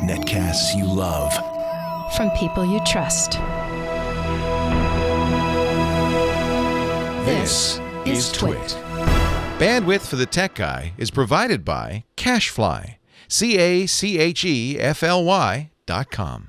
Netcasts you love. From people you trust. This is Twit. Bandwidth for the Tech Guy is provided by CacheFly. CacheFly.com.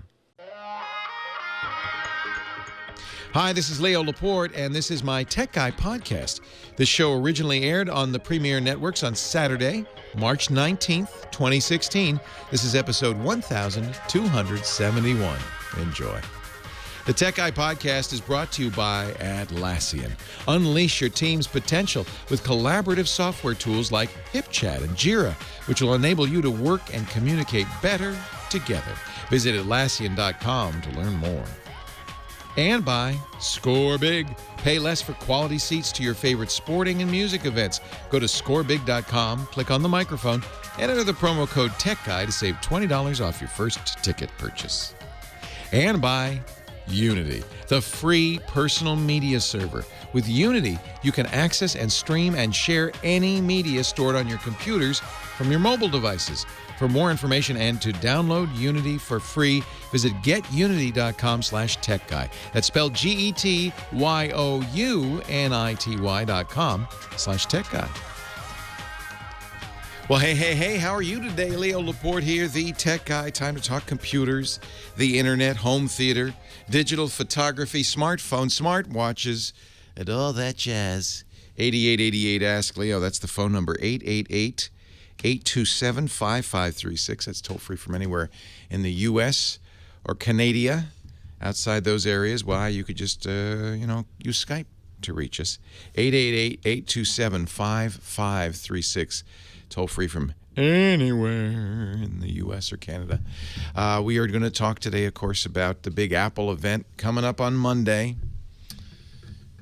Hi, this is Leo Laporte, and this is my Tech Guy podcast. This show originally aired on the Premiere Networks on Saturday, March 19th, 2016. This is episode 1271. Enjoy. The Tech Guy podcast is brought to you by Atlassian. Unleash your team's potential with collaborative software tools like HipChat and Jira, which will enable you to work and communicate better together. Visit Atlassian.com to learn more. And by Score Big. Pay less for quality seats to your favorite sporting and music events. Go to scorebig.com, click on the microphone, and enter the promo code TechGuy to save $20 off your first ticket purchase. And by Unity, the free personal media server. With Unity, you can access and stream and share any media stored on your computers from your mobile devices. For more information and to download Unity for free, visit getunity.com/techguy. That's spelled GETYOUNITY.com/techguy. Well, hey, how are you today? Leo Laporte here, the Tech Guy. Time to talk computers, the internet, home theater, digital photography, smartphones, smartwatches, and all that jazz. 8888 Ask Leo, that's the phone number, 888-827-5536. That's toll-free from anywhere in the U.S. or Canada. Outside those areas, why, you could just, use Skype to reach us. 888-827-5536. Toll-free from anywhere in the U.S. or Canada. We are going to talk today, of course, about the big Apple event coming up on Monday.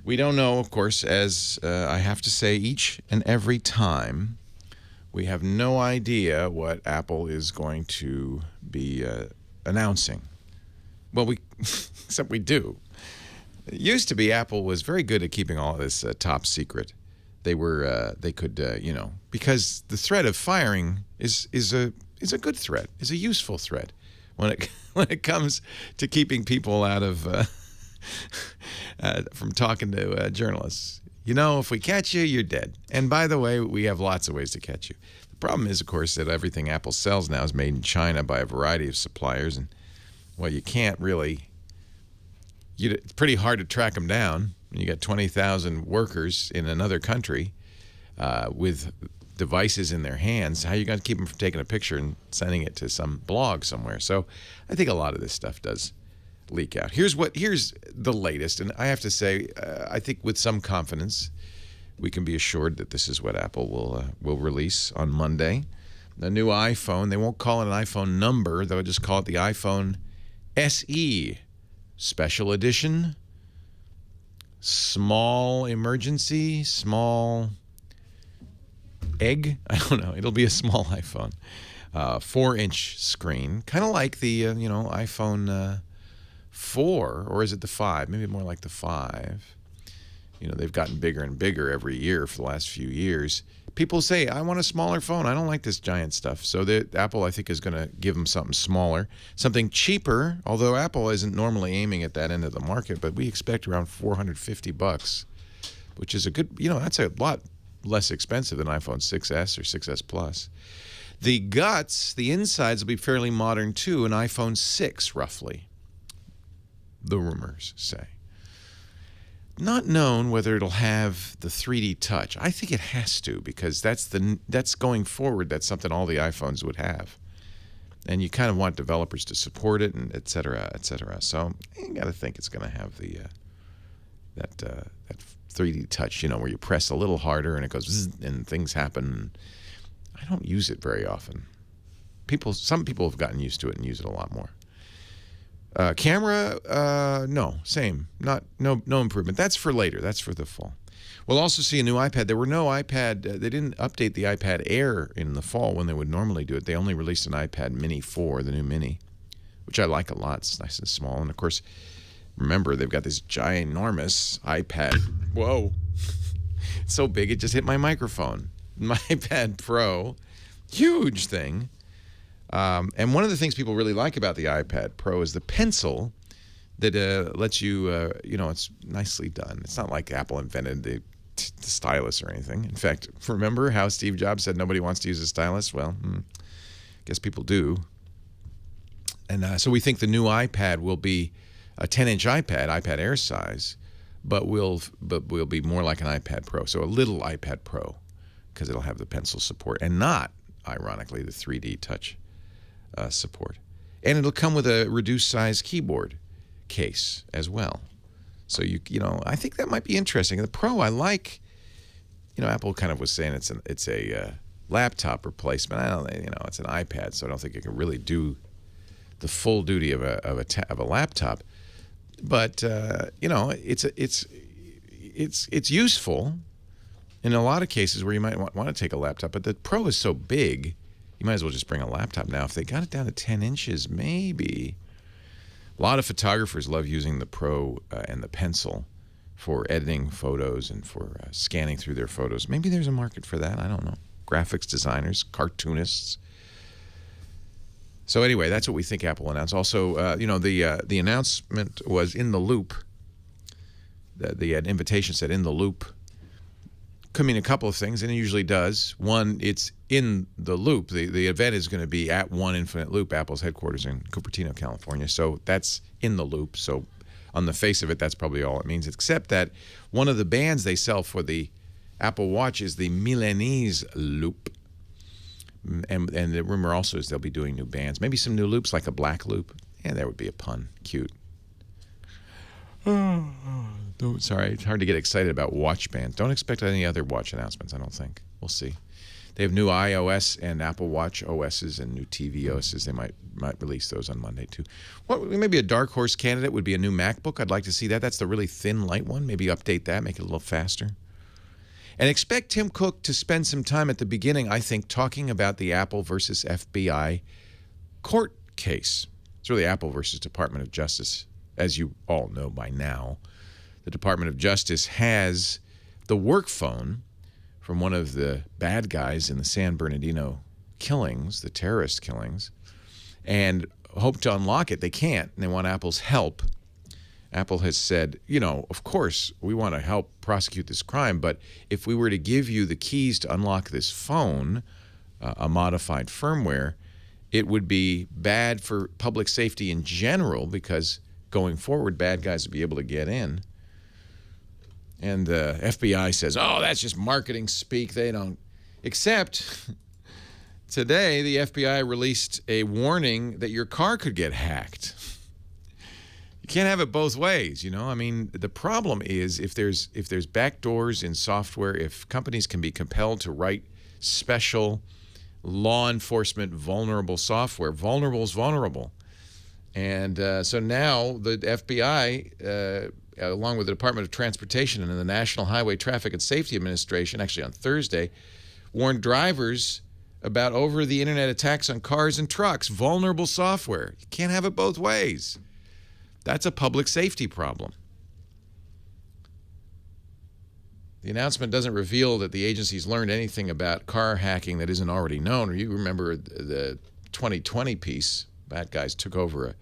We don't know, of course, as I have to say each and every time, we have no idea what Apple is going to be announcing. Well, except we do. It used to be Apple was very good at keeping all of this top secret. They could, because the threat of firing is a good threat, is a useful threat when it comes to keeping people out of from talking to journalists. If we catch you, you're dead. And by the way, we have lots of ways to catch you. The problem is, of course, that everything Apple sells now is made in China by a variety of suppliers, and well, you can't really. It's pretty hard to track them down. You got 20,000 workers in another country with devices in their hands. How are you going to keep them from taking a picture and sending it to some blog somewhere? So I think a lot of this stuff does leak out. Here's the latest, and I have to say, I think with some confidence, we can be assured that this is what Apple will release on Monday. The new iPhone, they won't call it an iPhone number, they'll just call it the iPhone SE Special Edition. Small emergency, small egg. I don't know. It'll be a small iPhone, 4-inch screen, kind of like the iPhone 4, or is it the 5? Maybe more like the 5. They've gotten bigger and bigger every year for the last few years. People say, I want a smaller phone. I don't like this giant stuff. So Apple, I think, is going to give them something smaller, something cheaper, although Apple isn't normally aiming at that end of the market, but we expect around $450, which is a good, that's a lot less expensive than iPhone 6S or 6S Plus. The guts, the insides will be fairly modern too, an iPhone 6 roughly, the rumors say. Not known whether it'll have the 3D touch. I think it has to, because that's going forward. That's something all the iPhones would have, and you kind of want developers to support it, and et cetera, et cetera. So you got to think it's going to have the that 3D touch, where you press a little harder and it goes zzz, and things happen. I don't use it very often. Some people have gotten used to it and use it a lot more. Camera, no, same. No improvement. That's for later. That's for the fall. We'll also see a new iPad. There were no iPad. They didn't update the iPad Air in the fall when they would normally do it. They only released an iPad Mini 4, the new Mini, which I like a lot. It's nice and small. And of course, remember, they've got this ginormous iPad. Whoa. It's so big it just hit my microphone. My iPad Pro Huge thing. And one of the things people really like about the iPad Pro is the pencil that lets you, it's nicely done. It's not like Apple invented the stylus or anything. In fact, remember how Steve Jobs said nobody wants to use a stylus? Well, guess people do. And so we think the new iPad will be a 10-inch iPad Air size, but will be more like an iPad Pro. So a little iPad Pro, because it'll have the pencil support and not, ironically, the 3D touch support. And it'll come with a reduced size keyboard case as well. So I think that might be interesting. The Pro, I like. Apple kind of was saying it's a laptop replacement. I don't, it's an iPad, so I don't think it can really do the full duty of a laptop. But it's useful in a lot of cases where you might want to take a laptop. But the Pro is so big, you might as well just bring a laptop now. If they got it down to 10 inches, maybe. A lot of photographers love using the Pro and the pencil for editing photos and for scanning through their photos. Maybe there's a market for that. I don't know. Graphics designers, cartoonists. So anyway, that's what we think Apple announced. Also, the announcement was in the loop. The invitation said in the loop. Could mean a couple of things, and it usually does. One, it's in the loop. The event is going to be at One Infinite Loop, Apple's headquarters in Cupertino, California. So that's in the loop. So on the face of it, that's probably all it means, except that one of the bands they sell for the Apple Watch is the Milanese loop. And the rumor also is they'll be doing new bands. Maybe some new loops, like a black loop. Yeah, that would be a pun. Cute. Sorry, it's hard to get excited about watch bands. Don't expect any other watch announcements, I don't think. We'll see. They have new iOS and Apple Watch OSs and new TV OSs. They might release those on Monday, too. Maybe a dark horse candidate would be a new MacBook. I'd like to see that. That's the really thin, light one. Maybe update that, make it a little faster. And expect Tim Cook to spend some time at the beginning, I think, talking about the Apple versus FBI court case. It's really Apple versus Department of Justice. As you all know by now, the Department of Justice has the work phone from one of the bad guys in the San Bernardino killings, the terrorist killings, and hope to unlock it. They can't, and they want Apple's help. Apple has said, of course, we want to help prosecute this crime, but if we were to give you the keys to unlock this phone, a modified firmware, it would be bad for public safety in general, because going forward, bad guys would be able to get in. And the FBI says, that's just marketing speak. They don't. Except today, the FBI released a warning that your car could get hacked. You can't have it both ways, I mean, the problem is if there's backdoors in software, if companies can be compelled to write special law enforcement vulnerable software, vulnerable is vulnerable. And so now the FBI, along with the Department of Transportation and the National Highway Traffic and Safety Administration, actually on Thursday, warned drivers about over-the-internet attacks on cars and trucks, vulnerable software. You can't have it both ways. That's a public safety problem. The announcement doesn't reveal that the agency's learned anything about car hacking that isn't already known. You remember the 2020 piece. Bad guys took over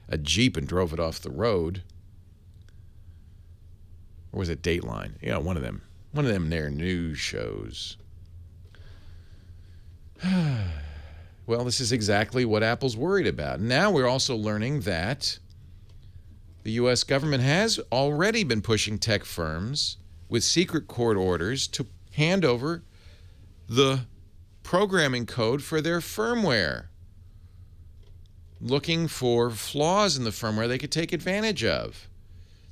a Jeep and drove it off the road. Or was it Dateline? One of them. One of them their news shows. Well, this is exactly what Apple's worried about. Now we're also learning that the U.S. government has already been pushing tech firms with secret court orders to hand over the programming code for their firmware, looking for flaws in the firmware they could take advantage of.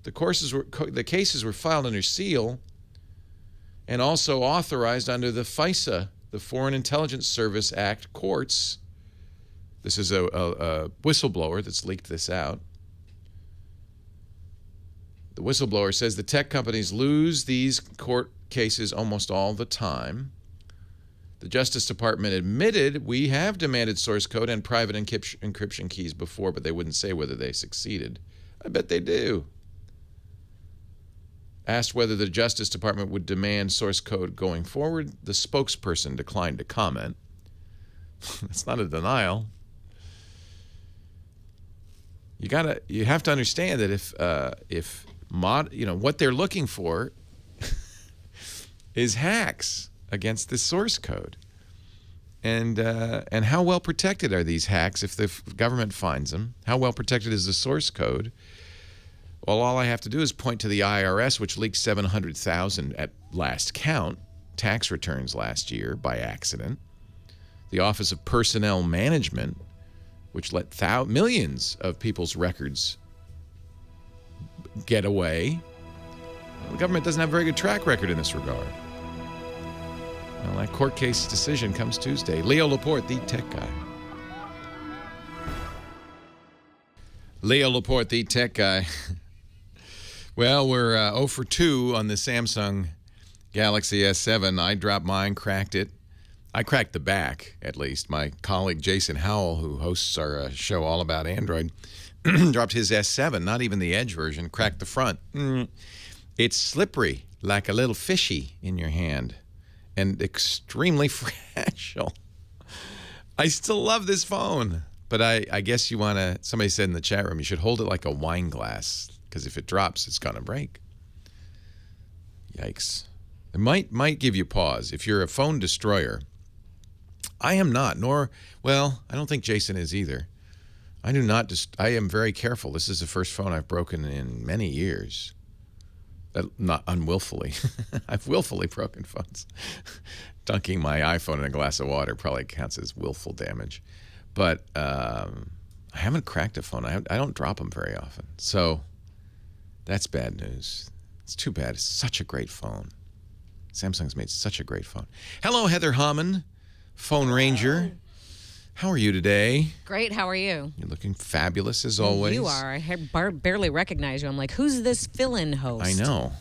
The cases were filed under seal and also authorized under the FISA, the Foreign Intelligence Service Act courts. This is a whistleblower that's leaked this out. The whistleblower says the tech companies lose these court cases almost all the time. The Justice Department admitted we have demanded source code and private encryption keys before, but they wouldn't say whether they succeeded. I bet they do. Asked whether the Justice Department would demand source code going forward, the spokesperson declined to comment. It's not a denial. You have to understand that if what they're looking for is hacks against the source code. And how well protected are these hacks if the government finds them? How well protected is the source code? Well, all I have to do is point to the IRS, which leaked 700,000 at last count tax returns last year by accident. The Office of Personnel Management, which let millions of people's records get away. The government doesn't have a very good track record in this regard. Well, that court case decision comes Tuesday. Leo Laporte, the tech guy. Leo Laporte, the tech guy. Well, we're 0 for 2 on the Samsung Galaxy S7. I dropped mine, cracked it. I cracked the back, at least. My colleague Jason Howell, who hosts our show all about Android, dropped his S7, not even the Edge version, cracked the front. It's slippery, like a little fishy in your hand, and extremely fragile. I still love this phone, but I guess you want to, somebody said in the chat room, you should hold it like a wine glass, because if it drops, it's going to break. Yikes. It might give you pause. If you're a phone destroyer, I am not, I don't think Jason is either. I am very careful. This is the first phone I've broken in many years. Not unwillfully. I've willfully broken phones. Dunking my iPhone in a glass of water probably counts as willful damage. But I haven't cracked a phone. I don't drop them very often. So that's bad news. It's too bad. It's such a great phone. Samsung's made such a great phone. Hello, Heather Hammond, Phone Ranger. How are you today? Great. How are you? You're looking fabulous as always. You are. I barely recognize you. I'm like, who's this fill-in host? I know.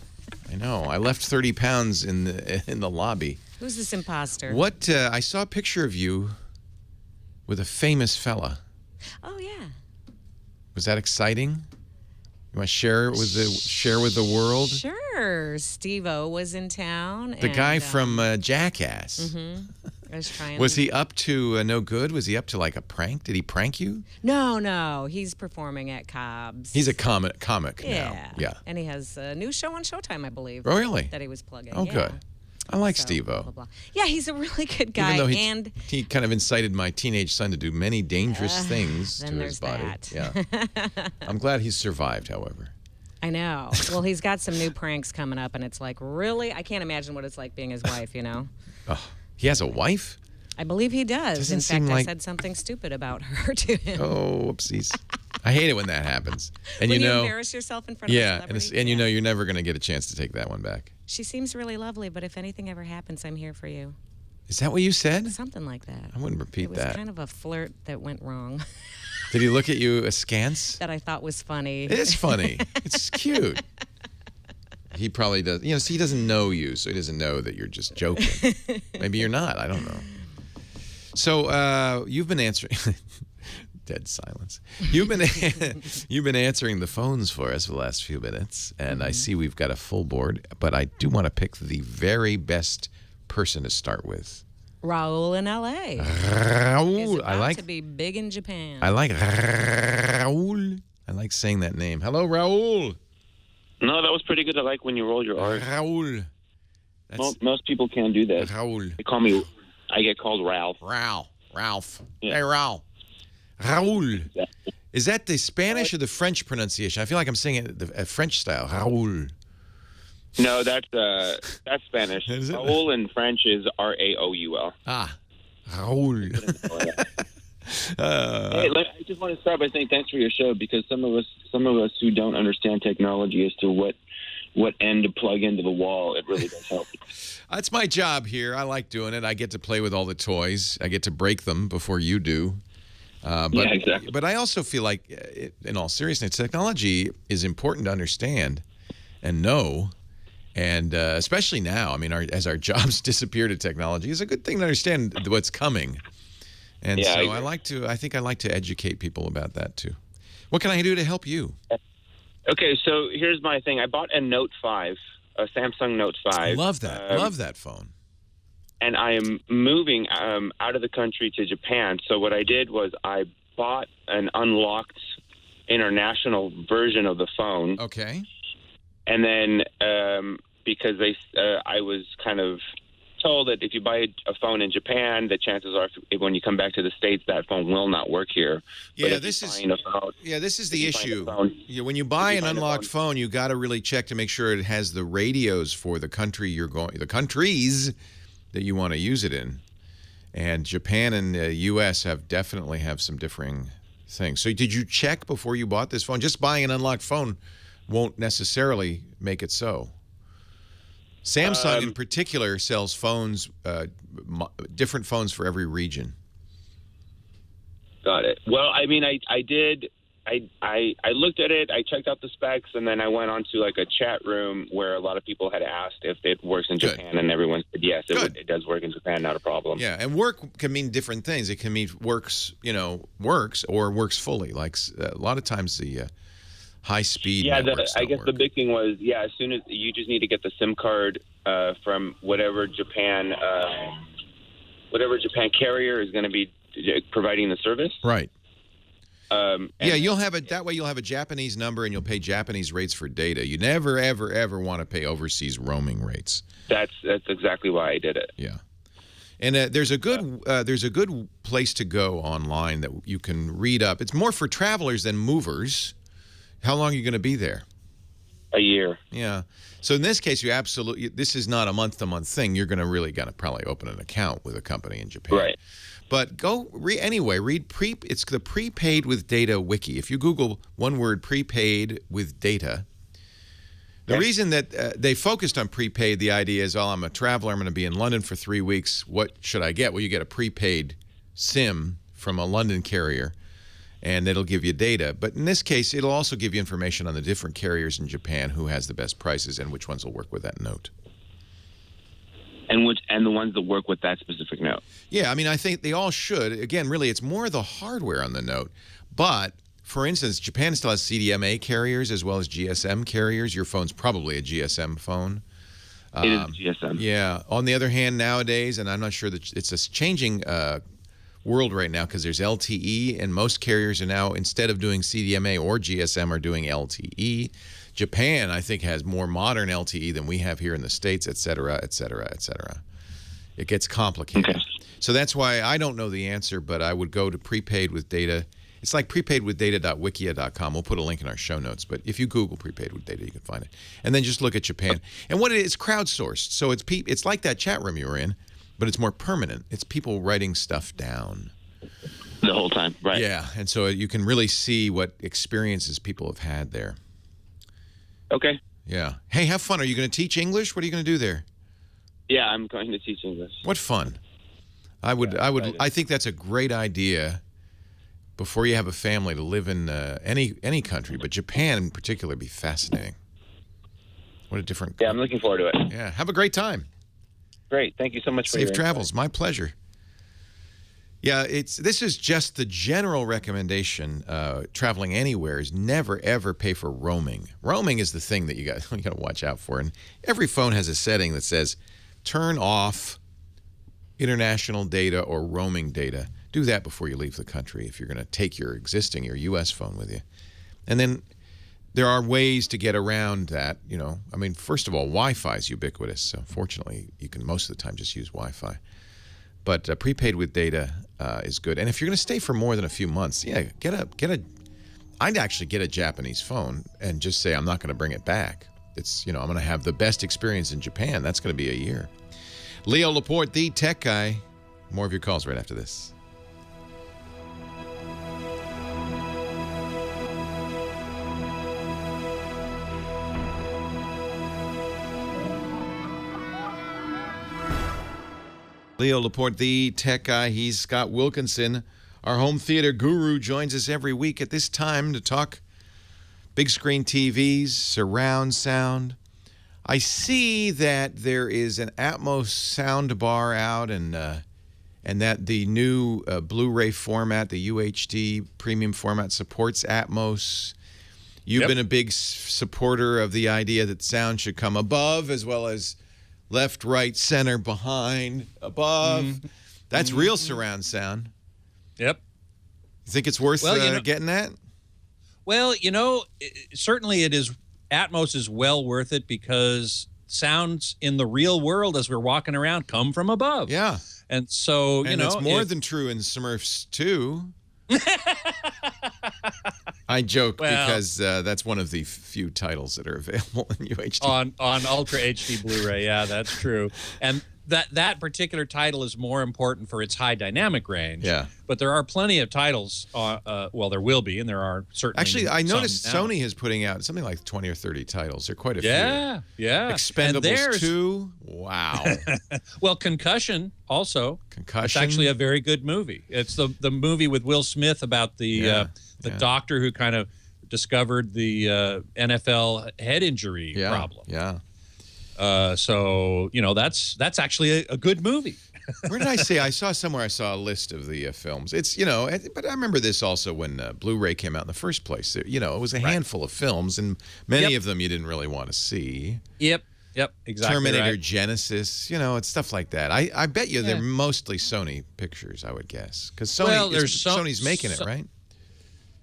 I left 30 pounds in the lobby. Who's this imposter? What? I saw a picture of you with a famous fella. Oh yeah. Was that exciting? You want to share with the world? Sure. Steve-O was in town. The guy from Jackass. Mm-hmm. I was trying. Was he up to no good? Was he up to like a prank? Did he prank you? No. He's performing at Cobb's. He's a comic yeah. now. Yeah. And he has a new show on Showtime, I believe. Oh, really? That he was plugging. Oh, yeah. good. I like So, Steve-O. blah, blah, blah. Yeah, he's a really good guy. Even though he kind of incited my teenage son to do many dangerous things to his body. That. Yeah. I'm glad he's survived, however. I know. Well, he's got some new pranks coming up, and it's like, really? I can't imagine what it's like being his wife, you know? Oh, he has a wife? I believe he does. Doesn't In seem fact, I like- said something stupid about her to him. Oh, whoopsies. I hate it when that happens. And When you embarrass yourself in front of a yeah, celebrity. and you know you're never going to get a chance to take that one back. She seems really lovely, but if anything ever happens, I'm here for you. Is that what you said? Something like that. I wouldn't repeat It was that. kind of a flirt that went wrong Did he look at you askance? that I thought was funny. It is funny. It's cute. He probably does. You know, see, he doesn't know you, so he doesn't know that you're just joking. Maybe you're not. I don't know. So you've been answering. Dead silence. You've been answering the phones for us for the last few minutes, and I see we've got a full board. But I do want to pick the very best person to start with. Raul in L.A. Raul. Is about to be big in Japan. I like Raul. I like saying that name. Hello, Raul. No, that was pretty good. I like when you roll your R. Raul. Most people can't do that. Raul. They call me. I get called Ralph. Ralph. Yeah. Hey, Raul. Raul. Yeah. Is that the Spanish or the French pronunciation? I feel like I'm saying it the French style. Raul. No, that's Spanish. Is it? Raul in French is Raoul. Ah, Raul. Hey, I just want to start by saying thanks for your show, because some of us who don't understand technology as to what end to plug into the wall, it really does help. That's my job here. I like doing it. I get to play with all the toys. I get to break them before you do. But, yeah, exactly. But I also feel like, in all seriousness, technology is important to understand and know. And especially now, I mean, as our jobs disappear to technology, it's a good thing to understand what's coming. And yeah, so I think I like to educate people about that too. What can I do to help you? Okay, so here's my thing. I bought a Note 5, a Samsung Note 5. Love that. Love that phone. and I am moving out of the country to Japan. So what I did was I bought an unlocked international version of the phone. Okay. And then because I was kind of told that if you buy a phone in Japan, the chances are when you come back to the States, that phone will not work here. Yeah, this is the issue. When you buy an unlocked phone, you got to really check to make sure it has the radios for the country you're going, the countries that you want to use it in. And Japan and the U.S. definitely have some differing things. So did you check before you bought this phone? Just buying an unlocked phone won't necessarily make it so. Samsung in particular sells phones, different phones for every region. Got it. Well, I mean, I did. I looked at it. I checked out the specs, and then I went on to like a chat room where a lot of people had asked if it works in Japan, and everyone said yes, it does work in Japan, not a problem. Yeah, and work can mean different things. It can mean works or works fully. Like a lot of times the high speed. Yeah, I guess the big thing was as soon as you just need to get the SIM card from whatever Japan carrier is going to be providing the service. Right. You'll have it that way. You'll have a Japanese number and you'll pay Japanese rates for data. You never, ever, ever want to pay overseas roaming rates. That's exactly why I did it. Yeah, and there's a good place to go online that you can read up. It's more for travelers than movers. How long are you going to be there? A year. Yeah. So in this case, this is not a month-to-month thing. You're going to really probably open an account with a company in Japan. Right. But read it's the prepaid with data wiki. If you Google one word, prepaid with data, the reason that they focused on prepaid, the idea is, I'm a traveler, I'm going to be in London for 3 weeks. What should I get? Well, you get a prepaid SIM from a London carrier, and it'll give you data. But in this case, it'll also give you information on the different carriers in Japan, who has the best prices, and which ones will work with that note. And the ones that work with that specific note. Yeah, I mean, I think they all should. Again, really, it's more the hardware on the note. But, for instance, Japan still has CDMA carriers as well as GSM carriers. Your phone's probably a GSM phone. It is a GSM. Yeah. On the other hand, nowadays, and I'm not sure that it's a changing world right now because there's LTE, and most carriers are now, instead of doing CDMA or GSM, are doing LTE. Japan, I think, has more modern LTE than we have here in the States, et cetera, et cetera, et cetera. It gets complicated. Okay. So that's why I don't know the answer, but I would go to prepaid with data. It's like prepaidwithdata.wikia.com. We'll put a link in our show notes, but if you Google prepaid with data, you can find it. And then just look at Japan. And what it is, crowdsourced. So it's like that chat room you were in, but it's more permanent. It's people writing stuff down. The whole time, right. Yeah, and so you can really see what experiences people have had there. Okay. Yeah. Hey, have fun. Are you going to teach English? What are you going to do there? Yeah, I'm going to teach English. What fun. I think that's a great idea before you have a family to live in any country, but Japan in particular would be fascinating. What a different... Yeah, I'm looking forward to it. Yeah, have a great time. Great. Thank you so much for Safe travels. My pleasure. Yeah, this is just the general recommendation. Traveling anywhere is never ever pay for roaming. Roaming is the thing that you got to watch out for. And every phone has a setting that says turn off international data or roaming data. Do that before you leave the country if you're going to take your U.S. phone with you. And then there are ways to get around that. I mean, first of all, Wi-Fi is ubiquitous. So fortunately, you can most of the time just use Wi-Fi. But prepaid with data is good. And if you're going to stay for more than a few months, I'd actually get a Japanese phone and just say I'm not going to bring it back. I'm going to have the best experience in Japan. That's going to be a year. Leo Laporte, the tech guy. More of your calls right after this. Leo Laporte, the tech guy. He's Scott Wilkinson, our home theater guru, joins us every week at this time to talk big screen TVs, surround sound. I see that there is an Atmos sound bar out, and that the new Blu-ray format, the UHD premium format, supports Atmos. You've been a big supporter of the idea that sound should come above as well as left, right, center, behind, above. That's real surround sound. Yep. You think it's worth getting that? Well, certainly it is. Atmos is well worth it because sounds in the real world as we're walking around come from above. Yeah. And so, it's more than true in Smurfs 2. I joke because that's one of the few titles that are available in UHD. On Ultra HD Blu-ray, yeah, that's true. And that particular title is more important for its high dynamic range. Yeah. But there are plenty of titles. Well, there will be, and there are certainly. Actually, I noticed Sony is putting out something like 20 or 30 titles. There are quite a few. Yeah. Expendables 2. Wow. Well, Concussion also. Concussion. It's actually a very good movie. It's the movie with Will Smith about the doctor who kind of discovered the NFL head injury problem. Yeah. So that's actually a good movie. Where did I say? I saw a list of the films. It's but I remember this also when Blu-ray came out in the first place. It was a handful of films, and many of them you didn't really want to see. Yep, exactly. Terminator Genesis, it's stuff like that. I bet you they're mostly Sony pictures. I would guess because Sony's making it, right?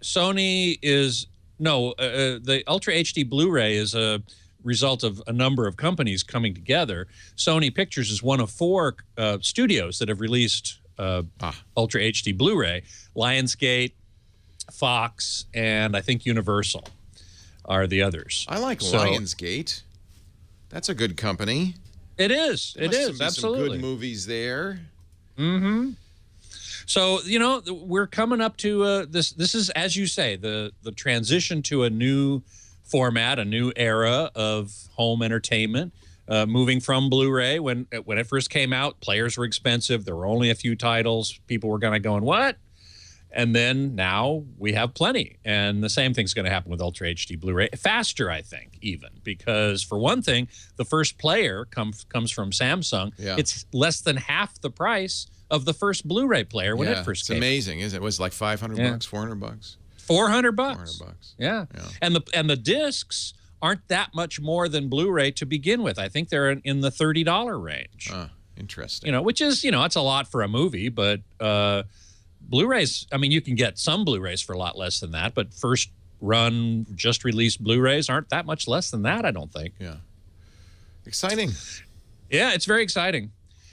Sony is the Ultra HD Blu-ray is a result of a number of companies coming together. Sony Pictures is one of 4 studios that have released Ultra HD Blu-ray. Lionsgate, Fox, and I think Universal are the others. I like Lionsgate. That's a good company. It is. It is, absolutely. Some good movies there. Mm-hmm. So, we're coming up to this. This is, as you say, the transition to a new format, a new era of home entertainment, moving from Blu-ray. When it first came out, players were expensive. There were only a few titles. People were going, what? And then now we have plenty. And the same thing's going to happen with Ultra HD Blu-ray. Faster, I think, even. Because, for one thing, the first player comes from Samsung. Yeah. It's less than half the price of the first Blu-ray player when it first came. It's amazing, isn't it? It was like $500, $400. $400. $400. Yeah. And the discs aren't that much more than Blu-ray to begin with. I think they're in the $30 range. Interesting. Which is, it's a lot for a movie, but Blu-rays, you can get some Blu-rays for a lot less than that, but first run, just released Blu-rays aren't that much less than that, I don't think. Yeah. Exciting. Yeah, it's very exciting.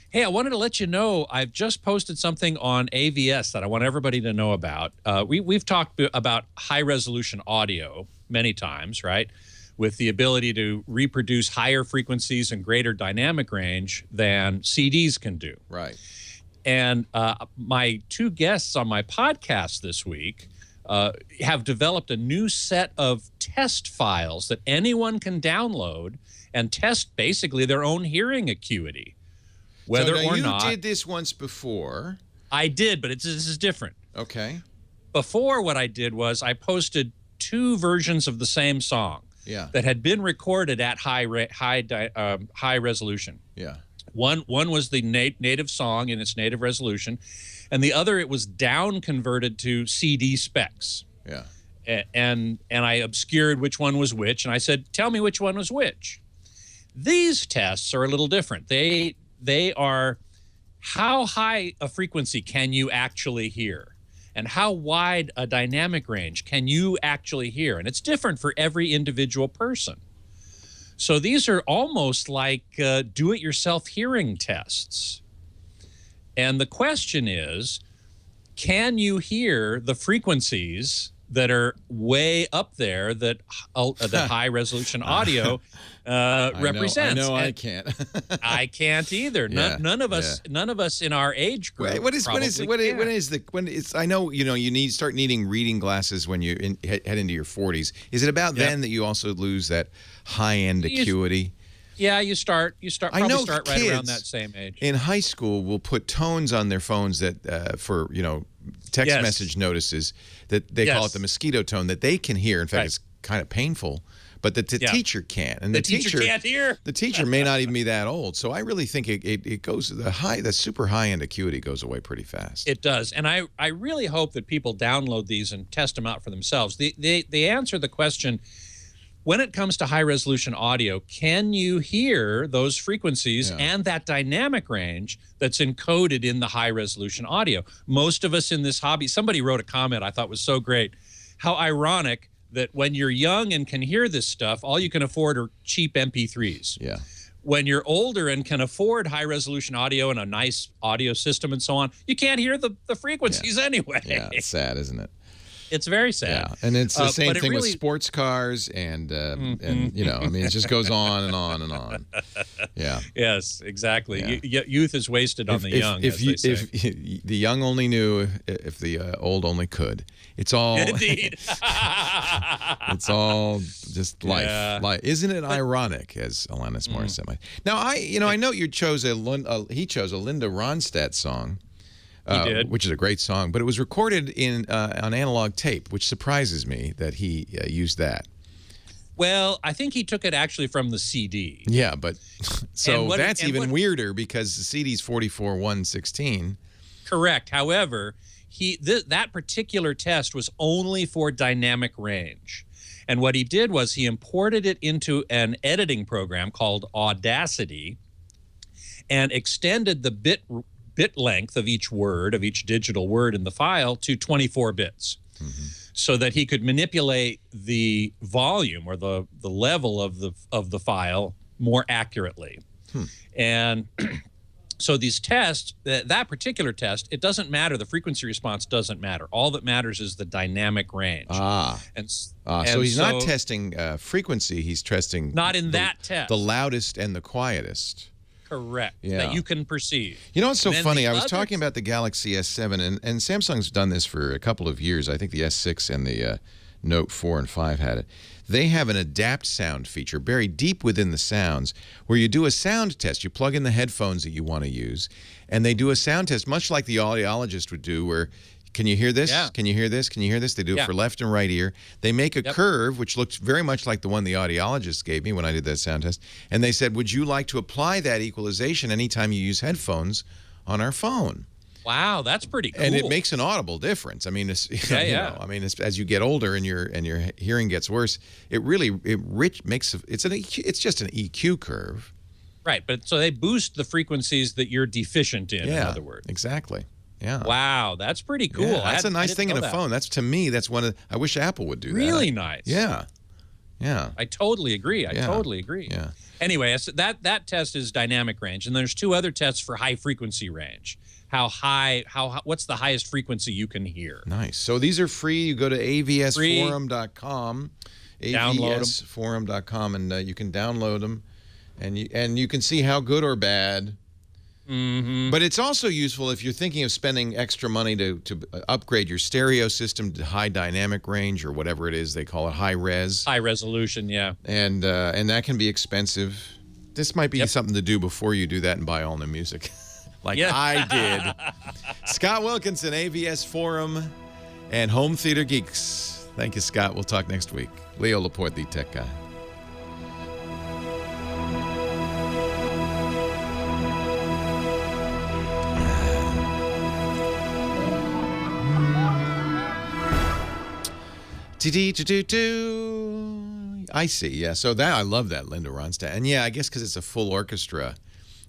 Hey, I wanted to let you know I've just posted something on AVS that I want everybody to know about. We've talked about high-resolution audio many times, right, with the ability to reproduce higher frequencies and greater dynamic range than CDs can do. Right. And my 2 guests on my podcast this week have developed a new set of test files that anyone can download and test basically their own hearing acuity. Whether or not you did this once before. I did, but this is different. Okay. Before, what I did was I posted 2 versions of the same song that had been recorded at high resolution. Yeah. One was the native song in its native resolution, and the other it was down converted to CD specs. Yeah. And I obscured which one was which, and I said, "Tell me which one was which." These tests are a little different. They are how high a frequency can you actually hear and how wide a dynamic range can you actually hear. And it's different for every individual person. So these are almost like do-it-yourself hearing tests. And the question is, can you hear the frequencies that are way up there that high-resolution audio represents? I know I can't. I can't either. None of us in our age group. Right. When I know you start needing reading glasses when you head into your 40s. Is it about then that you also lose that high-end acuity? Yeah, you start right around that same age. In high school, will put tones on their phones that for text message notices that they call it the mosquito tone that they can hear. In fact, it's kind of painful, but the teacher can't, and the teacher can't hear. The teacher may not even be that old, so I really think it goes the super high end acuity goes away pretty fast. It does, and I really hope that people download these and test them out for themselves. They answer the question. when it comes to high-resolution audio, can you hear those frequencies and that dynamic range that's encoded in the high-resolution audio? Most of us in this hobby, somebody wrote a comment I thought was so great. How ironic that when you're young and can hear this stuff, all you can afford are cheap MP3s. Yeah. When you're older and can afford high-resolution audio and a nice audio system and so on, you can't hear the frequencies anyway. Yeah, it's sad, isn't it? It's very sad. Yeah, and it's the same thing really, with sports cars and you know, I mean, it just goes on and on and on. Yeah. Yes, exactly. Yeah. Youth is wasted on the young, as they say. If the young only knew, if the old only could. It's all Indeed. it's all just life. Yeah. Life. Isn't it ironic, as Alanis Morissette might? Now, I know you chose he chose a Linda Ronstadt song. He did. Which is a great song, but it was recorded on analog tape, which surprises me that he used that. Well, I think he took it actually from the CD. Yeah, but so that's even weirder because the CD's 44:116. Correct. However, that particular test was only for dynamic range. And what he did was he imported it into an editing program called Audacity and extended the bit length of each word, of each digital word in the file, to 24 bits, so that he could manipulate the volume or the level of the file more accurately. And so these tests, that particular test, it doesn't matter. The frequency response doesn't matter. All that matters is the dynamic range. So he's not testing frequency. He's testing not in that test. The loudest and the quietest. Correct. Yeah. That you can perceive. You know what's so funny? I was talking about the Galaxy S7, and Samsung's done this for a couple of years. I think the S6 and the Note 4 and 5 had it. They have an adapt sound feature buried deep within the sounds where you do a sound test. You plug in the headphones that you want to use, and they do a sound test, much like the audiologist would do, where can you hear this? Yeah. Can you hear this? Can you hear this? They do it for left and right ear. They make a curve, which looks very much like the one the audiologist gave me when I did that sound test. And they said, would you like to apply that equalization anytime you use headphones on our phone? Wow, that's pretty cool. And it makes an audible difference. I mean, you know, I mean, as you get older and your hearing gets worse, it's just an EQ curve. Right, but so they boost the frequencies that you're deficient in other words. Exactly. Yeah. Wow, that's pretty cool. Yeah, that's a nice thing in a phone. To me, that's one of. I wish Apple would do that. Really nice. Yeah. Yeah. I totally agree. I totally agree. Yeah. Anyway, that test is dynamic range, and there's two other tests for high frequency range. What's the highest frequency you can hear? Nice. So these are free. You go to avsforum.com, avsforum.com, and you can download them, and you can see how good or bad. But it's also useful if you're thinking of spending extra money to upgrade your stereo system to high dynamic range or whatever it is they call it, high res. High resolution, yeah. And that can be expensive. This might be something to do before you do that and buy all new music, like I did. Scott Wilkinson, AVS Forum, and Home Theater Geeks. Thank you, Scott. We'll talk next week. Leo Laporte, the tech guy. I see. Yeah. So I love that Linda Ronstadt, and I guess because it's a full orchestra,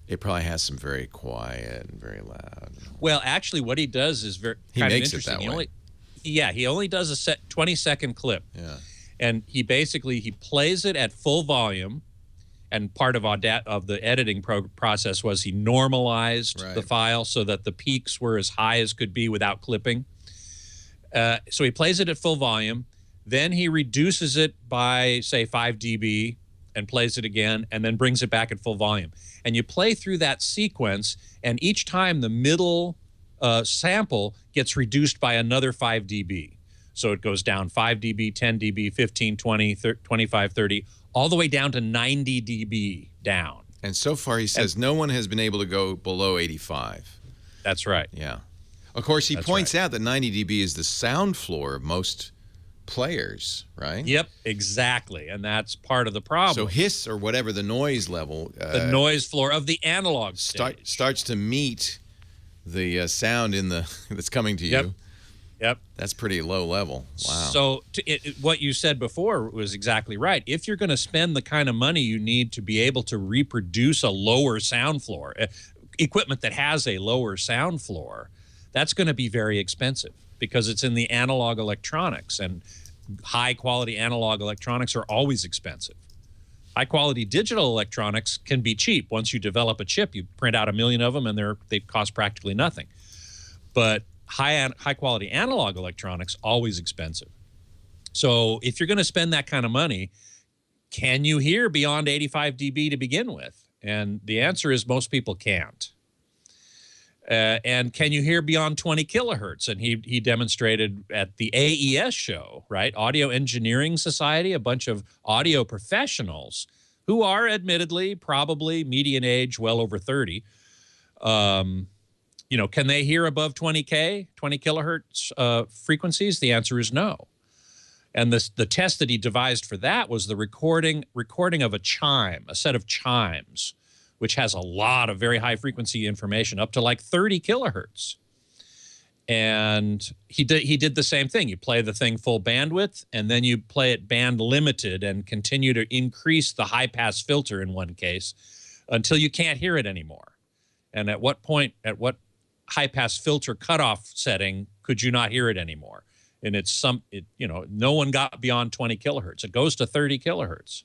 it probably has some very quiet and very loud. Well, actually, what he does is he kind makes of it interesting. that way. He only does a 20-second clip. Yeah. And he plays it at full volume, and part of the editing process was he normalized the file so that the peaks were as high as could be without clipping. So he plays it at full volume. Then he reduces it by, say, 5 dB and plays it again, and then brings it back at full volume. And you play through that sequence, and each time the middle sample gets reduced by another 5 dB. So it goes down 5 dB, 10 dB, 15, 20, 25, 30, all the way down to 90 dB down. And so far, he says no one has been able to go below 85. That's right. Yeah. Of course, he points out that 90 dB is the sound floor of most players, right? Yep, exactly. And that's part of the problem. So hiss, or whatever the noise level, the noise floor of the analog stage starts to meet the sound that's coming to you. Yep. That's pretty low level. Wow. So what you said before was exactly right. If you're going to spend the kind of money you need to be able to reproduce a lower sound floor, equipment that has a lower sound floor, that's going to be very expensive because it's in the analog electronics, and high quality analog electronics are always expensive. High quality digital electronics can be cheap. Once you develop a chip, you print out 1 million of them and they cost practically nothing. But high quality analog electronics, always expensive. So if you're going to spend that kind of money, can you hear beyond 85 dB to begin with? And the answer is most people can't. And can you hear beyond 20 kilohertz? And he demonstrated at the AES show, right? Audio Engineering Society, a bunch of audio professionals who are admittedly probably median age well over 30. Can they hear above 20 kilohertz frequencies? The answer is no. And the test that he devised for that was the recording of a chime, a set of chimes, which has a lot of very high frequency information, up to like 30 kilohertz. And he did the same thing. You play the thing full bandwidth, and then you play it band limited and continue to increase the high pass filter in one case until you can't hear it anymore. And at what high pass filter cutoff setting could you not hear it anymore? And no one got beyond 20 kilohertz. It goes to 30 kilohertz.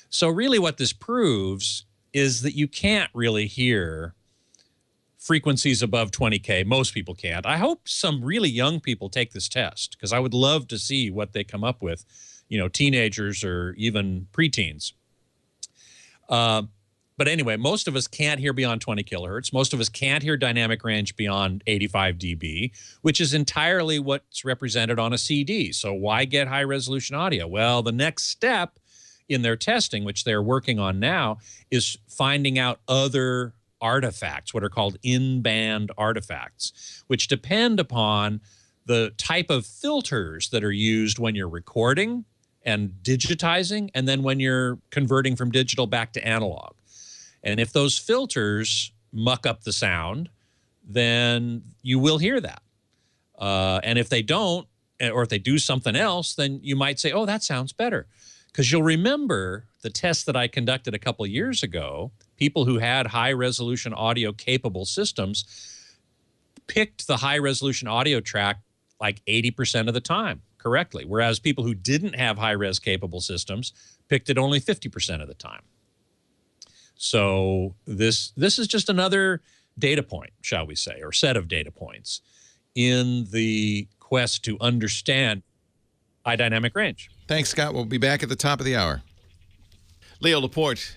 So really what this proves is that you can't really hear frequencies above 20K. Most people can't. I hope some really young people take this test because I would love to see what they come up with, teenagers or even preteens. But anyway, most of us can't hear beyond 20 kilohertz. Most of us can't hear dynamic range beyond 85 dB, which is entirely what's represented on a CD. So why get high resolution audio? Well, the next step in their testing, which they're working on now, is finding out other artifacts, what are called in-band artifacts, which depend upon the type of filters that are used when you're recording and digitizing, and then when you're converting from digital back to analog. And if those filters muck up the sound, then you will hear that. And if they don't, or if they do something else, then you might say, oh, that sounds better. Because you'll remember the test that I conducted a couple of years ago, people who had high-resolution audio-capable systems picked the high-resolution audio track like 80% of the time correctly, whereas people who didn't have high-res capable systems picked it only 50% of the time. So this is just another data point, shall we say, or set of data points in the quest to understand high dynamic range. Thanks, Scott. We'll be back at the top of the hour. Leo Laporte,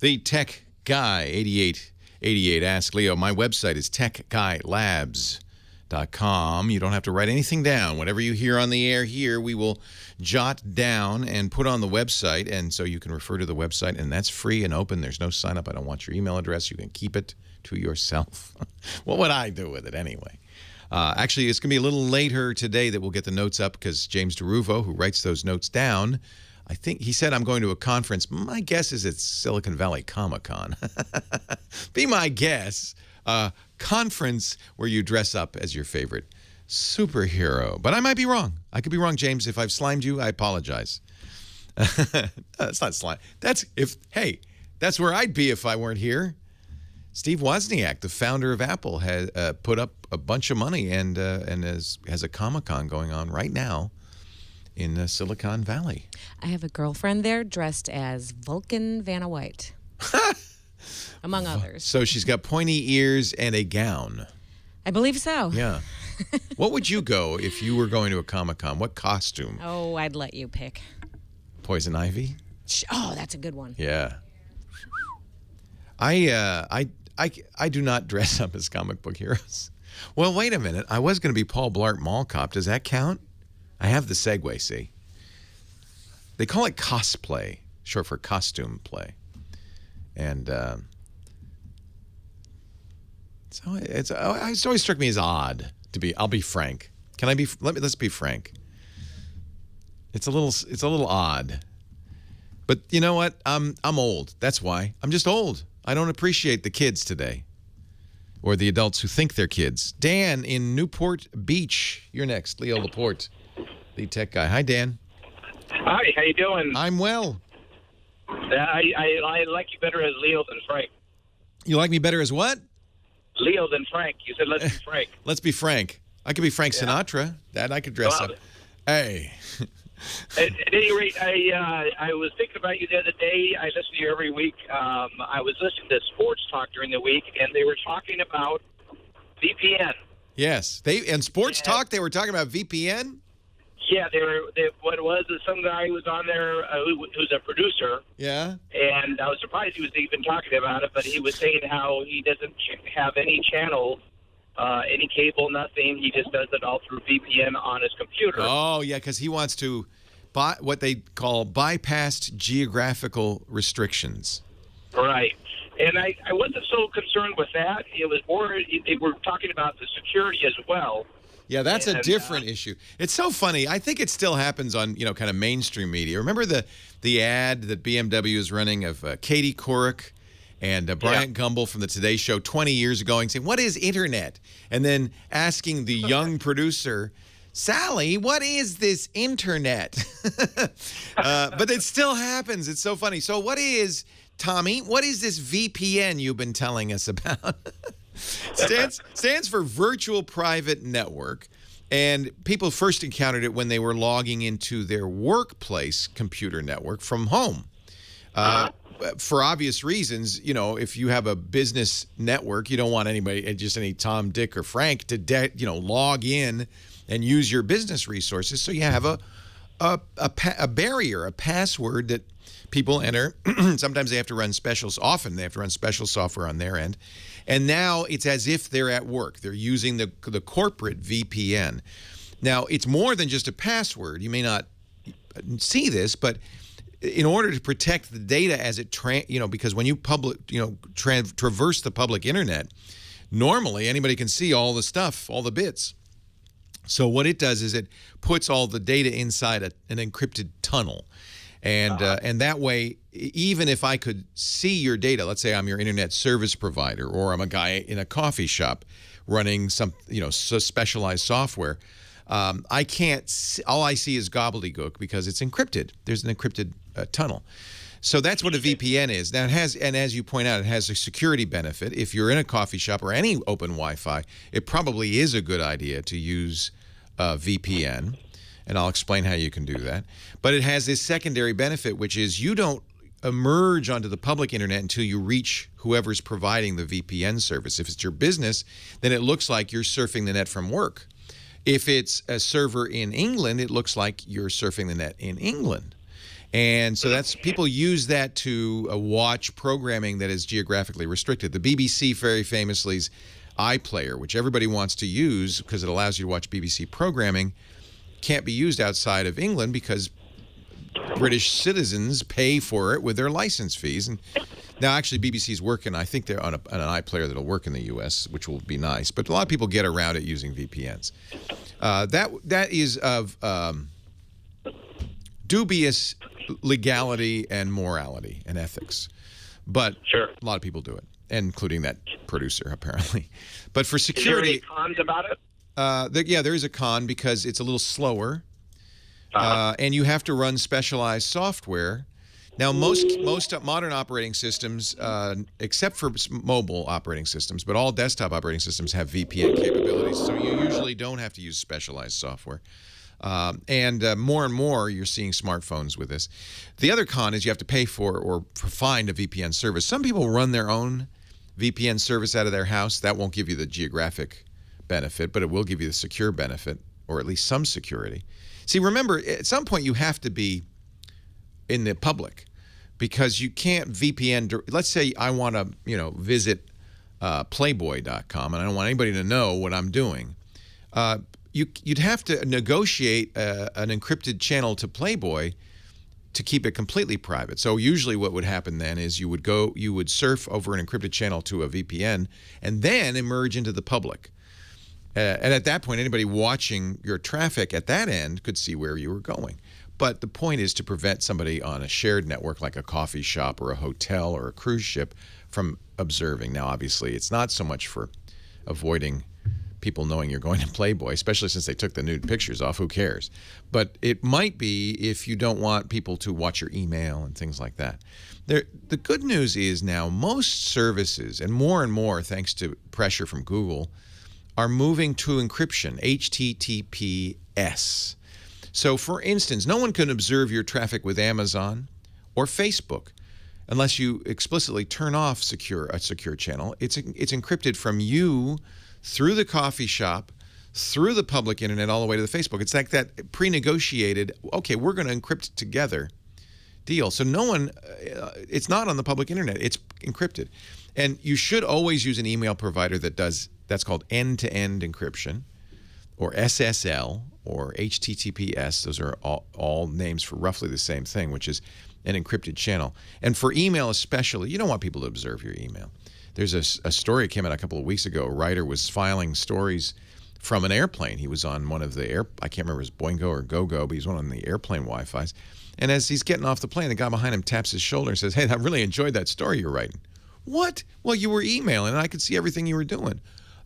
the tech guy, 8888. Ask Leo. My website is techguylabs.com. You don't have to write anything down. Whatever you hear on the air here, we will jot down and put on the website. And so you can refer to the website, and that's free and open. There's no sign up. I don't want your email address. You can keep it to yourself. What would I do with it anyway? Actually, it's going to be a little later today that we'll get the notes up because James DeRuvo, who writes those notes down, I think he said I'm going to a conference. My guess is it's Silicon Valley Comic-Con. Be my guess. Conference where you dress up as your favorite superhero. But I might be wrong. I could be wrong, James. If I've slimed you, I apologize. That's not slime. That's where I'd be if I weren't here. Steve Wozniak, the founder of Apple, has put up a bunch of money and has a Comic-Con going on right now in Silicon Valley. I have a girlfriend there dressed as Vulcan Vanna White, among others. So she's got pointy ears and a gown. I believe so. Yeah. What would you go if you were going to a Comic-Con? What costume? Oh, I'd let you pick. Poison Ivy? Oh, that's a good one. Yeah. I do not dress up as comic book heroes. Well, wait a minute. I was going to be Paul Blart Mall Cop. Does that count? I have the segue, see? They call it cosplay, short for costume play. And so it's always struck me as odd to be, I'll be frank. Can I be, let's be frank. It's a little odd. But you know what? I'm old. That's why. I'm just old. I don't appreciate the kids today. or the adults who think they're kids. Dan in Newport Beach. You're next. Leo Laporte, the tech guy. Hi, Dan. Hi, how you doing? I'm well. I like you better as Leo than Frank. You like me better as what? Leo than Frank. You said let's be Frank. Let's be Frank. I could be Frank Sinatra. That I could dress up. Hey. At any rate, I was thinking about you the other day. I listen to you every week. I was listening to Sports Talk during the week, and they were talking about VPN. Yes. In Sports Talk, they were talking about VPN? Yeah, what it was is some guy who was on there who's a producer. Yeah. And I was surprised he was even talking about it, but he was saying how he doesn't have any channels, any cable, nothing. He just does it all through VPN on his computer. Oh, yeah, because he wants to what they call bypassed geographical restrictions. Right. And I wasn't so concerned with that. It was more, they were talking about the security as well. Yeah, that's a different issue. It's so funny. I think it still happens on, kind of mainstream media. Remember the ad that BMW is running of Katie Couric and Bryant Gumbel from the Today Show 20 years ago and saying, "What is internet?" And then asking the young producer, "Sally, what is this internet?" But it still happens. It's so funny. So Tommy, what is this VPN you've been telling us about? Stands for Virtual Private Network, and people first encountered it when they were logging into their workplace computer network from home. For obvious reasons, if you have a business network, you don't want anybody, just any Tom, Dick, or Frank to log in and use your business resources. So you have a barrier, a password that people enter. Sometimes they have to run often they have to run special software on their end. And now it's as if they're at work. They're using the corporate VPN. Now, it's more than just a password. You may not see this, but in order to protect the data as it, because when you traverse the public internet, normally anybody can see all the stuff, all the bits. So what it does is it puts all the data inside an encrypted tunnel. And that way, even if I could see your data, let's say I'm your internet service provider, or I'm a guy in a coffee shop running some, specialized software, I can't see, all I see is gobbledygook because it's encrypted. There's an encrypted tunnel. So that's what a VPN is. Now, and as you point out, it has a security benefit. If you're in a coffee shop or any open Wi-Fi, it probably is a good idea to use VPN. And I'll explain how you can do that. But it has this secondary benefit, which is you don't emerge onto the public internet until you reach whoever's providing the VPN service. If it's your business, then it looks like you're surfing the net from work. If it's a server in England, it looks like you're surfing the net in England. And so people use that to watch programming that is geographically restricted. The BBC very famously's iPlayer, which everybody wants to use because it allows you to watch BBC programming, can't be used outside of England because British citizens pay for it with their license fees. And now, actually, BBC's working. I think they're on an iPlayer that'll work in the U.S., which will be nice. But a lot of people get around it using VPNs. That is of dubious legality and morality and ethics. But sure, a lot of people do it, including that producer, apparently. But for security, is there any cons about it? There is a con because it's a little slower, and you have to run specialized software. Now, most modern operating systems, except for mobile operating systems, but all desktop operating systems have VPN capabilities, so you usually don't have to use specialized software. And more and more, you're seeing smartphones with this. The other con is you have to pay for or find a VPN service. Some people run their own VPN service out of their house. That won't give you the geographic benefit, but it will give you the secure benefit, or at least some security. See, remember, at some point you have to be in the public because you can't VPN. Let's say I want to, visit Playboy.com and I don't want anybody to know what I'm doing. You'd have to negotiate an encrypted channel to Playboy to keep it completely private. So usually what would happen then is you would surf over an encrypted channel to a VPN and then emerge into the public. And at that point, anybody watching your traffic at that end could see where you were going. But the point is to prevent somebody on a shared network like a coffee shop or a hotel or a cruise ship from observing. Now, obviously, it's not so much for avoiding people knowing you're going to Playboy, especially since they took the nude pictures off. Who cares? But it might be if you don't want people to watch your email and things like that. The good news is now most services, and more, thanks to pressure from Google, are moving to encryption, HTTPS. So, for instance, no one can observe your traffic with Amazon or Facebook unless you explicitly turn off a secure channel. It's encrypted from you through the coffee shop, through the public internet, all the way to the Facebook. It's like that pre-negotiated, okay, we're going to encrypt together deal. So no one, it's not on the public internet. It's encrypted. And you should always use an email provider that's called end-to-end encryption, or SSL, or HTTPS. Those are all names for roughly the same thing, which is an encrypted channel. And for email especially, you don't want people to observe your email. There's a story that came out a couple of weeks ago. A writer was filing stories from an airplane. He was on one of the I can't remember if it was Boingo or GoGo, but he's on the airplane Wi-Fi's. And as he's getting off the plane, the guy behind him taps his shoulder and says, "Hey, I really enjoyed that story you're writing." "What?" "Well, you were emailing and I could see everything you were doing."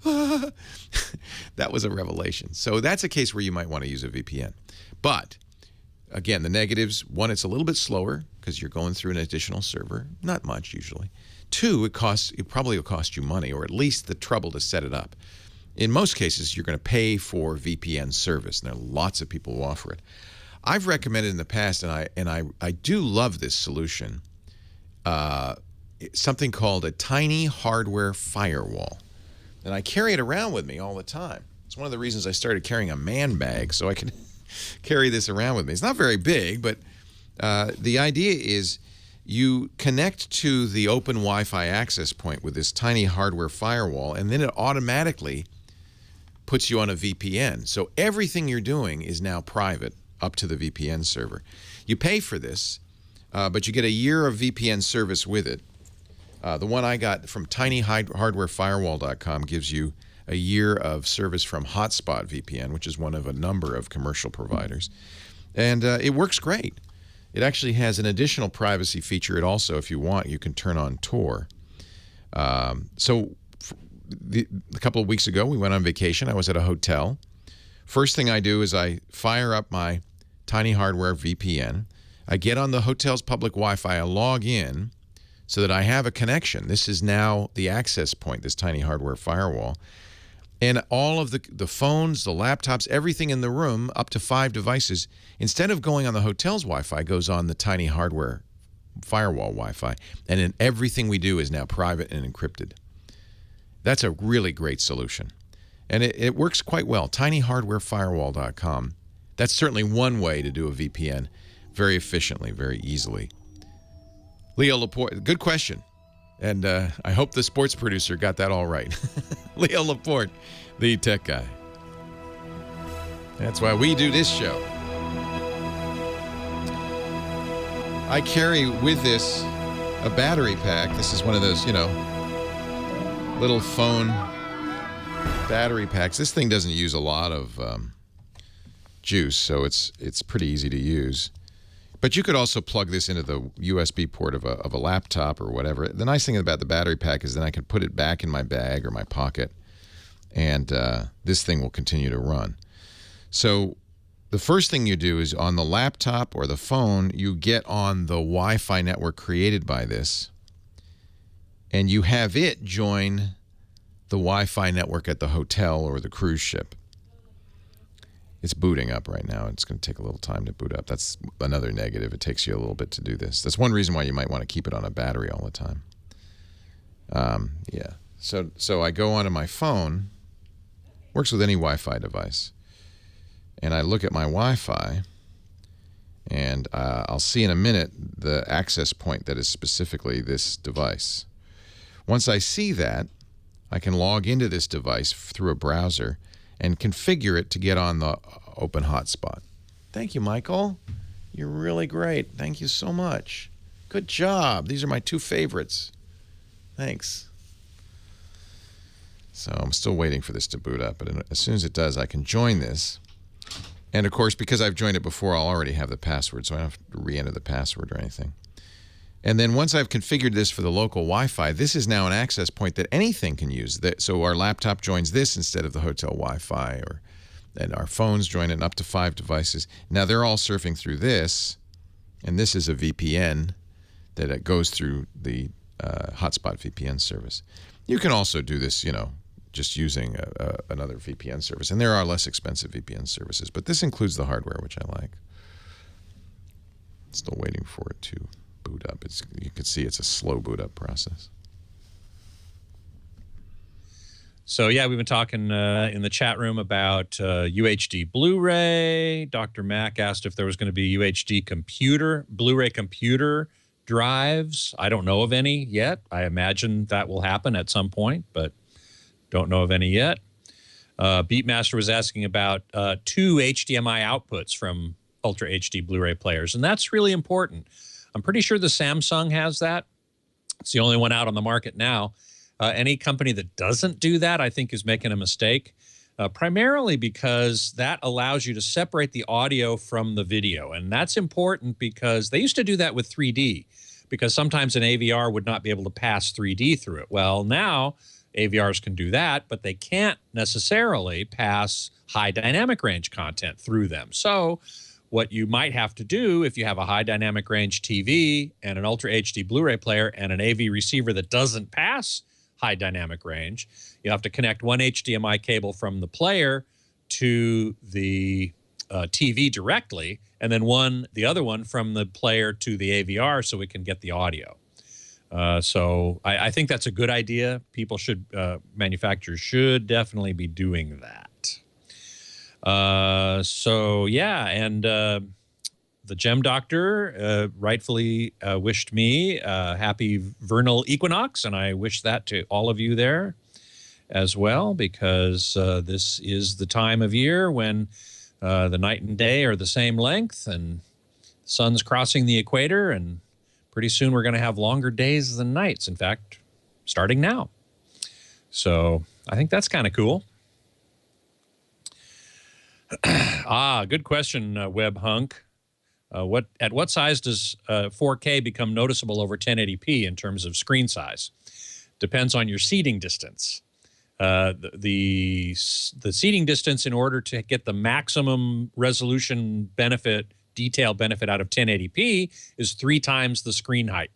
That was a revelation. So that's a case where you might want to use a VPN. But again, the negatives: one, it's a little bit slower because you're going through an additional server. Not much usually. Two, it probably will cost you money, or at least the trouble to set it up. In most cases, you're going to pay for VPN service, and there are lots of people who offer it. I've recommended in the past, and I do love this solution, something called a tiny hardware firewall. And I carry it around with me all the time. It's one of the reasons I started carrying a man bag, so I can carry this around with me. It's not very big, but the idea is you connect to the open Wi-Fi access point with this tiny hardware firewall, and then it automatically puts you on a VPN. So everything you're doing is now private up to the VPN server. You pay for this, but you get a year of VPN service with it. The one I got from tinyhardwarefirewall.com gives you a year of service from Hotspot VPN, which is one of a number of commercial providers. And it works great. It actually has an additional privacy feature. It also, if you want, you can turn on Tor. A couple of weeks ago, we went on vacation. I was at a hotel. First thing I do is I fire up my Tiny Hardware VPN. I get on the hotel's public Wi-Fi. I log in so that I have a connection. This is now the access point, this Tiny Hardware firewall. And all of the phones, the laptops, everything in the room, up to 5 devices, instead of going on the hotel's Wi-Fi, goes on the Tiny Hardware firewall Wi-Fi. And then everything we do is now private and encrypted. That's a really great solution. And it works quite well. tinyhardwarefirewall.com. That's certainly one way to do a VPN very efficiently, very easily. Leo Laporte, good question. And I hope the sports producer got that all right. Leo Laporte, the tech guy. That's why we do this show. I carry with this a battery pack. This is one of those, little phone battery packs. This thing doesn't use a lot of juice, so it's pretty easy to use. But you could also plug this into the USB port of a laptop or whatever. The nice thing about the battery pack is then I can put it back in my bag or my pocket, and this thing will continue to run. So the first thing you do is on the laptop or the phone, you get on the Wi-Fi network created by this, and you have it join the Wi-Fi network at the hotel or the cruise ship. It's booting up right now. It's going to take a little time to boot up. That's another negative. It takes you a little bit to do this. That's one reason why you might want to keep it on a battery all the time. Yeah. So I go onto my phone. Works with any Wi-Fi device. And I look at my Wi-Fi, and I'll see in a minute the access point that is specifically this device. Once I see that, I can log into this device through a browser and configure it to get on the open hotspot. Thank you, Michael. You're really great. Thank you so much. Good job. These are my 2 favorites. Thanks. So I'm still waiting for this to boot up, but as soon as it does, I can join this. And of course, because I've joined it before, I'll already have the password, so I don't have to re-enter the password or anything. And then once I've configured this for the local Wi-Fi, this is now an access point that anything can use. So our laptop joins this instead of the hotel Wi-Fi, and our phones join it, up to 5 devices. Now they're all surfing through this, and this is a VPN that goes through the Hotspot VPN service. You can also do this, just using another VPN service. And there are less expensive VPN services, but this includes the hardware, which I like. Still waiting for it to boot up. You can see it's a slow boot up process. So, yeah, we've been talking in the chat room about UHD Blu-ray. Dr. Mack asked if there was going to be UHD Blu-ray computer drives. I don't know of any yet. I imagine that will happen at some point, but don't know of any yet. Beatmaster was asking about 2 HDMI outputs from Ultra HD Blu-ray players, and that's really important. I'm pretty sure the Samsung has that. It's the only one out on the market now. Any company that doesn't do that, I think, is making a mistake, primarily because that allows you to separate the audio from the video. And that's important because they used to do that with 3D, because sometimes an AVR would not be able to pass 3D through it. Well, now AVRs can do that, but they can't necessarily pass high dynamic range content through them. So what you might have to do if you have a high dynamic range TV and an Ultra HD Blu-ray player and an AV receiver that doesn't pass high dynamic range, you have to connect one HDMI cable from the player to the TV directly, and then the other one from the player to the AVR so we can get the audio. So I think that's a good idea. Manufacturers should definitely be doing that. So yeah, and the Gem Doctor rightfully wished me a happy vernal equinox, and I wish that to all of you there as well, because this is the time of year when the night and day are the same length, and the sun's crossing the equator, and pretty soon we're going to have longer days than nights, in fact, starting now. So I think that's kind of cool. Good question, Web Hunk. At what size does 4K become noticeable over 1080p in terms of screen size? Depends on your seating distance. The seating distance, in order to get the maximum resolution detail benefit out of 1080p, is 3 times the screen height.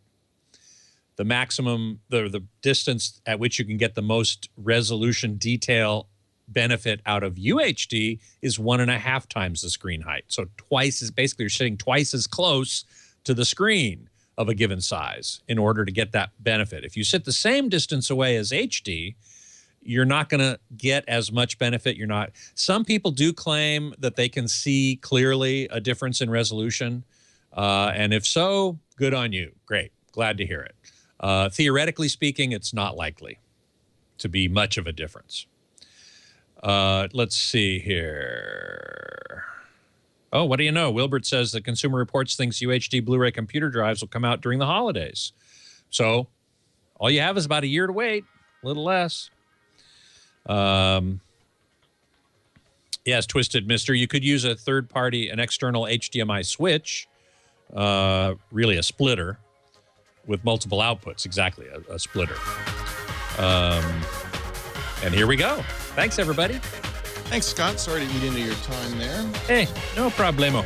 The maximum, the distance at which you can get the most resolution detail benefit out of UHD is 1.5 times the screen height. So basically you're sitting twice as close to the screen of a given size in order to get that benefit. If you sit the same distance away as HD, you're not going to get as much benefit. Some people do claim that they can see clearly a difference in resolution. And if so, good on you. Great. Glad to hear it. Theoretically speaking, it's not likely to be much of a difference. Let's see here. Oh, what do you know? Wilbert says that Consumer Reports thinks UHD Blu-ray computer drives will come out during the holidays. So all you have is about a year to wait, a little less. Yes, Twisted Mister, you could use an external HDMI switch, really a splitter with multiple outputs. Exactly, a splitter. And here we go. Thanks, everybody. Thanks, Scott. Sorry to eat into your time there. Hey, no problemo.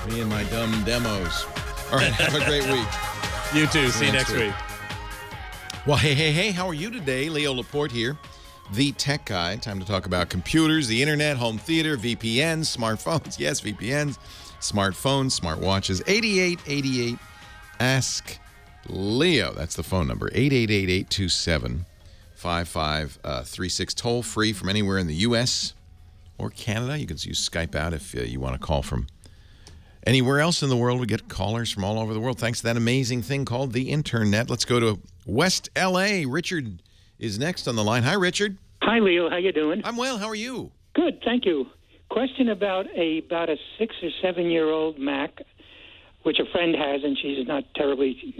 Me and my dumb demos. All right, have a great week. You too. See you next week. Well, hey, how are you today? Leo Laporte here, the tech guy. Time to talk about computers, the internet, home theater, VPNs, smartphones. Yes, VPNs, smartphones, smartwatches. 8888 Ask Leo. That's the phone number. 888-827-5536. Toll free from anywhere in the U.S. or Canada. You can use Skype out if you want to call from anywhere else in the world. We get callers from all over the world thanks to that amazing thing called the internet. Let's go to West L.A. Richard is next on the line. Hi, Richard. Hi, Leo. How you doing? I'm well. How are you? Good, thank you. Question about a 6 or 7 year old Mac, which a friend has, and she's not terribly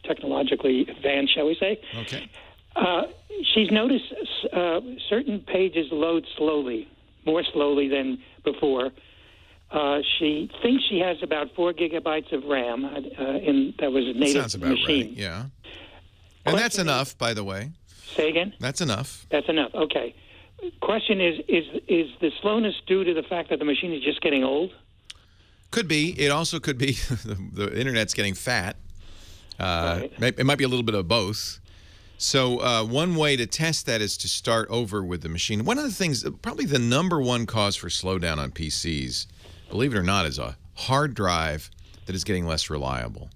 technologically advanced, shall we say. Okay. She's noticed certain pages load slowly, more slowly than before. She thinks she has about 4 gigabytes of RAM that was native Sounds to the about machine. right, yeah. And that's enough, by the way. Say again? That's enough. That's enough, okay. Question is the slowness due to the fact that the machine is just getting old? Could be. It also could be the Internet's getting fat. Right. It might be a little bit of both. So one way to test that is to start over with the machine. One of the things, probably the number one cause for slowdown on PCs, believe it or not, is a hard drive that is getting less reliable.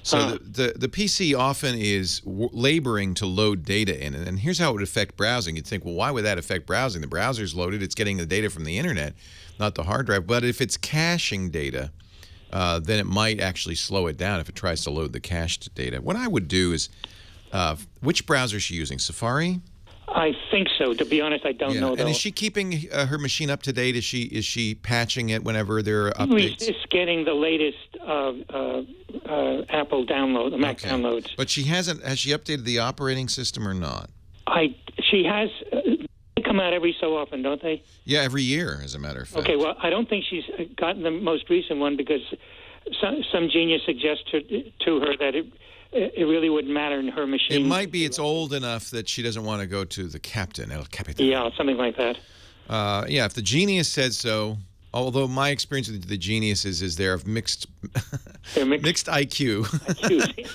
So the PC often is laboring to load data in, and here's how it would affect browsing. You'd think, well, why would that affect browsing? The browser's loaded. It's getting the data from the Internet, not the hard drive. But if it's caching data, then it might actually slow it down if it tries to load the cached data. What I would do is, which browser is she using? Safari? I think so. To be honest, I don't know, though. And is she keeping her machine up to date? Is she patching it whenever there are updates? She's just getting the latest Apple download, the Mac downloads. But she hasn't. Has she updated the operating system or not? She has. They come out every so often, don't they? Yeah, every year, as a matter of fact. Okay, well, I don't think she's gotten the most recent one because some genius suggests to her that it really wouldn't matter in her machine. It might be it's old enough that she doesn't want to go to the captain, El Capitan. Yeah, something like that. Yeah, if the genius said so, although my experience with the geniuses is they're of mixed IQ.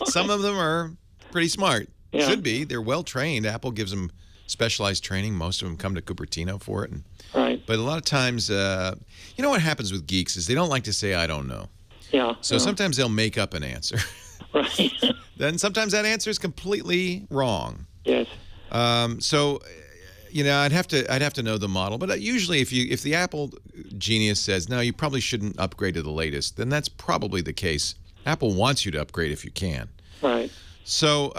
Some of them are pretty smart. Yeah. Should be. They're well-trained. Apple gives them specialized training. Most of them come to Cupertino for it. Right. But a lot of times, you know what happens with geeks is they don't like to say, I don't know. Yeah. So sometimes they'll make up an answer. Right. Then sometimes that answer is completely wrong. Yes. So, you know, I'd have to know the model. But usually, if the Apple genius says no, you probably shouldn't upgrade to the latest, then that's probably the case. Apple wants you to upgrade if you can. Right. So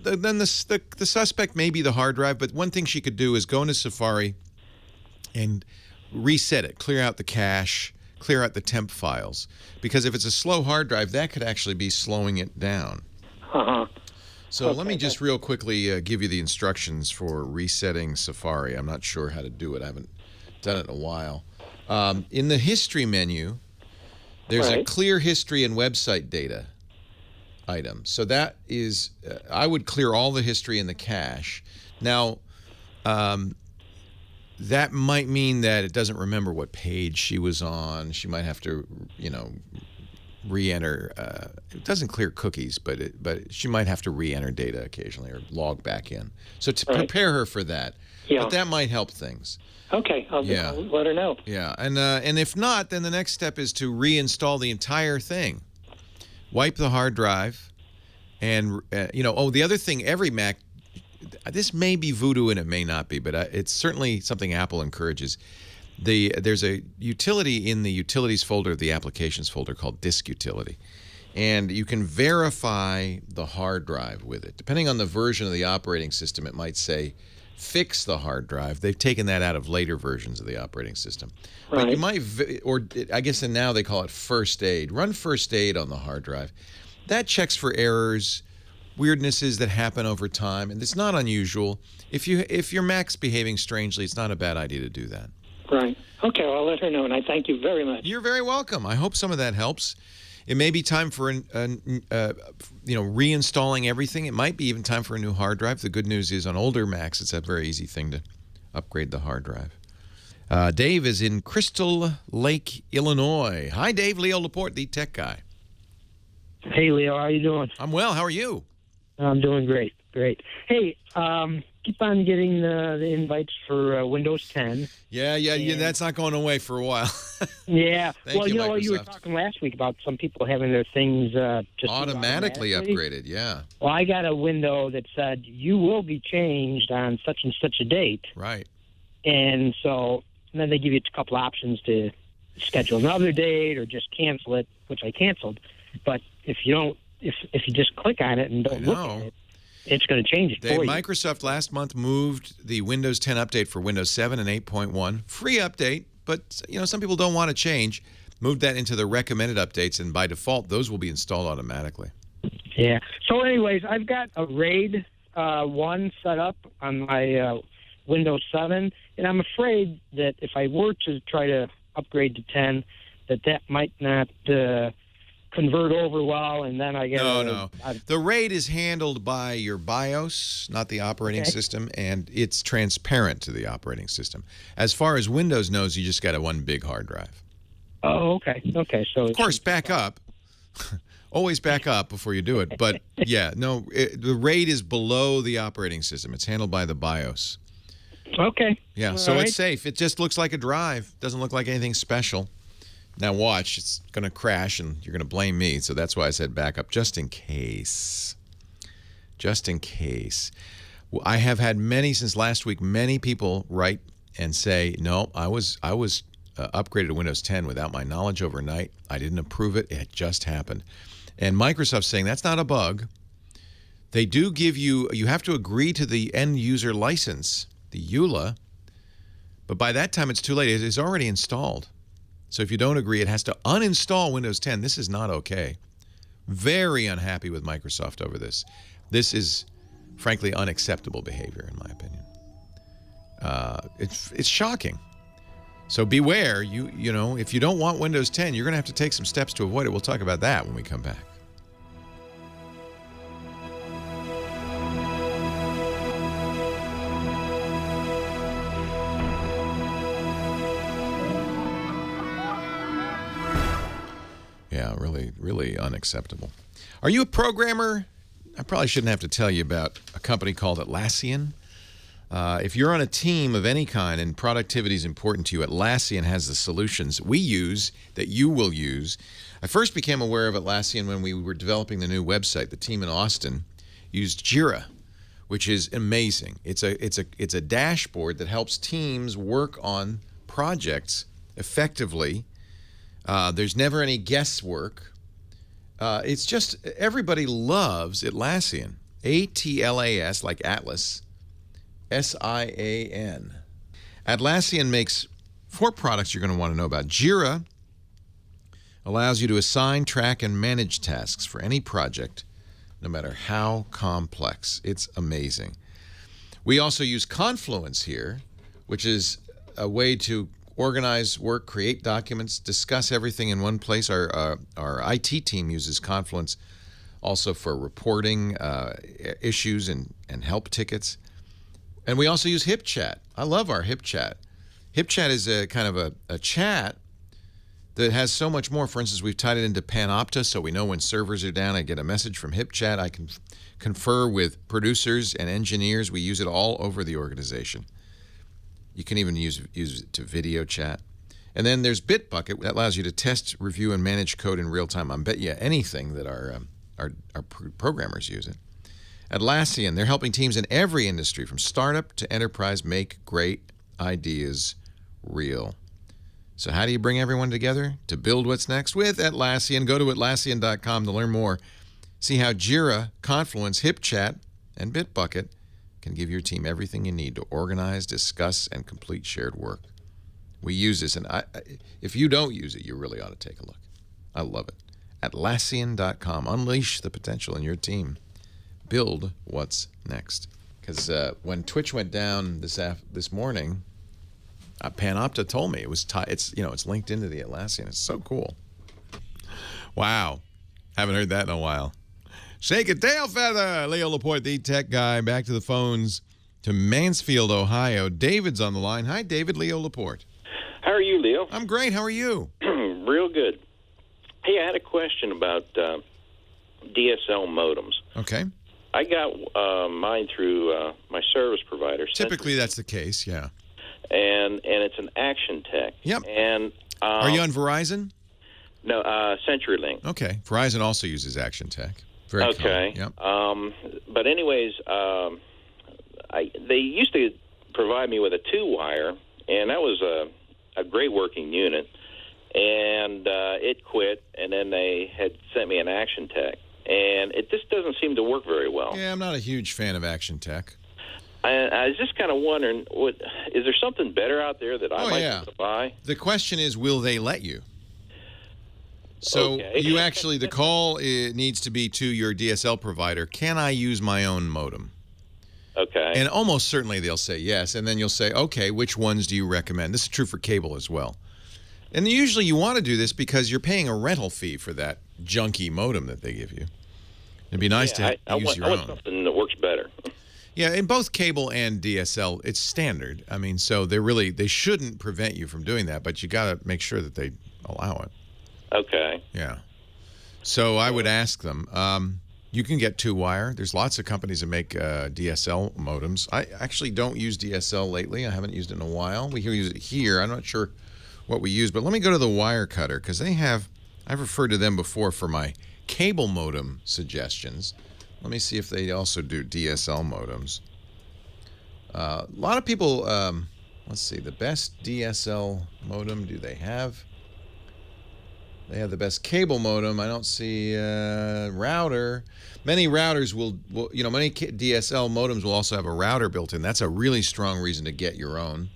then the suspect may be the hard drive. But one thing she could do is go into Safari and reset it, clear out the cache, clear out the temp files, because if it's a slow hard drive, that could actually be slowing it down. So let me just real quickly give you the instructions for resetting Safari. I'm not sure how to do it. I haven't done it in a while. In the history menu, there's a clear history and website data item. So that is, I would clear all the history in the cache. Now, that might mean that it doesn't remember what page she was on. She might have to, re-enter. It doesn't clear cookies, but she might have to re-enter data occasionally or log back in. So to prepare her for that. Yeah. But that might help things. Okay, I'll let her know. Yeah, and if not, then the next step is to reinstall the entire thing. Wipe the hard drive, and the other thing, every Mac. This may be voodoo and it may not be, but it's certainly something Apple encourages. There's a utility in the utilities folder of the applications folder called disk utility. And you can verify the hard drive with it. Depending on the version of the operating system, it might say, fix the hard drive. They've taken that out of later versions of the operating system. Right. But you might, I guess now they call it first aid. Run first aid on the hard drive. That checks for errors, weirdnesses that happen over time, and it's not unusual. If your Mac's behaving strangely, it's not a bad idea to do that. Right. Okay, well, I'll let her know, and I thank you very much. You're very welcome. I hope some of that helps. It may be time for reinstalling everything. It might be even time for a new hard drive. The good news is on older Macs, it's a very easy thing to upgrade the hard drive. Dave is in Crystal Lake, Illinois. Hi, Dave. Leo Laporte, the tech guy. Hey, Leo. How you doing? I'm well. How are you? I'm doing great. Great. Hey, keep on getting the invites for Windows 10. Yeah. That's not going away for a while. Yeah. Thank you, you were talking last week about some people having their things just automatically upgraded. Yeah. Well, I got a window that said you will be changed on such and such a date. Right. And then they give you a couple options to schedule another date or just cancel it, which I canceled. But if you just click on it and don't look at it, it's going to change it for you. Microsoft last month moved the Windows 10 update for Windows 7 and 8.1. Free update, but some people don't want to change. Moved that into the recommended updates, and by default, those will be installed automatically. Yeah. So anyways, I've got a RAID 1 set up on my Windows 7, and I'm afraid that if I were to try to upgrade to 10, that might not convert over well, and then I get no. The RAID is handled by your BIOS, not the operating system, and it's transparent to the operating system. As far as Windows knows, you just got one big hard drive. Oh, okay. So of course, back up. Always back up before you do it. But yeah, no, the RAID is below the operating system. It's handled by the BIOS. Okay. Yeah, so it's safe. It just looks like a drive. Doesn't look like anything special. Now watch, it's going to crash and you're going to blame me. So that's why I said back up, just in case. Just in case. Well, I have had since last week, many people write and say, no, I was upgraded to Windows 10 without my knowledge overnight. I didn't approve it. It just happened. And Microsoft's saying that's not a bug. They do give you have to agree to the end user license, the EULA, but by that time it's too late. It is already installed. So if you don't agree, it has to uninstall Windows 10. This is not okay. Very unhappy with Microsoft over this. This is, frankly, unacceptable behavior, in my opinion. It's shocking. So beware. You know, if you don't want Windows 10, you're going to have to take some steps to avoid it. We'll talk about that when we come back. Yeah, really, really unacceptable. Are you a programmer? I probably shouldn't have to tell you about a company called Atlassian. If you're on a team of any kind and productivity is important to you, Atlassian has the solutions we use that you will use. I first became aware of Atlassian when we were developing the new website. The team in Austin used Jira, which is amazing. It's a dashboard that helps teams work on projects effectively. There's never any guesswork. It's just, everybody loves Atlassian. A-T-L-A-S, like Atlas, S-I-A-N. Atlassian makes 4 products you're going to want to know about. Jira allows you to assign, track, and manage tasks for any project, no matter how complex. It's amazing. We also use Confluence here, which is a way to organize work, create documents, discuss everything in one place. Our IT team uses Confluence also for reporting issues and help tickets. And we also use HipChat. I love our HipChat. HipChat is a kind of a chat that has so much more. For instance, we've tied it into Panopta, so we know when servers are down. I get a message from HipChat. I can confer with producers and engineers. We use it all over the organization. You can even use it to video chat. And then there's Bitbucket that allows you to test, review, and manage code in real time. I bet you anything that our programmers use it. Atlassian, they're helping teams in every industry, from startup to enterprise, make great ideas real. So how do you bring everyone together to build what's next? With Atlassian. Go to Atlassian.com to learn more. See how Jira, Confluence, HipChat, and Bitbucket can give your team everything you need to organize, discuss, and complete shared work. We use this, and if you don't use it, you really ought to take a look. I love it. Atlassian.com. Unleash the potential in your team. Build what's next. Because when Twitch went down this morning, Panopta told me it's linked into the Atlassian. It's so cool. Wow, haven't heard that in a while. Shake a tail feather. Leo Laporte, the tech guy. Back to the phones to Mansfield, Ohio. David's on the line. Hi, David. Leo Laporte. How are you, Leo? I'm great. How are you? Real good. Hey, I had a question about DSL modems. Okay. I got mine through my service provider. Typically, that's the case, yeah. And it's an Action Tech. Yep. And are you on Verizon? No, CenturyLink. Okay. Verizon also uses Action Tech. Very okay. Common. Yep. But anyways, they used to provide me with a 2-wire, and that was a great working unit. And it quit, and then they had sent me an Action Tech. And it just doesn't seem to work very well. Yeah, I'm not a huge fan of Action Tech. I was just kind of wondering, is there something better out there that I might be able to buy? The question is, will they let you? So you actually, the call needs to be to your DSL provider. Can I use my own modem? Okay. And almost certainly they'll say yes. And then you'll say, okay, which ones do you recommend? This is true for cable as well. And usually you want to do this because you're paying a rental fee for that junky modem that they give you. It'd be nice to use your own. I want something that works better. Yeah, in both cable and DSL, it's standard. I mean, so they shouldn't prevent you from doing that, but you got to make sure that they allow it. Okay. Yeah. So I would ask them. You can get 2-wire. There's lots of companies that make DSL modems. I actually don't use DSL lately. I haven't used it in a while. We use it here. I'm not sure what we use, but let me go to the Wire Cutter because I've referred to them before for my cable modem suggestions. Let me see if they also do DSL modems. A lot of people, let's see, the best DSL modem do they have? They have the best cable modem. I don't see router. Many routers many DSL modems will also have a router built in. That's a really strong reason to get your own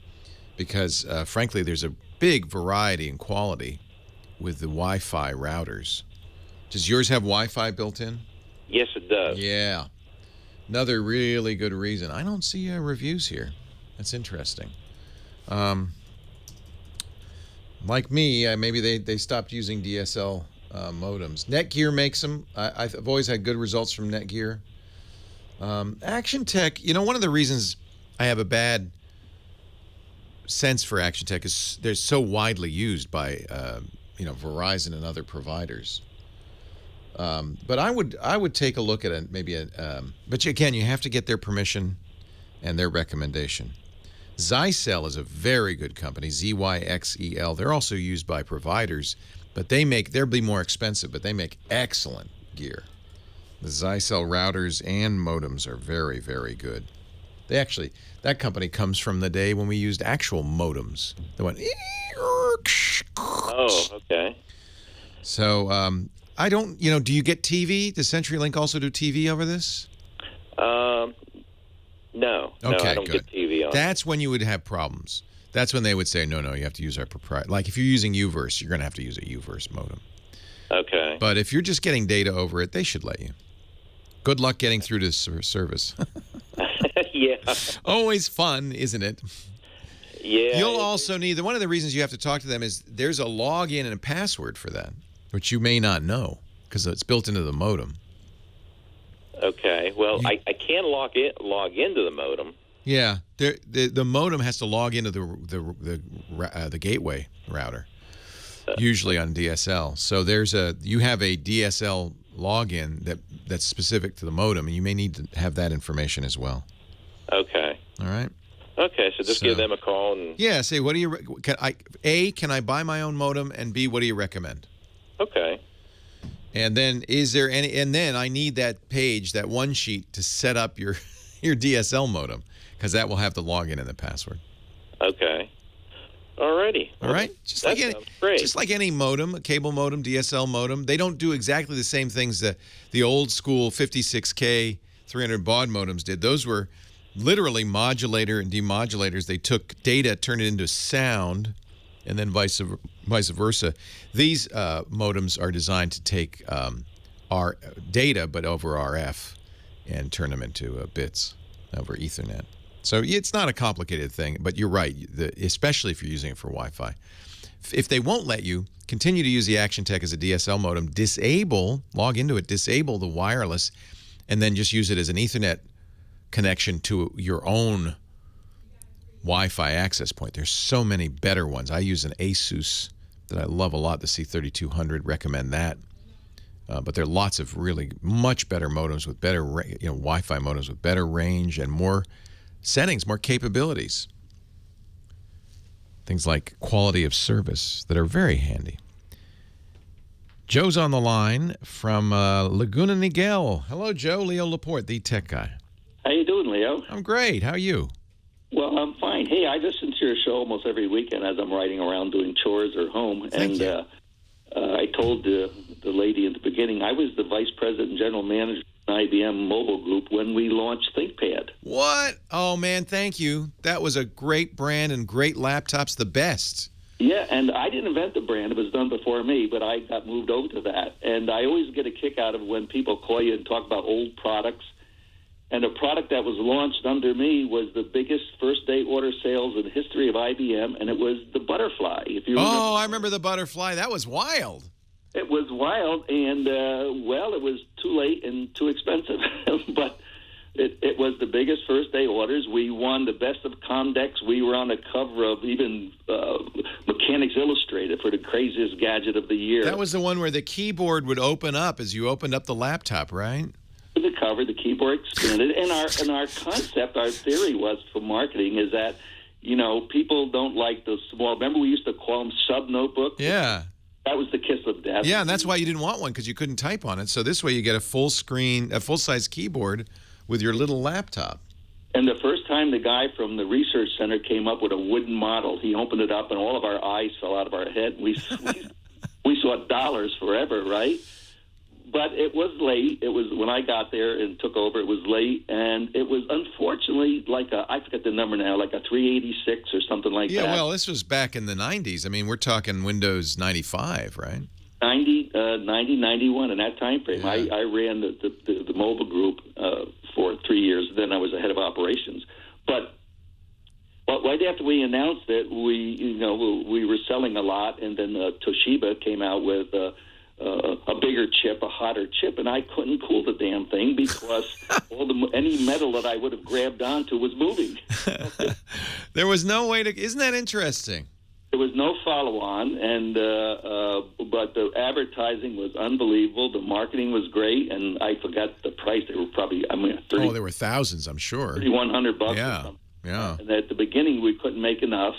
because, frankly, there's a big variety in quality with the Wi-Fi routers. Does yours have Wi-Fi built in? Yes, it does. Yeah. Another really good reason. I don't see reviews here. That's interesting. Like me, maybe they stopped using DSL modems. Netgear makes them. I've always had good results from Netgear. Action Tech, one of the reasons I have a bad sense for Action Tech is they're so widely used by Verizon and other providers. But I would take a look at but again, you have to get their permission and their recommendation. Zyxel is a very good company, Zyxel. They're also used by providers, but they'll be more expensive, but they make excellent gear. The Zyxel routers and modems are very, very good. That company comes from the day when we used actual modems. They went. Oh, okay. So I don't. Do you get TV? Does CenturyLink also do TV over this? No. Okay, no, I don't good. get TV on. That's when you would have problems. That's when they would say, no, you have to use our proprietary. Like if you're using UVerse, you're going to have to use a UVerse modem. Okay. But if you're just getting data over it, they should let you. Good luck getting through to service. Yeah. Always fun, isn't it? Yeah. You'll also need, one of the reasons you have to talk to them is there's a login and a password for that, which you may not know because it's built into the modem. Okay. Well, I can log into the modem. Yeah. The modem has to log into the gateway router, usually on DSL. So you have a DSL login that's specific to the modem, and you may need to have that information as well. Okay. All right. Okay, so just give them a call and say, what do you can I buy my own modem, and B, what do you recommend? Okay. And then then I need that page, that one sheet to set up your DSL modem because that will have the login and the password. Okay. Alrighty. All right. Just like any modem, a cable modem, DSL modem, they don't do exactly the same things that the old school 56K 300 baud modems did. Those were literally modulator and demodulators. They took data, turned it into sound, and then vice versa. These modems are designed to take our data, but over RF, and turn them into bits over Ethernet. So it's not a complicated thing, but you're right, especially if you're using it for Wi-Fi. If they won't let you, continue to use the Action Tech as a DSL modem, log into it, disable the wireless, and then just use it as an Ethernet connection to your own Wi-Fi access point. There's so many better ones. I use an Asus that I love a lot, the C3200, recommend that. But there are lots of really much better modems with better, Wi-Fi modems with better range and more settings, more capabilities. Things like quality of service that are very handy. Joe's on the line from Laguna Niguel. Hello, Joe. Leo Laporte, the tech guy. How you doing, Leo? I'm great. How are you? Well, I'm fine. Hey, I listen to your show almost every weekend as I'm riding around doing chores or home. Thank you. I told the lady at the beginning I was the vice president and general manager of IBM Mobile Group when we launched ThinkPad. What? Oh, man, thank you. That was a great brand and great laptops, the best. Yeah, and I didn't invent the brand. It was done before me, but I got moved over to that. And I always get a kick out of when people call you and talk about old products. And a product that was launched under me was the biggest first-day order sales in the history of IBM, and it was the Butterfly. If you remember. I remember the Butterfly. That was wild. It was wild, and, it was too late and too expensive. But it was the biggest first-day orders. We won the Best of Comdex. We were on the cover of even Mechanics Illustrated for the craziest gadget of the year. That was the one where the keyboard would open up as you opened up the laptop, right? The cover, the keyboard expanded, and our concept, our theory was for marketing is that, people don't like the small. Remember, we used to call them sub notebooks. Yeah. That was the kiss of death. Yeah, and that's why you didn't want one, because you couldn't type on it. So this way, you get a full-size keyboard with your little laptop. And the first time the guy from the research center came up with a wooden model, he opened it up, and all of our eyes fell out of our head. We saw dollars forever, right? But it was late. It was when I got there and took over. It was late, and it was unfortunately I forget the number now, like a 386 or something like that. Yeah, well, this was back in the 90s. I mean, we're talking Windows 95, right? 90, 91 in that time frame. Yeah. I ran the mobile group for 3 years. Then I was the head of operations. But right after we announced it, we were selling a lot, and then Toshiba came out with a bigger chip, a hotter chip, and I couldn't cool the damn thing because any metal that I would have grabbed onto was moving. There was no way to. Isn't that interesting? There was no follow-on, and but the advertising was unbelievable. The marketing was great, and I forgot the price. They were probably, there were thousands, I'm sure. $3,100 or Yeah, something. yeah. And at the beginning, we couldn't make enough.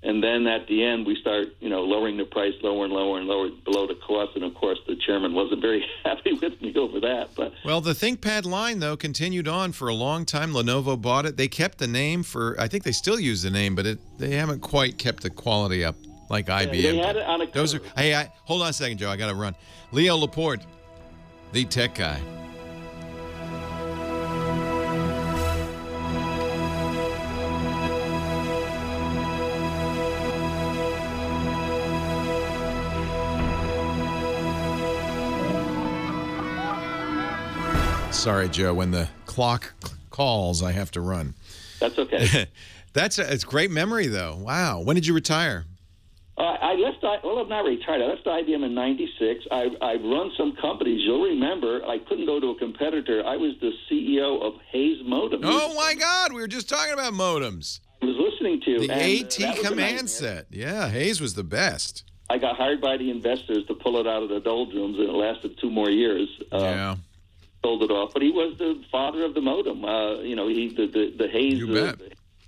And then at the end, we start, lowering the price lower and lower and lower below the cost. And, of course, the chairman wasn't very happy with me over that. But well, the ThinkPad line, though, continued on for a long time. Lenovo bought it. They kept the name I think they still use the name, but they haven't quite kept the quality up like IBM. They had it on a hold on a second, Joe. I got to run. Leo Laporte, the tech guy. Sorry, Joe. When the clock calls, I have to run. That's okay. It's great memory, though. Wow. When did you retire? I left. I'm not retired. I left IBM in '96. I've run some companies. You'll remember, I couldn't go to a competitor. I was the CEO of Hayes Modem. Oh my God! We were just talking about modems. I was listening to the AT command set. Yeah, Hayes was the best. I got hired by the investors to pull it out of the doldrums, and it lasted 2 more years. Yeah. Sold it off, but he was the father of the modem. The Hayes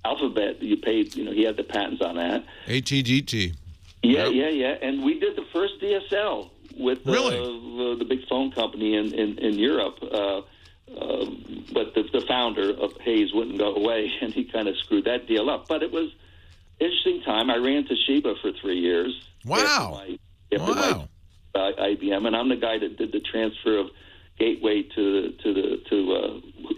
alphabet. You paid. He had the patents on that. ATGT. Yeah, yeah. And we did the first DSL with the big phone company in Europe. But the founder of Hayes wouldn't go away, and he kind of screwed that deal up. But it was an interesting time. I ran Toshiba for 3 years. Wow. After my IBM, and I'm the guy that did the transfer of Gateway to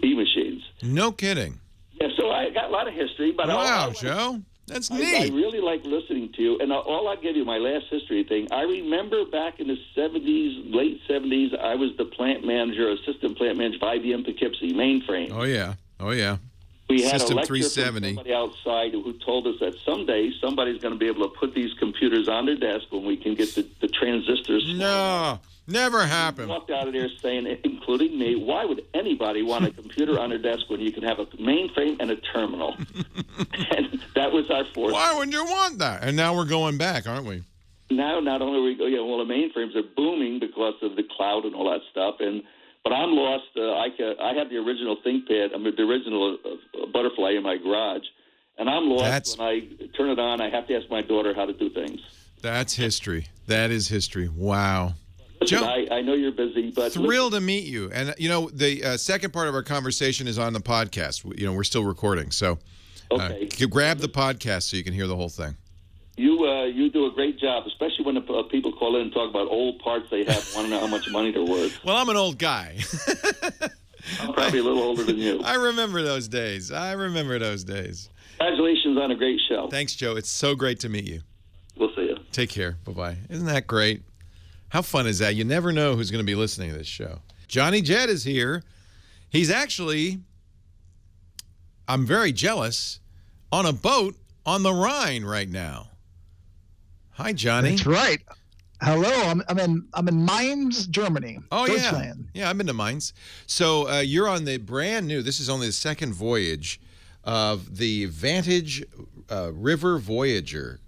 e-machines. No kidding. Yeah, so I got a lot of history. But wow, Joe. That's neat. I really like listening to you. And all I'll give you, my last history thing, I remember back in the 70s, late 70s, I was the plant manager, assistant plant manager of IBM Poughkeepsie, mainframe. Oh, yeah. We had System a lecture 370. from somebody outside who told us that someday somebody's going to be able to put these computers on their desk when we can get the transistors. No, never happened. We walked out of there saying, including me, why would anybody want a computer on their desk when you can have a mainframe and a terminal? And that was our force. Why would you want that? And now we're going back, aren't we? Now, not only are we, the mainframes are booming because of the cloud and all that stuff, but I'm lost. I have the original ThinkPad. I'm the original Butterfly in my garage, and I'm lost when I turn it on. I have to ask my daughter how to do things. That's history. That is history. Wow. Listen, Joe, I know you're busy, but thrilled to meet you. And the second part of our conversation is on the podcast. We're still recording, so grab the podcast so you can hear the whole thing. You do a great job, especially when the people call in and talk about old parts they have, want to know how much money they're worth. Well, I'm an old guy. I'm probably a little older than you. I remember those days. Congratulations on a great show. Thanks, Joe. It's so great to meet you. We'll see you. Take care. Bye-bye. Isn't that great? How fun is that? You never know who's going to be listening to this show. Johnny Jett is here. He's actually I'm very jealous, on a boat on the Rhine right now. Hi, Johnny. That's right. Hello, I'm in Mainz, Germany. Oh, Deutschland. Yeah, I've been to Mainz. So you're on the brand new, this is only the second voyage of the Vantage River Voyager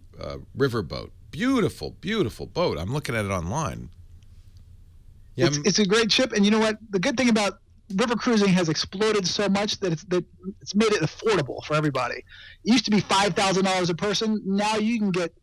riverboat. Beautiful, beautiful boat. I'm looking at it online. Yeah, it's a great ship, and you know what? The good thing about river cruising has exploded so much that it's made it affordable for everybody. It used to be $5,000 a person. Now you can get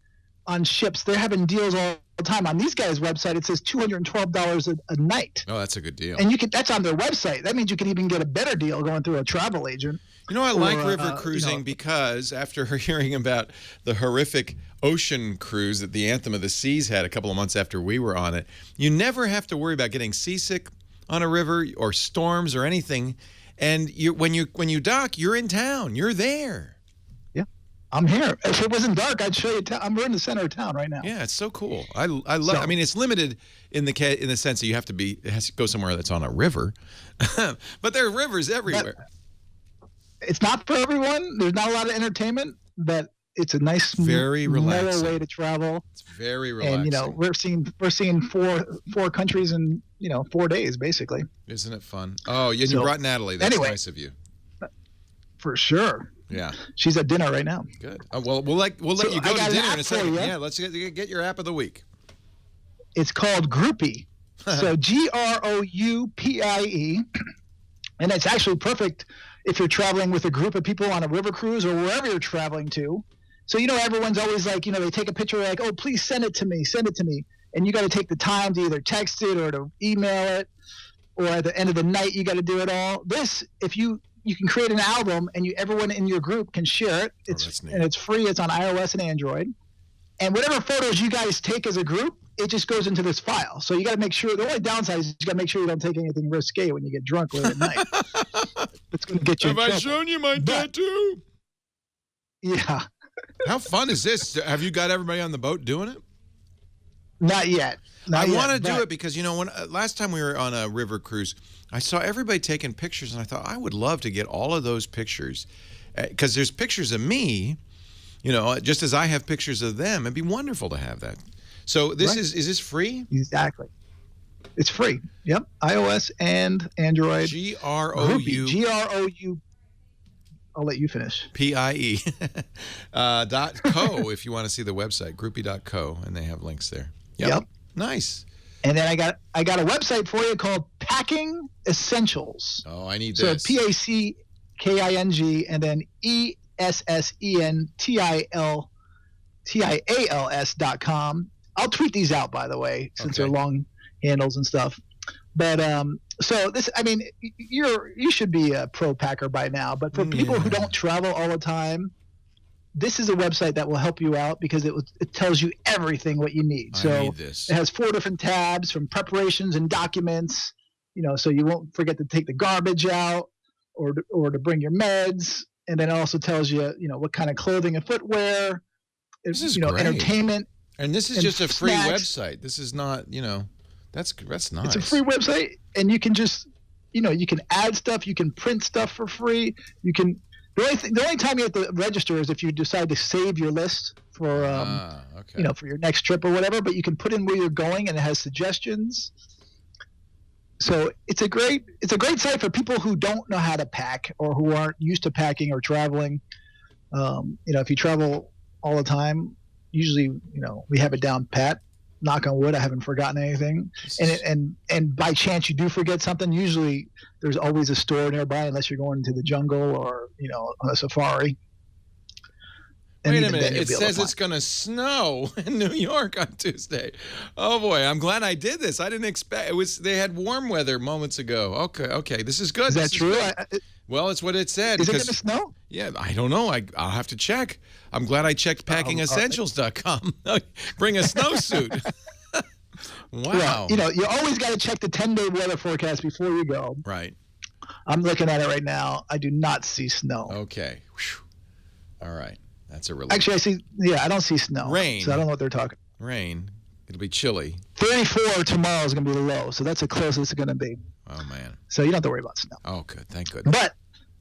on ships. They're having deals all the time. On these guys' website, it says $212 a night. Oh, that's a good deal. And that's on their website. That means you can even get a better deal going through a travel agent. You know, I like river cruising because after hearing about the horrific ocean cruise that the Anthem of the Seas had a couple of months after we were on it, you never have to worry about getting seasick on a river or storms or anything. And when you dock, you're in town. You're there. Yeah, I'm here. If it wasn't dark, I'd show you. We're in the center of town right now. Yeah, it's so cool. I love. I mean, it's limited in the sense that it has to go somewhere that's on a river, but there are rivers everywhere. It's not for everyone. There's not a lot of entertainment, but it's a nice, very relaxing way to travel. It's very relaxing. And we're seeing four countries in 4 days basically. Isn't it fun? Oh, yeah, you brought Natalie. That's nice of you. For sure. Yeah. She's at dinner right now. Good. Well, we'll let you go to dinner in a second. Yeah, let's get your app of the week. It's called Groupie. So GROUPIE, and it's actually perfect if you're traveling with a group of people on a river cruise or wherever you're traveling to. So, everyone's always like, they take a picture like, oh, please send it to me. And you got to take the time to either text it or to email it, or at the end of the night, you got to do it all. This, if you can create an album and everyone in your group can share it. And it's free. It's on iOS and Android. And whatever photos you guys take as a group, it just goes into this file. So you got to make sure, the only downside is you got to make sure you don't take anything risque when you get drunk late at night. It's going to get you in trouble. Have I shown you my tattoo? Yeah. How fun is this? Have you got everybody on the boat doing it? Not yet. I want to do it because, when last time we were on a river cruise, I saw everybody taking pictures, and I thought I would love to get all of those pictures because there's pictures of me, just as I have pictures of them. It'd be wonderful to have that. So this is this free? Exactly. It's free. Yep. iOS and Android. GROU. I'll let you finish. PIE. .co if you want to see the website, groupie.co, and they have links there. Yep. Nice. And then I got a website for you called Packing Essentials. Oh, I need this. So PACKING and then ESSENTIALS.com. I'll tweet these out, by the way, since they're long handles and stuff. But so this, you should be a pro packer by now. But for people who don't travel all the time, this is a website that will help you out because it tells you everything what you need. So need this. It has 4 different tabs from preparations and documents. So you won't forget to take the garbage out or to bring your meds. And then it also tells you, what kind of clothing and footwear. This is great. Entertainment. And this is just a free website. This is not, that's nice. It's a free website, and you can just, you can add stuff. You can print stuff for free. You can. The only time you have to register is if you decide to save your list for, for your next trip or whatever. But you can put in where you're going, and it has suggestions. So it's a great site for people who don't know how to pack or who aren't used to packing or traveling. If you travel all the time, usually, we have it down pat. Knock on wood, I haven't forgotten anything. And by chance you do forget something, usually there's always a store nearby unless you're going to the jungle or, on a safari. And wait a minute. It says it's going to snow in New York on Tuesday. Oh, boy. I'm glad I did this. I didn't expect – they had warm weather moments ago. Okay. This is good. Is that true? Well, it's what it said. Is it going to snow? Yeah, I don't know. I'll have to check. I'm glad I checked packingessentials.com. Bring a snowsuit. Wow. Well, you always got to check the 10-day weather forecast before you go. Right. I'm looking at it right now. I do not see snow. Okay. Whew. All right. That's a relief. Actually, I don't see snow. Rain. So I don't know what they're talking. Rain. It'll be chilly. 34 tomorrow is going to be the low, so that's the closest it's going to be. Oh, man. So you don't have to worry about snow. Oh, good. Thank goodness. But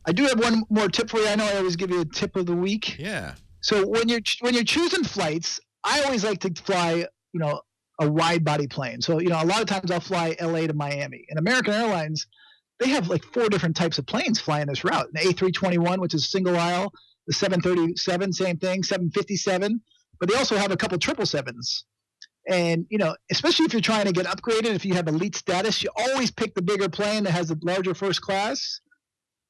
I do have one more tip for you. I know I always give you a tip of the week. Yeah. So when you're choosing flights, I always like to fly, a wide body plane. So, a lot of times I'll fly LA to Miami. And American Airlines, they have like 4 different types of planes flying this route. An A321, which is single aisle, the 737, same thing, 757, but they also have a couple 777s. And, especially if you're trying to get upgraded, if you have elite status, you always pick the bigger plane that has the larger first class.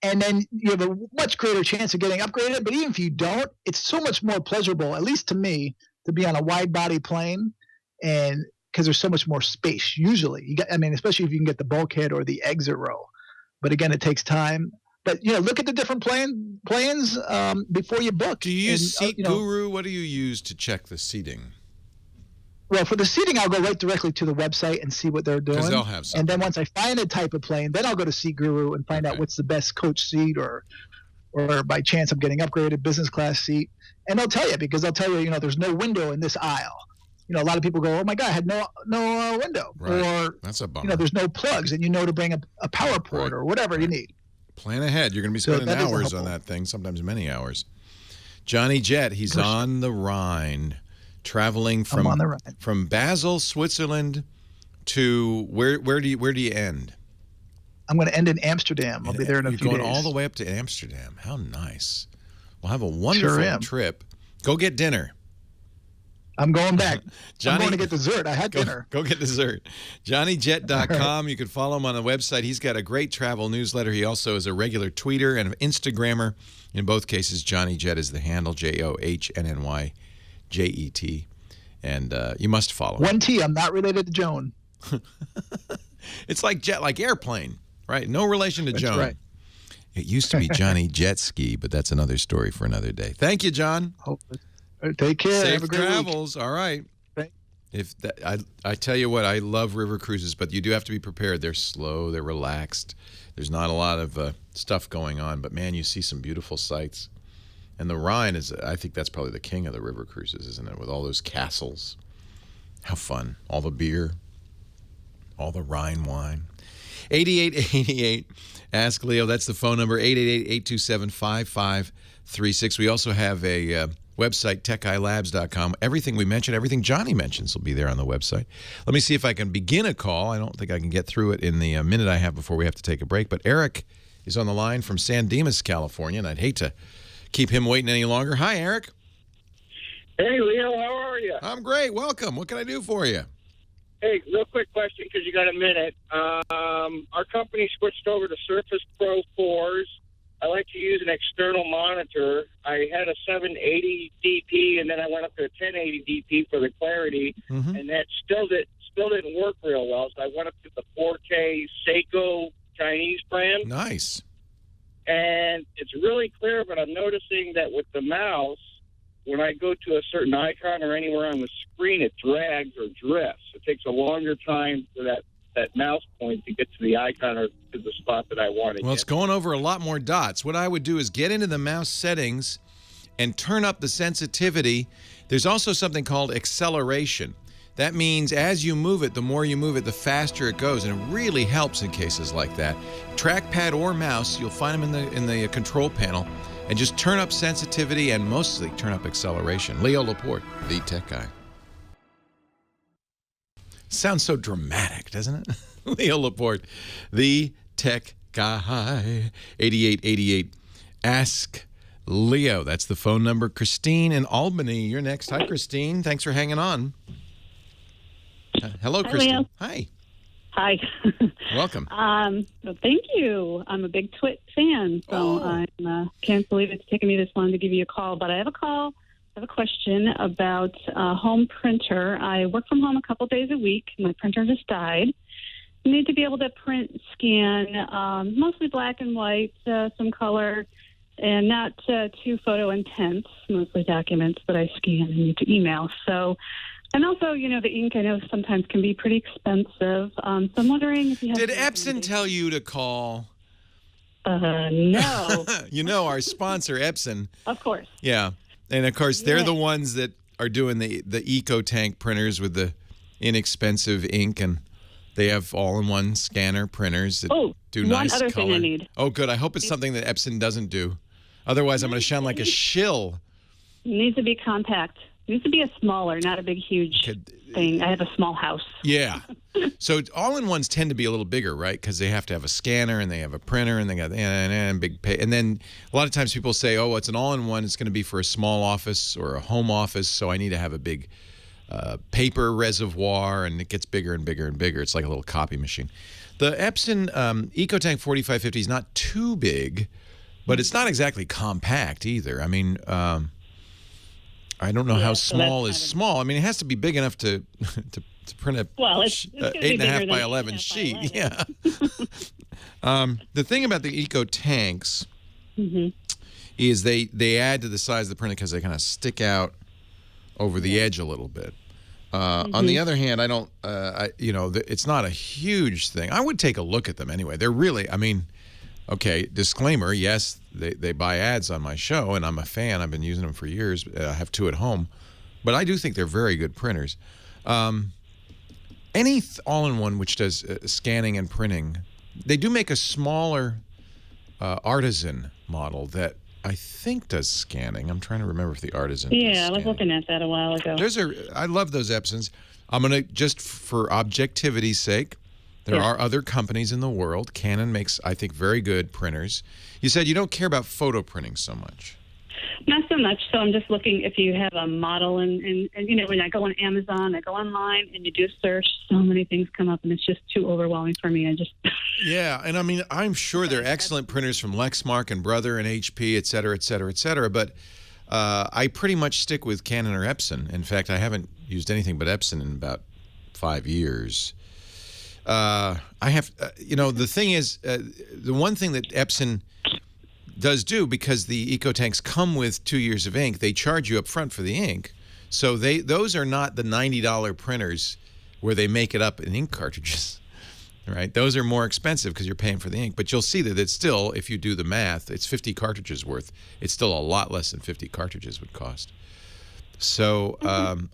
And then you have a much greater chance of getting upgraded. But even if you don't, it's so much more pleasurable, at least to me, to be on a wide body plane, and because there's so much more space. Usually, especially if you can get the bulkhead or the exit row. But again, it takes time. But look at the different planes before you book. Do you use Seat Guru? What do you use to check the seating? Well, for the seating, I'll go right directly to the website and see what they're doing. Because they'll have something. And then once I find a type of plane, then I'll go to Seat Guru and find out what's the best coach seat, or by chance I'm getting upgraded business class seat. And they'll tell you, because they'll tell you, there's no window in this aisle. A lot of people go, oh my God, I had no window. Right. Or, that's a bummer. There's no plugs, and to bring a power port or whatever you need. Plan ahead. You're going to be spending hours on that thing, sometimes many hours. Johnny Jet, he's on the Rhine. Traveling from Basel, Switzerland to where do you end? I'm going to end in Amsterdam. I'll be there in a few days. You're going all the way up to Amsterdam. How nice. We'll have a wonderful trip. Go get dinner. I'm going back. Johnny, I'm going to get dessert. I had dinner. Go get dessert. JohnnyJet.com. You can follow him on the website. He's got a great travel newsletter. He also is a regular tweeter and an Instagrammer. In both cases, Johnny Jet is the handle, JoHNNY. JET, and you must follow him. One T. I'm not related to Joan. It's like jet, like airplane, right? No relation to Joan. Right. It used to be Johnny Jet Ski, but that's another story for another day. Thank you, John. Take care. Safe Have a great travels. week. All right. I tell you what, I love river cruises, but you do have to be prepared. They're slow. They're relaxed. There's not a lot of stuff going on, but man, you see some beautiful sights. And the Rhine I think that's probably the king of the river cruises, isn't it? With all those castles. How fun. All the beer. All the Rhine wine. 8888. Ask Leo. That's the phone number, 888-827-5536. We also have a website, techguylabs.com. Everything we mentioned, everything Johnny mentions will be there on the website. Let me see if I can begin a call. I don't think I can get through it in the minute I have before we have to take a break. But Eric is on the line from San Dimas, California, and I'd hate to keep him waiting any longer. Hi, Eric. Hey, Leo. How are you? I'm great. Welcome. What can I do for you? Hey, real quick question because you got a minute. Our company switched over to Surface Pro 4s. I like to use an external monitor. I had a 780 DP, and then I went up to a 1080 DP for the clarity, and that still didn't work real well. So I went up to the 4K Seiko Chinese brand. Nice. And it's really clear, but I'm noticing that with the mouse, when I go to a certain icon or anywhere on the screen, it drags or drifts. It takes a longer time for that mouse point to get to the icon or to the spot that I want to Well, get. it's going over a lot more dots. What I would do is get into the mouse settings and turn up the sensitivity. There's also something called acceleration. That means as you move it, the more you move it, the faster it goes, and it really helps in cases like that. Trackpad or mouse, you'll find them in the control panel, and just turn up sensitivity and mostly turn up acceleration. Leo Laporte, the tech guy. Sounds so dramatic, doesn't it? Leo Laporte, the tech guy. 8888. Ask Leo. That's the phone number. Christine in Albany, you're next. Hi, Christine. Thanks for hanging on. Hello, Christine. Leo. Hi. Hi. Welcome. Well, thank you. I'm a big Twit fan, so I can't believe it's taken me this long to give you a call. But I have a question about a home printer. I work from home a couple days a week. My printer just died. I need to be able to print, scan, mostly black and white, some color, and not too photo intense, mostly documents that I scan and need to email. So. And also, the ink I know sometimes can be pretty expensive. So I'm wondering if you have... Did Epson tell you to call? No. Our sponsor, Epson. Of course. Yeah. And, of course, they're the ones that are doing the EcoTank printers with the inexpensive ink. And They have all-in-one scanner printers that do one nice other color. thing I need. Oh, good. I hope it's something that Epson doesn't do. Otherwise, I'm going to sound like a shill. It needs to be compact. It needs to be a smaller, not a big, huge thing. I have a small house. Yeah. So all-in-ones tend to be a little bigger, right? Because they have to have a scanner and they have a printer and they got and big pay. And then a lot of times people say, "Oh, it's an all-in-one. It's going to be for a small office or a home office, so I need to have a big paper reservoir," and it gets bigger and bigger and bigger. It's like a little copy machine. The Epson EcoTank 4550 is not too big, but it's not exactly compact either. I mean, I don't know how small is small. I mean, it has to be big enough to print a it's 8.5 by 11 sheet. Yeah. The thing about the EcoTanks is they add to the size of the printer because they kind of stick out over the edge a little bit. On the other hand, I don't, it's not a huge thing. I would take a look at them anyway. They're really, I mean, okay, disclaimer, yes, they buy ads on my show, and I'm a fan. I've been using them for years. I have 2 at home. But I do think they're very good printers. Any all-in-one which does scanning and printing, they do make a smaller artisan model that I think does scanning. I'm trying to remember if the artisan does I was looking at that a while ago. I love those Epsons. I'm going to, just for objectivity's sake, there are other companies in the world. Canon makes, I think, very good printers. You said you don't care about photo printing so much. Not so much. So I'm just looking if you have a model, and when I go on Amazon, I go online and you do a search, so many things come up, and it's just too overwhelming for me. Yeah, and I mean, I'm sure they're excellent printers from Lexmark and Brother and HP, et cetera, et cetera, et cetera, but I pretty much stick with Canon or Epson. In fact, I haven't used anything but Epson in about 5 years. I have, the thing is, the one thing that Epson does do, because the EcoTanks come with 2 years of ink, they charge you up front for the ink. So those are not the $90 printers where they make it up in ink cartridges, right? Those are more expensive because you're paying for the ink. But you'll see that it's still, if you do the math, it's 50 cartridges worth. It's still a lot less than 50 cartridges would cost. So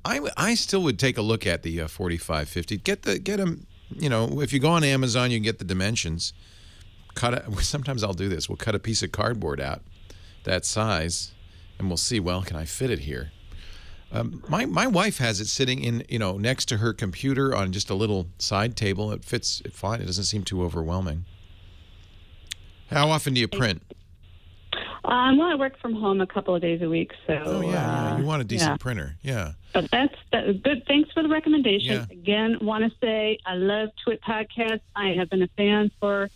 I still would take a look at the 4550. Get them, if you go on Amazon, you can get the dimensions. Sometimes I'll do this. We'll cut a piece of cardboard out that size, and we'll see, well, can I fit it here? My wife has it sitting in, next to her computer on just a little side table. It fits it fine. It doesn't seem too overwhelming. How often do you print? Well, I work from home a couple of days a week, so... You want a decent printer, yeah. But that's good. Thanks for the recommendation. Yeah. Again, want to say I love Twit Podcasts. I have been a fan for...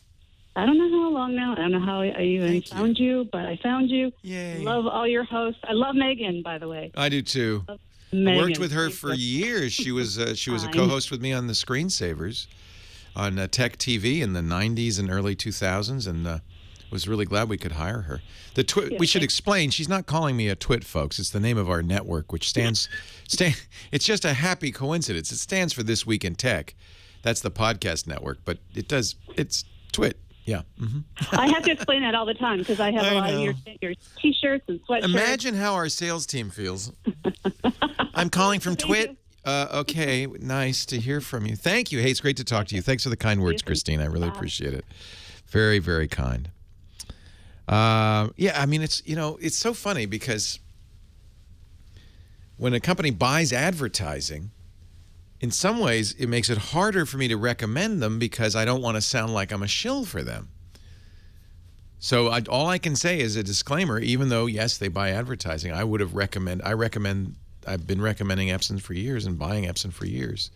I don't know how long now. I don't know how I even found you, but I found you. Yay. Love all your hosts. I love Megan, by the way. I do too. I worked with her for years. She was a co-host with me on the Screensavers on Tech TV in the 90s and early 2000s, and was really glad we could hire her. We should explain, she's not calling me a twit, folks. It's the name of our network, which stands it's just a happy coincidence. It stands for This Week in Tech. That's the podcast network, but it's twit. Yeah. I have to explain that all the time because I have a lot of your T-shirts and sweatshirts. Imagine how our sales team feels. I'm calling from Twit. Okay, nice to hear from you. Thank you. Hey, it's great to talk to you. Thanks for the kind words, Christine. I really appreciate it. Very, very kind. I mean, it's so funny because when a company buys advertising, in some ways, it makes it harder for me to recommend them because I don't want to sound like I'm a shill for them. So all I can say is a disclaimer, even though, yes, they buy advertising, I've been recommending Epson for years and buying Epson for years.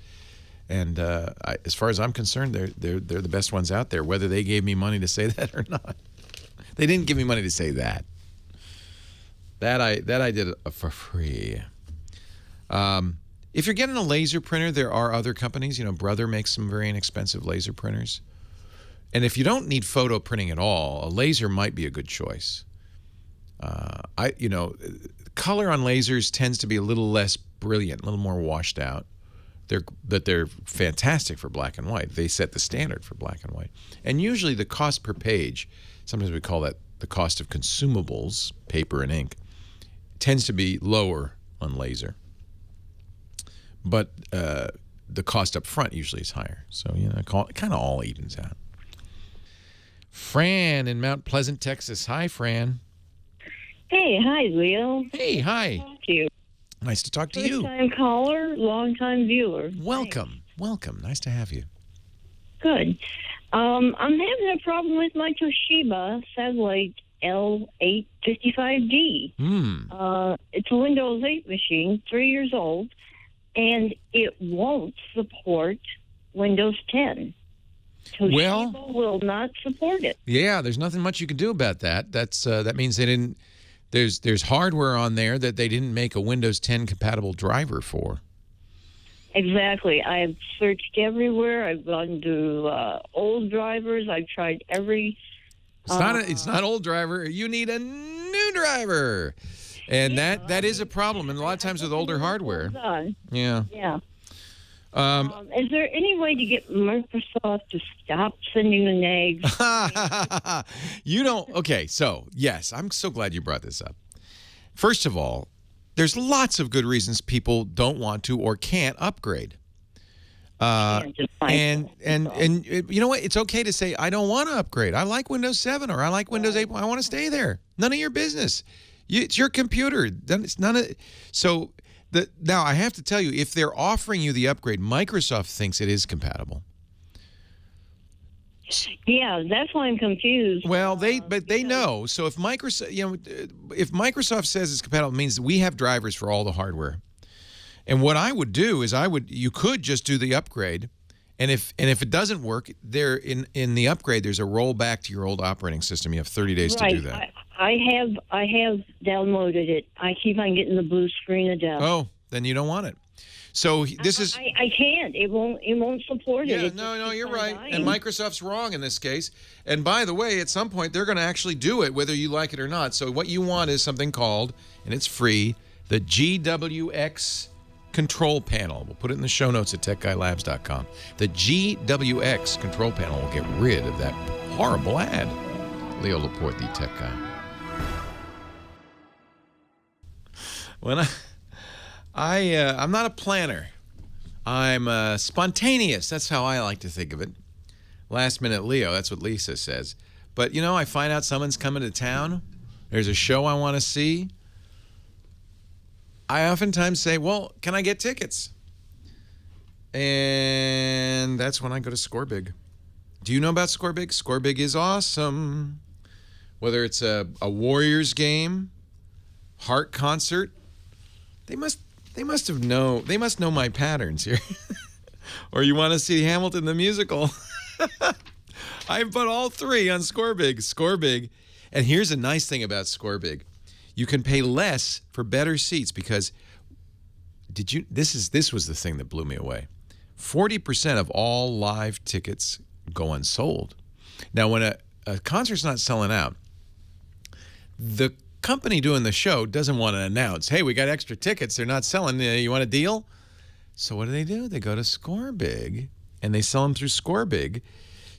And as far as I'm concerned, they're the best ones out there, whether they gave me money to say that or not. They didn't give me money to say that. That I did for free. If you're getting a laser printer, there are other companies. Brother makes some very inexpensive laser printers. And if you don't need photo printing at all, a laser might be a good choice. Color on lasers tends to be a little less brilliant, a little more washed out. They're fantastic for black and white. They set the standard for black and white. And usually the cost per page, sometimes we call that the cost of consumables, paper and ink, tends to be lower on laser. But the cost up front usually is higher. So, it kind of all evens out. Fran in Mount Pleasant, Texas. Hi, Fran. Hey, hi, Leo. Hey, hi. Thank you. Nice to talk to you. First-time caller, long-time viewer. Welcome. Thanks. Welcome. Nice to have you. Good. I'm having a problem with my Toshiba satellite L855D. It's a Windows 8 machine, 3 years old, and it won't support Windows 10. Toshiba will not support it. Yeah, there's nothing much you can do about that. That means they didn't. There's hardware on there that they didn't make a Windows 10 compatible driver for. Exactly. I've searched everywhere. I've gone to old drivers. I've tried every. It's not old driver. You need a new driver, and that is a problem. And a lot of times with older hardware. Yeah. Yeah. Is there any way to get Microsoft to stop sending the nags? You don't. Okay, so yes, I'm so glad you brought this up. First of all, there's lots of good reasons people don't want to or can't upgrade. And you know what? It's okay to say I don't want to upgrade. I like Windows 7 or I like Windows 8. I want to stay there. None of your business. It's your computer. It's none of. So. Now, I have to tell you, if they're offering you the upgrade, Microsoft thinks it is compatible. Yeah, that's why I'm confused. Well, they know. So if Microsoft says it's compatible, it means that we have drivers for all the hardware. And what I would do is you could just do the upgrade, and if it doesn't work, there in the upgrade there's a rollback to your old operating system. You have 30 days to do that. I have downloaded it. I keep on getting the blue screen of death. Oh, then you don't want it. So this is. I can't. It won't support it. Yeah, no, you're right. And Microsoft's wrong in this case. And by the way, at some point they're going to actually do it, whether you like it or not. So what you want is something called, and it's free, the GWX control panel. We'll put it in the show notes at techguylabs.com. The GWX control panel will get rid of that horrible ad. Leo Laporte, the tech guy. When I'm not a planner. I'm spontaneous. That's how I like to think of it. Last minute Leo, that's what Lisa says. But, I find out someone's coming to town. There's a show I want to see. I oftentimes say, well, can I get tickets? And that's when I go to ScoreBig. Do you know about ScoreBig? ScoreBig is awesome. Whether it's a Warriors game, Heart concert, they must know my patterns here. Or you want to see Hamilton the musical? I put all three on ScoreBig. ScoreBig. And here's a nice thing about ScoreBig. You can pay less for better seats because this was the thing that blew me away. 40% of all live tickets go unsold. Now, when a concert's not selling out, the company doing the show doesn't want to announce, hey, we got extra tickets. They're not selling. You want a deal? So what do? They go to ScoreBig, and they sell them through ScoreBig.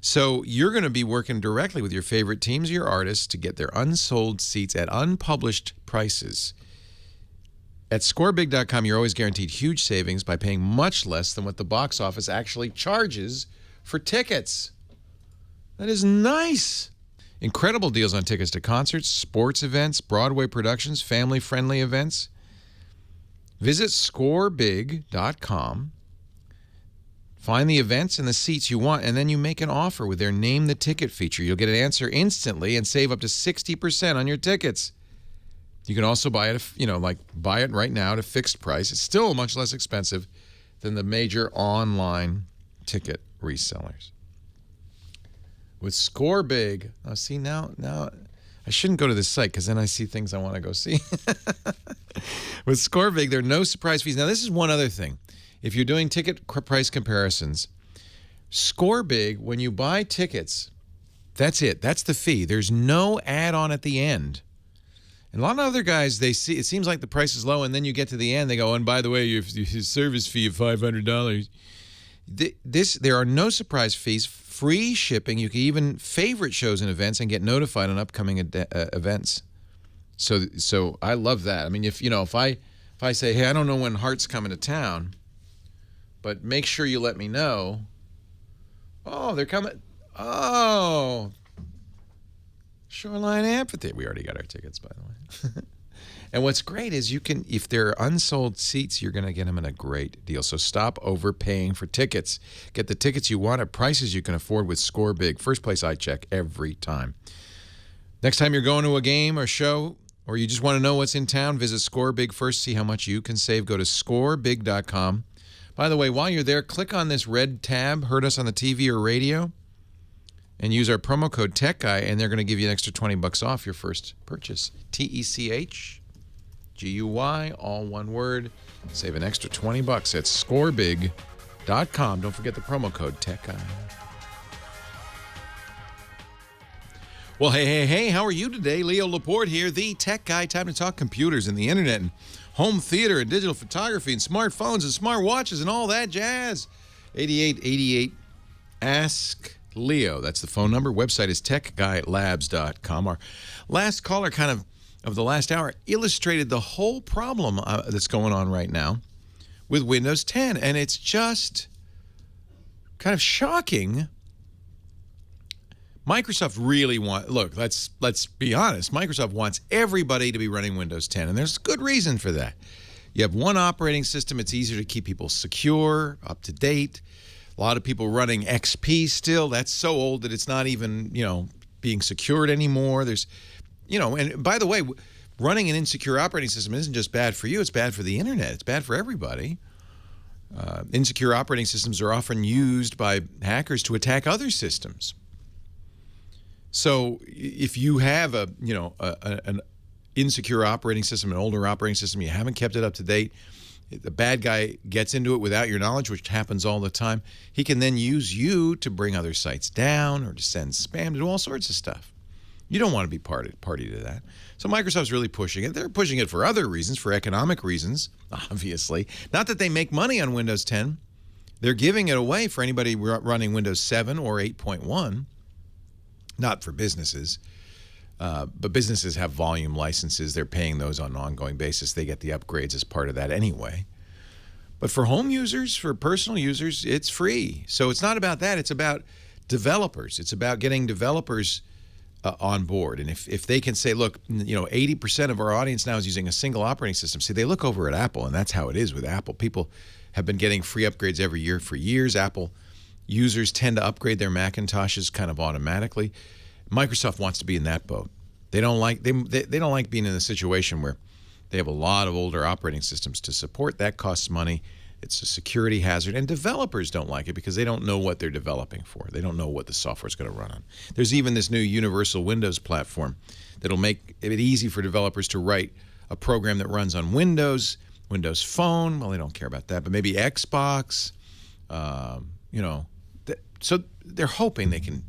So you're going to be working directly with your favorite teams or your artists to get their unsold seats at unpublished prices. At scorebig.com, you're always guaranteed huge savings by paying much less than what the box office actually charges for tickets. That is nice. Incredible deals on tickets to concerts, sports events, Broadway productions, family-friendly events. Visit scorebig.com. Find the events and the seats you want, and then you make an offer with their Name the Ticket feature. You'll get an answer instantly and save up to 60% on your tickets. You can also buy it, buy it right now at a fixed price. It's still much less expensive than the major online ticket resellers. With ScoreBig, see now I shouldn't go to this site because then I see things I want to go see. With ScoreBig, there are no surprise fees. Now, this is one other thing. If you're doing ticket price comparisons, ScoreBig, when you buy tickets, that's it. That's the fee. There's no add-on at the end. And a lot of other guys, it seems like the price is low, and then you get to the end, they go, and by the way, your service fee of $500. There are no surprise fees, free shipping. You can even favorite shows and events and get notified on upcoming events. So I love that. I mean, if I say, hey, I don't know when Heart's coming to town, but make sure you let me know. Oh, they're coming. Oh, Shoreline Amphitheater. We already got our tickets, by the way. And what's great is you can, if they're unsold seats, you're going to get them at a great deal. So stop overpaying for tickets. Get the tickets you want at prices you can afford with Score Big. First place I check every time. Next time you're going to a game or show, or you just want to know what's in town, visit Score Big first, see how much you can save. Go to scorebig.com. By the way, while you're there, click on this red tab, heard us on the TV or radio, and use our promo code TechGuy, and they're going to give you an extra $20 off your first purchase. TECHGUY, all one word. Save an extra $20 at scorebig.com. Don't forget the promo code TechGuy. Well, hey, how are you today? Leo Laporte here, the tech guy. Time to talk computers and the internet and home theater and digital photography and smartphones and smartwatches and all that jazz. 8888 Ask Leo. That's the phone number. Website is techguylabs.com. Our last caller kind of the last hour illustrated the whole problem that's going on right now with Windows 10. And it's just kind of shocking. Microsoft really look, let's be honest. Microsoft wants everybody to be running Windows 10, and there's good reason for that. You have one operating system. It's easier to keep people secure, up to date. A lot of people running XP still. That's so old that it's not even, being secured anymore. There's, and by the way, running an insecure operating system isn't just bad for you. It's bad for the internet. It's bad for everybody. Insecure operating systems are often used by hackers to attack other systems. So if you have an insecure operating system, an older operating system, you haven't kept it up to date, the bad guy gets into it without your knowledge, which happens all the time. He can then use you to bring other sites down or to send spam, to do all sorts of stuff. You don't want to be party to that. So Microsoft's really pushing it. They're pushing it for other reasons, for economic reasons, obviously. Not that they make money on Windows 10. They're giving it away for anybody running Windows 7 or 8.1. Not for businesses, but businesses have volume licenses. They're paying those on an ongoing basis. They get the upgrades as part of that anyway. But for home users, for personal users, it's free. So it's not about that. It's about developers. It's about getting developers on board. And if they can say, look, 80% of our audience now is using a single operating system. See, they look over at Apple, and that's how it is with Apple. People have been getting free upgrades every year for years. Apple users tend to upgrade their Macintoshes kind of automatically. Microsoft wants to be in that boat. They don't like being in a situation where they have a lot of older operating systems to support. That costs money. It's a security hazard, and developers don't like it because they don't know what they're developing for. They don't know what the software is going to run on. There's even this new Universal Windows platform that'll make it easy for developers to write a program that runs on Windows Phone. Well, they don't care about that, but maybe Xbox. So they're hoping they can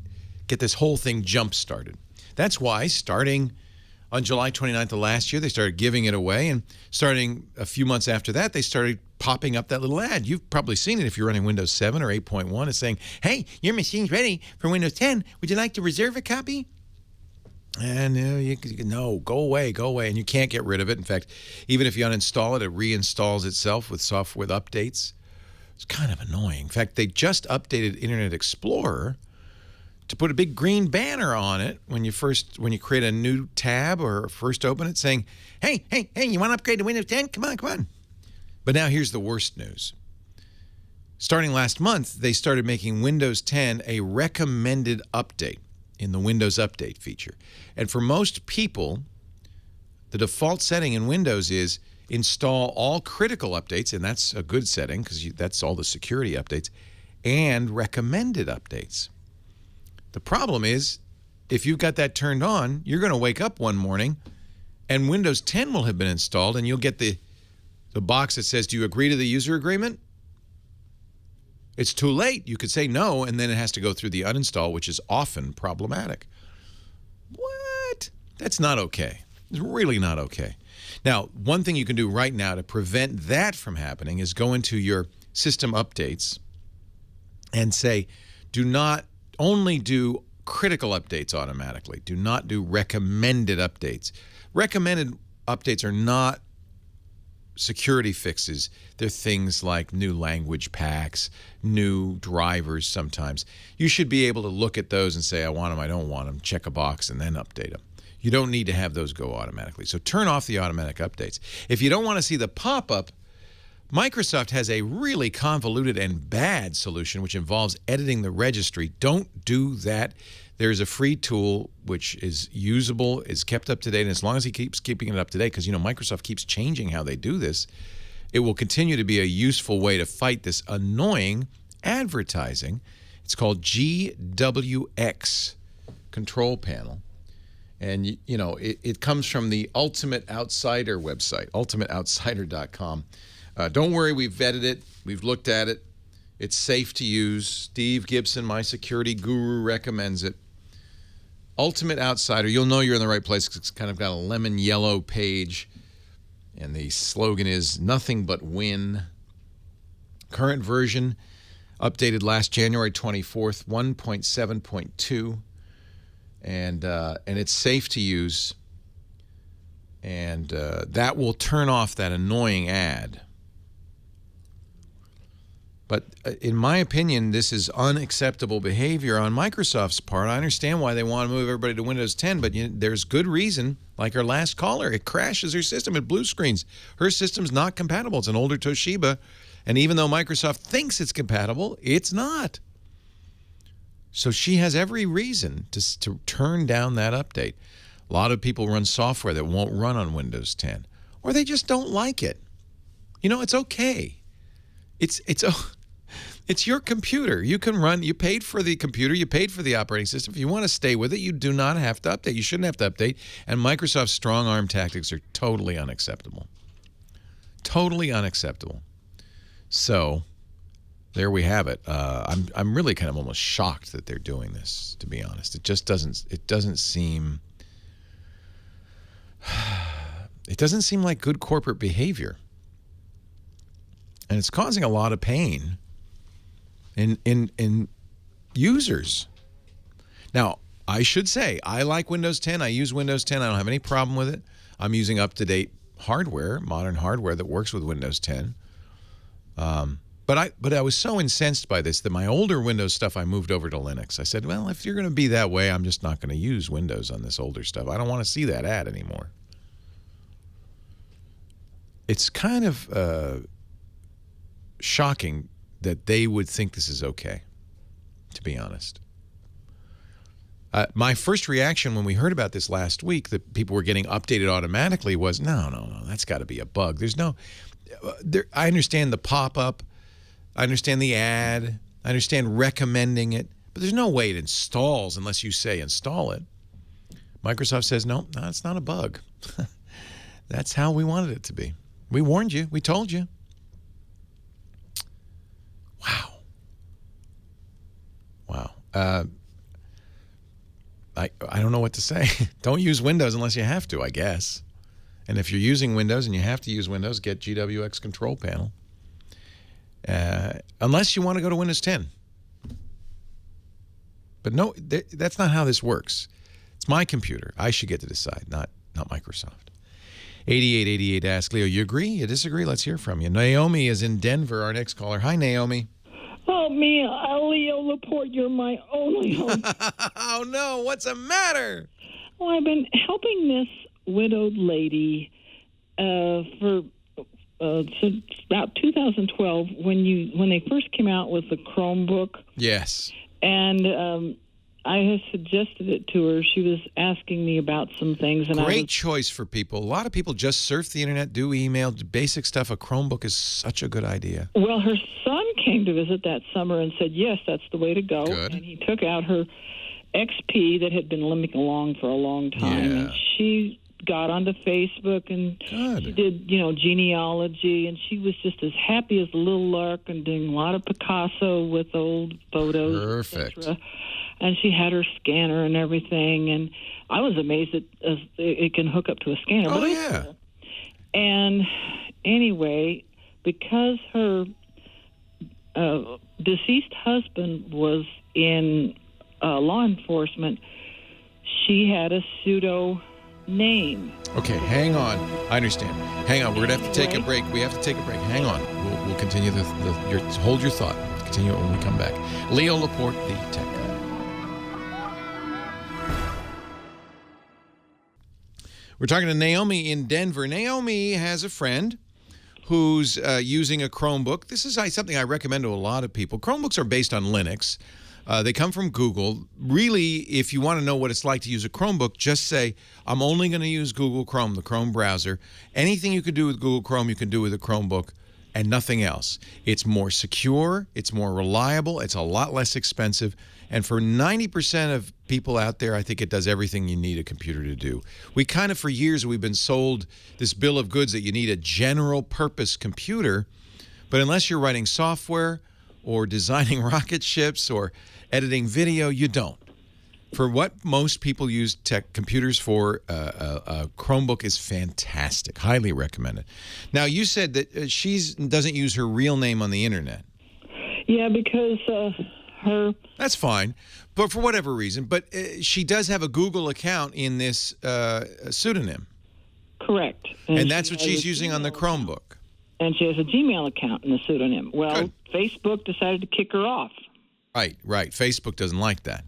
get this whole thing jump-started. That's why, starting on July 29th of last year, they started giving it away, and starting a few months after that, they started popping up that little ad. You've probably seen it if you're running Windows 7 or 8.1. It's saying, hey, your machine's ready for Windows 10. Would you like to reserve a copy? And no, go away. And you can't get rid of it. In fact, even if you uninstall it, it reinstalls itself with software with updates. It's kind of annoying. In fact, they just updated Internet Explorer to put a big green banner on it when you create a new tab or first open it, saying, hey, you want to upgrade to Windows 10? Come on. But now here's the worst news. Starting last month, they started making Windows 10 a recommended update in the Windows Update feature. And for most people, the default setting in Windows is install all critical updates, and that's a good setting because that's all the security updates, and recommended updates. The problem is, if you've got that turned on, you're going to wake up one morning and Windows 10 will have been installed, and you'll get the box that says, do you agree to the user agreement? It's too late. You could say no, and then it has to go through the uninstall, which is often problematic. What? That's not okay. It's really not okay. Now, one thing you can do right now to prevent that from happening is go into your system updates and say, only do critical updates automatically. Do not do recommended updates. Recommended updates are not security fixes. They're things like new language packs, new drivers sometimes. You should be able to look at those and say, I want them, I don't want them, check a box, and then update them. You don't need to have those go automatically. So turn off the automatic updates. If you don't want to see the pop-up, Microsoft has a really convoluted and bad solution which involves editing the registry. Don't do that. There's a free tool which is usable, is kept up to date, and as long as he keeps keeping it up to date, because Microsoft keeps changing how they do this, it will continue to be a useful way to fight this annoying advertising. It's called GWX Control Panel. And, it comes from the Ultimate Outsider website, ultimateoutsider.com. Don't worry, we've vetted it. We've looked at it. It's safe to use. Steve Gibson, my security guru, recommends it. Ultimate Outsider. You'll know you're in the right place because it's kind of got a lemon yellow page. And the slogan is nothing but win. Current version, updated last January 24th, 1.7.2. And it's safe to use. And that will turn off that annoying ad. But in my opinion, this is unacceptable behavior on Microsoft's part. I understand why they want to move everybody to Windows 10, but there's good reason. Like our last caller, it crashes her system. It blue screens. Her system's not compatible. It's an older Toshiba. And even though Microsoft thinks it's compatible, it's not. So she has every reason to turn down that update. A lot of people run software that won't run on Windows 10. Or they just don't like it. It's okay. It's your computer. You can run. You paid for the computer. You paid for the operating system. If you want to stay with it, you do not have to update. You shouldn't have to update. And Microsoft's strong arm tactics are totally unacceptable. Totally unacceptable. So there we have it. I'm really kind of almost shocked that they're doing this, to be honest. It just doesn't. It doesn't seem. It doesn't seem like good corporate behavior. And it's causing a lot of pain in users. Now, I should say, I like Windows 10. I use Windows 10. I don't have any problem with it. I'm using up-to-date hardware, modern hardware that works with Windows 10. But I was so incensed by this that my older Windows stuff, I moved over to Linux. I said, well, if you're going to be that way, I'm just not going to use Windows on this older stuff. I don't want to see that ad anymore. It's kind of shocking that they would think this is okay, to be honest. My first reaction when we heard about this last week, that people were getting updated automatically, was, no, that's got to be a bug. There's no... I understand the pop-up. I understand the ad. I understand recommending it. But there's no way it installs unless you say install it. Microsoft says, no, it's not a bug. That's how we wanted it to be. We warned you. We told you. Wow. I don't know what to say. Don't use Windows unless you have to, I guess. And if you're using Windows and you have to use Windows, get GWX Control Panel. Unless you want to go to Windows 10. But no, that's not how this works. It's my computer. I should get to decide, not Microsoft. 8888 Ask Leo. You agree? You disagree? Let's hear from you. Naomi is in Denver, our next caller. Hi, Naomi. Oh, me, Leo Laporte, you're my only hope. Oh, no. What's the matter? Well, I've been helping this widowed lady since about 2012 when they first came out with the Chromebook. Yes. And I have suggested it to her. She was asking me about some things. And Great choice for people. A lot of people just surf the internet, do email, basic stuff. A Chromebook is such a good idea. Well, her son came to visit that summer and said, yes, that's the way to go. Good. And he took out her XP that had been limping along for a long time. Yeah. And she got onto Facebook and she did, genealogy, and she was just as happy as a little lark and doing a lot of Picasso with old photos. Perfect. Et cetera. And she had her scanner and everything, and I was amazed that it can hook up to a scanner. Oh, yeah. Cool. And anyway, because her deceased husband was in law enforcement, she had a pseudo name. Okay, hang on. I understand. Hang on. We're going to have to take a break. We have to take a break. Hang on. We'll continue hold your thought. We'll continue it when we come back. Leo Laporte, the tech guy. We're talking to Naomi in Denver. Naomi has a friend who's using a Chromebook. This is something I recommend to a lot of people. Chromebooks are based on Linux. They come from Google. Really, if you want to know what it's like to use a Chromebook, just say, I'm only going to use Google Chrome, the Chrome browser. Anything you can do with Google Chrome, you can do with a Chromebook, and nothing else. It's more secure. It's more reliable. It's a lot less expensive. And for 90% of people out there, I think it does everything you need a computer to do. We kind of, for years, we've been sold this bill of goods that you need a general purpose computer. But unless you're writing software or designing rocket ships or editing video, you don't. For what most people use tech computers for, a Chromebook is fantastic. Highly recommended. Now, you said that she doesn't use her real name on the internet. Yeah, because That's fine, but for whatever reason. But she does have a Google account in this pseudonym. Correct. And that's what she's using on the Chromebook. And she has a Gmail account in the pseudonym. Well, good. Facebook decided to kick her off. Right. Facebook doesn't like that.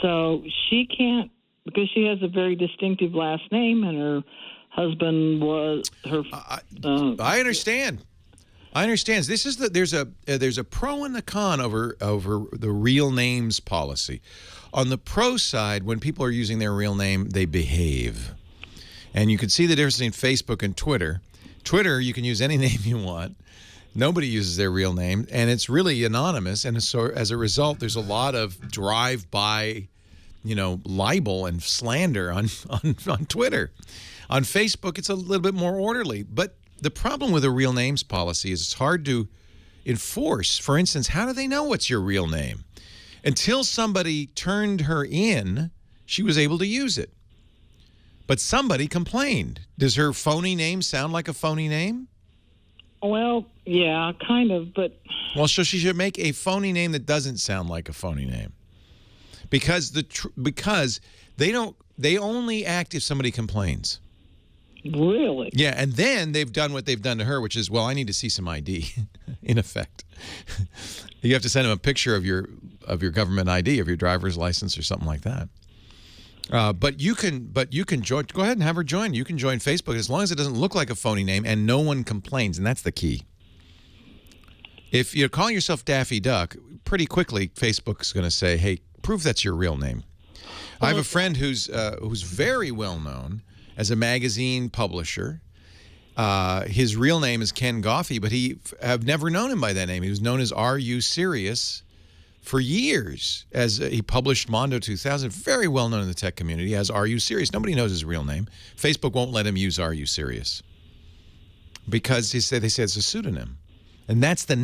So she can't, because she has a very distinctive last name, and her husband was her. I understand. This is there's a pro and a con over the real names policy. On the pro side, when people are using their real name, they behave, and you can see the difference between Facebook and Twitter. Twitter, you can use any name you want. Nobody uses their real name, and it's really anonymous. And so, as a result, there's a lot of drive-by, libel and slander on Twitter. On Facebook, it's a little bit more orderly. But the problem with a real names policy is it's hard to enforce. For instance, how do they know what's your real name? Until somebody turned her in, she was able to use it. But somebody complained. Does her phony name sound like a phony name? Well, yeah, kind of, but... Well, so she should make a phony name that doesn't sound like a phony name. Because they only act if somebody complains. Really? Yeah, and then they've done what they've done to her, which is, well, I need to see some ID, in effect. You have to send them a picture of your government ID, of your driver's license or something like that. But you can join. Go ahead and have her join. You can join Facebook as long as it doesn't look like a phony name and no one complains, and that's the key. If you're calling yourself Daffy Duck, pretty quickly Facebook's going to say, "Hey, prove that's your real name." I have a friend who's very well known as a magazine publisher. His real name is Ken Goffey, but I've never known him by that name. He was known as Are You Serious for years, as he published Mondo 2000, very well known in the tech community as Are You Serious? Nobody knows his real name. Facebook won't let him use Are You Serious because they say it's a pseudonym. And that's the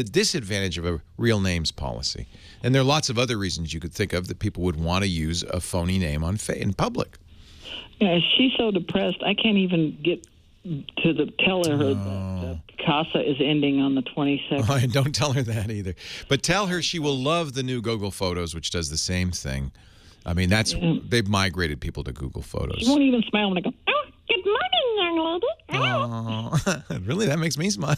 disadvantage of a real names policy. And there are lots of other reasons you could think of that people would want to use a phony name in public. Yeah, she's so depressed, I can't even get to tell her that CASA is ending on the 22nd. Oh, don't tell her that either. But tell her she will love the new Google Photos, which does the same thing. I mean, they've migrated people to Google Photos. She won't even smile when I go, "Oh, good morning, young lady." Oh, really? That makes me smile.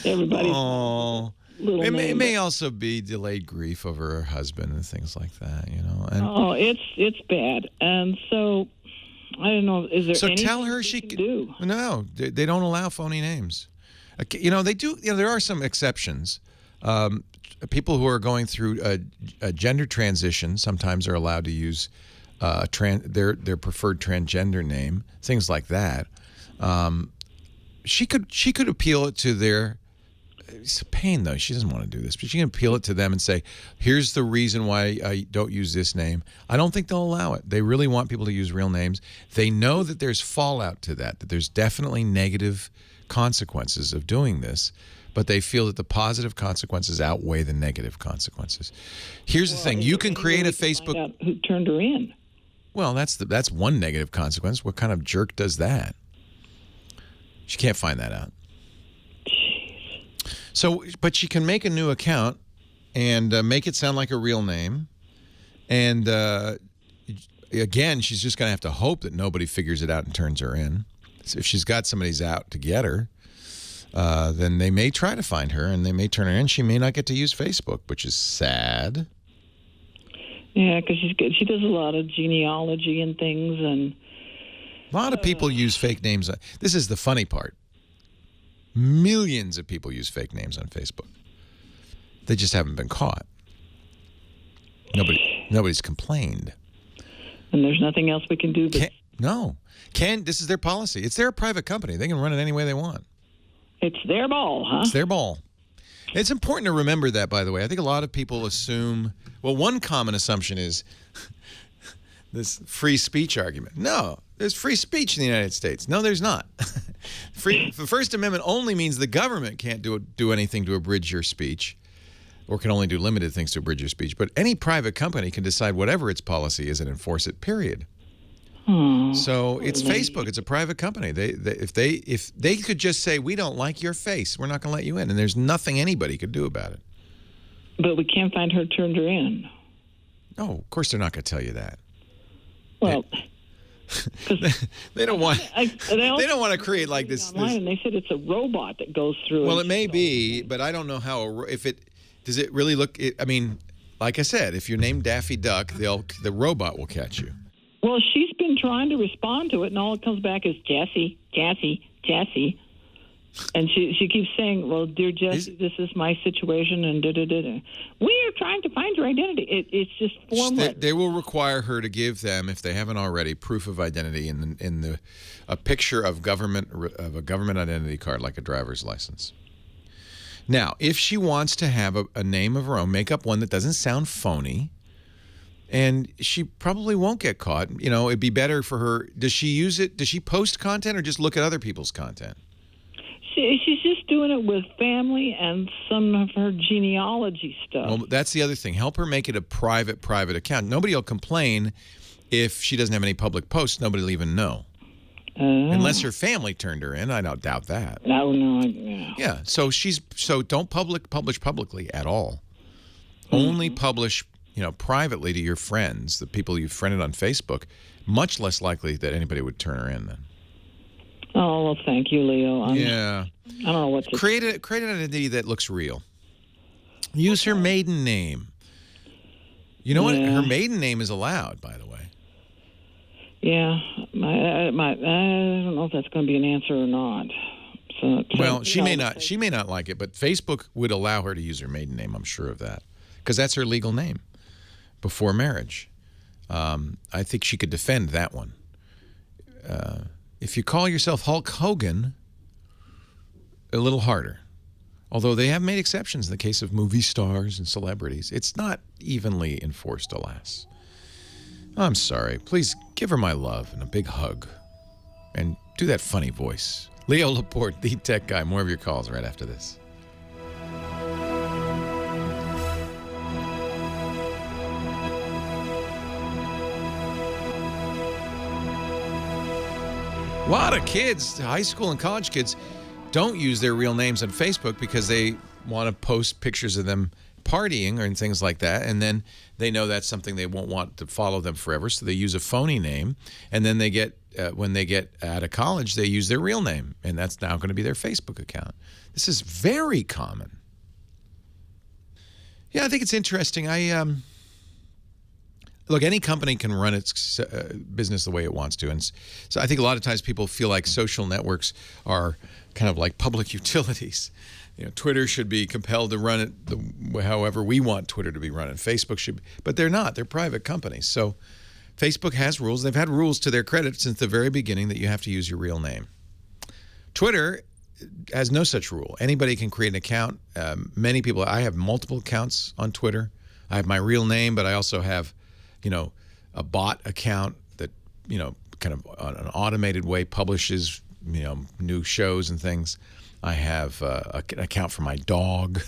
Everybody's it may also be delayed grief over her husband and things like that, And, it's bad. And so... I don't know. Is there anything tell her she can do? No, they don't allow phony names. They do. There are some exceptions. People who are going through a gender transition sometimes are allowed to use their preferred transgender name. Things like that. She could appeal it to their. It's a pain, though. She doesn't want to do this, but she can appeal it to them and say, here's the reason why I don't use this name. I don't think they'll allow it. They really want people to use real names. They know that there's fallout to that there's definitely negative consequences of doing this, but they feel that the positive consequences outweigh the negative consequences. Here's the thing. You can create a Facebook... Find out who turned her in. Well, that's one negative consequence. What kind of jerk does that? She can't find that out. So, but she can make a new account and make it sound like a real name. And again, she's just going to have to hope that nobody figures it out and turns her in. So if she's got somebody's out to get her, then they may try to find her and they may turn her in. She may not get to use Facebook, which is sad. Yeah, because she does a lot of genealogy and things, and a lot of people use fake names. This is the funny part. Millions of people use fake names on Facebook. They just haven't been caught. Nobody's complained. And there's nothing else we can do. But This is their policy. It's their private company. They can run it any way they want. It's their ball, huh? It's their ball. It's important to remember that, by the way. I think a lot of people assume, well, one common assumption is this free speech argument. No, there's free speech in the United States. No, there's not. The First Amendment only means the government can't do anything to abridge your speech, or can only do limited things to abridge your speech. But any private company can decide whatever its policy is and enforce it, period. So it's Facebook. It's a private company. If they could just say, we don't like your face, we're not going to let you in, and there's nothing anybody could do about it. But we can't find her, turned her in. No, of course they're not going to tell you that. Well, they don't want. They don't want to create like this. And they said it's a robot that goes through. Well, it may be, but I don't know how. Does it really look? I mean, like I said, if you're named Daffy Duck, the robot will catch you. Well, she's been trying to respond to it, and all it comes back is Jessie, Jessie, Jessie. And she keeps saying, well, dear Jessie, this is my situation, and da-da-da-da. We are trying to find your identity. It's just formless. They will require her to give them, if they haven't already, proof of identity in a picture of a government identity card, like a driver's license. Now, if she wants to have a name of her own, make up one that doesn't sound phony, and she probably won't get caught. You know, it'd be better for her. Does she use it? Does she post content or just look at other people's content? She's just doing it with family and some of her genealogy stuff. Well, that's the other thing. Help her make it a private account. Nobody will complain if she doesn't have any public posts. Nobody will even know. Unless her family turned her in. I don't doubt that. No. Yeah. So don't publish publicly at all. Only publish, privately to your friends, the people you've friended on Facebook. Much less likely that anybody would turn her in then. Oh, well, thank you, Leo. I don't know what to create an identity that looks real. Use her maiden name. You know what? Her maiden name is allowed, by the way. Yeah, I don't know if that's going to be an answer or not. Well, she may not like it, but Facebook would allow her to use her maiden name. I'm sure of that, because that's her legal name before marriage. I think she could defend that one. If you call yourself Hulk Hogan, a little harder. Although they have made exceptions in the case of movie stars and celebrities. It's not evenly enforced, alas. I'm sorry. Please give her my love and a big hug. And do that funny voice. Leo Laporte, the tech guy. More of your calls right after this. A lot of kids, high school and college kids, don't use their real names on Facebook because they want to post pictures of them partying or things like that, and then they know that's something they won't want to follow them forever, so they use a phony name, and then they get when they get out of college, they use their real name, and that's now going to be their Facebook account. This is very common. Yeah, I think it's interesting. Look, any company can run its business the way it wants to. And so I think a lot of times people feel like social networks are kind of like public utilities. Twitter should be compelled to run it however we want Twitter to be run. And Facebook should be, but they're not. They're private companies. So Facebook has rules. They've had rules to their credit since the very beginning that you have to use your real name. Twitter has no such rule. Anybody can create an account. Many people, I have multiple accounts on Twitter. I have my real name, but I also have a bot account that, kind of on an automated way publishes, new shows and things. I have an account for my dog.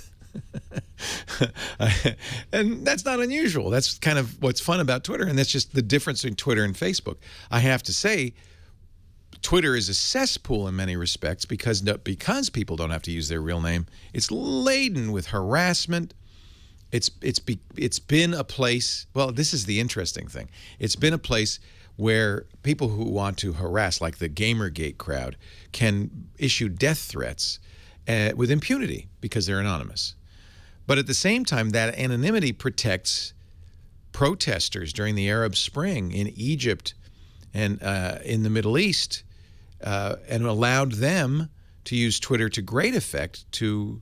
And that's not unusual. That's kind of what's fun about Twitter. And that's just the difference between Twitter and Facebook. I have to say, Twitter is a cesspool in many respects because people don't have to use their real name. It's laden with harassment it's been a place. Well, this is the interesting thing. It's been a place where people who want to harass, like the Gamergate crowd, can issue death threats with impunity because they're anonymous. But at the same time, that anonymity protects protesters during the Arab Spring in Egypt and in the Middle East, and allowed them to use Twitter to great effect to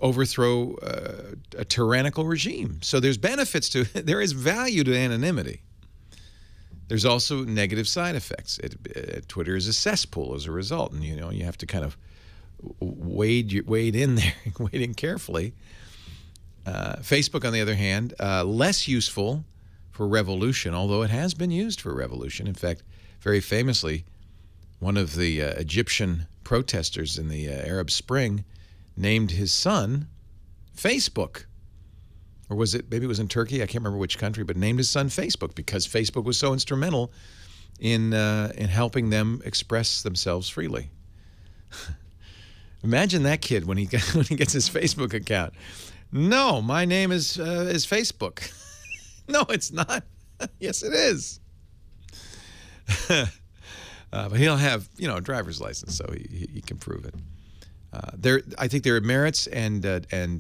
overthrow a tyrannical regime. So there's benefits to it. There is value to anonymity. There's also negative side effects. Twitter is a cesspool as a result, and you have to kind of wade in there, wade in carefully. Facebook, on the other hand, less useful for revolution, although it has been used for revolution. In fact, very famously, one of the Egyptian protesters in the Arab Spring named his son Facebook. Or was it, maybe it was in Turkey, I can't remember which country, but named his son Facebook because Facebook was so instrumental in helping them express themselves freely. Imagine that kid when he gets his Facebook account. No, my name is Facebook. No, it's not. Yes, it is. But he'll have, a driver's license, so he can prove it. I think there are merits and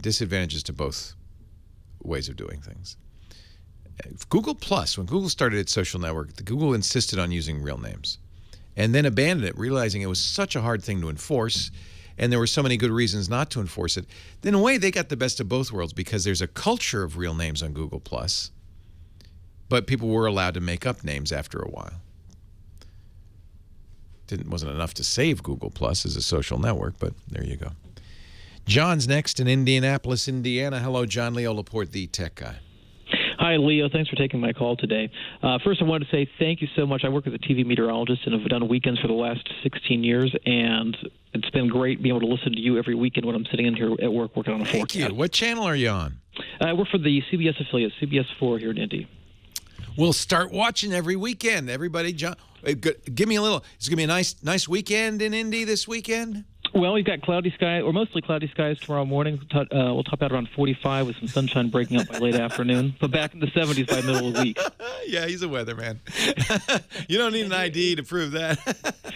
disadvantages to both ways of doing things. Google Plus, when Google started its social network, Google insisted on using real names and then abandoned it, realizing it was such a hard thing to enforce and there were so many good reasons not to enforce it. Then in a way, they got the best of both worlds because there's a culture of real names on Google Plus, but people were allowed to make up names after a while. Wasn't enough to save Google Plus as a social network, but there you go. John's next in Indianapolis, Indiana. Hello, John. Leo Laporte, the tech guy. Hi, Leo. Thanks for taking my call today. First, I wanted to say thank you so much. I work as a TV meteorologist and have done weekends for the last 16 years, and it's been great being able to listen to you every weekend when I'm sitting in here at work working on a forecast. Thank you. What channel are you on? I work for the CBS affiliate, CBS 4 here in Indy. We'll start watching every weekend. Everybody, John, give me a little. It's going to be a nice weekend in Indy this weekend. Well, we've got cloudy skies, or mostly cloudy skies tomorrow morning. We'll top out around 45 with some sunshine breaking up by late afternoon, but back in the 70s by middle of the week. Yeah, he's a weatherman. You don't need an ID to prove that.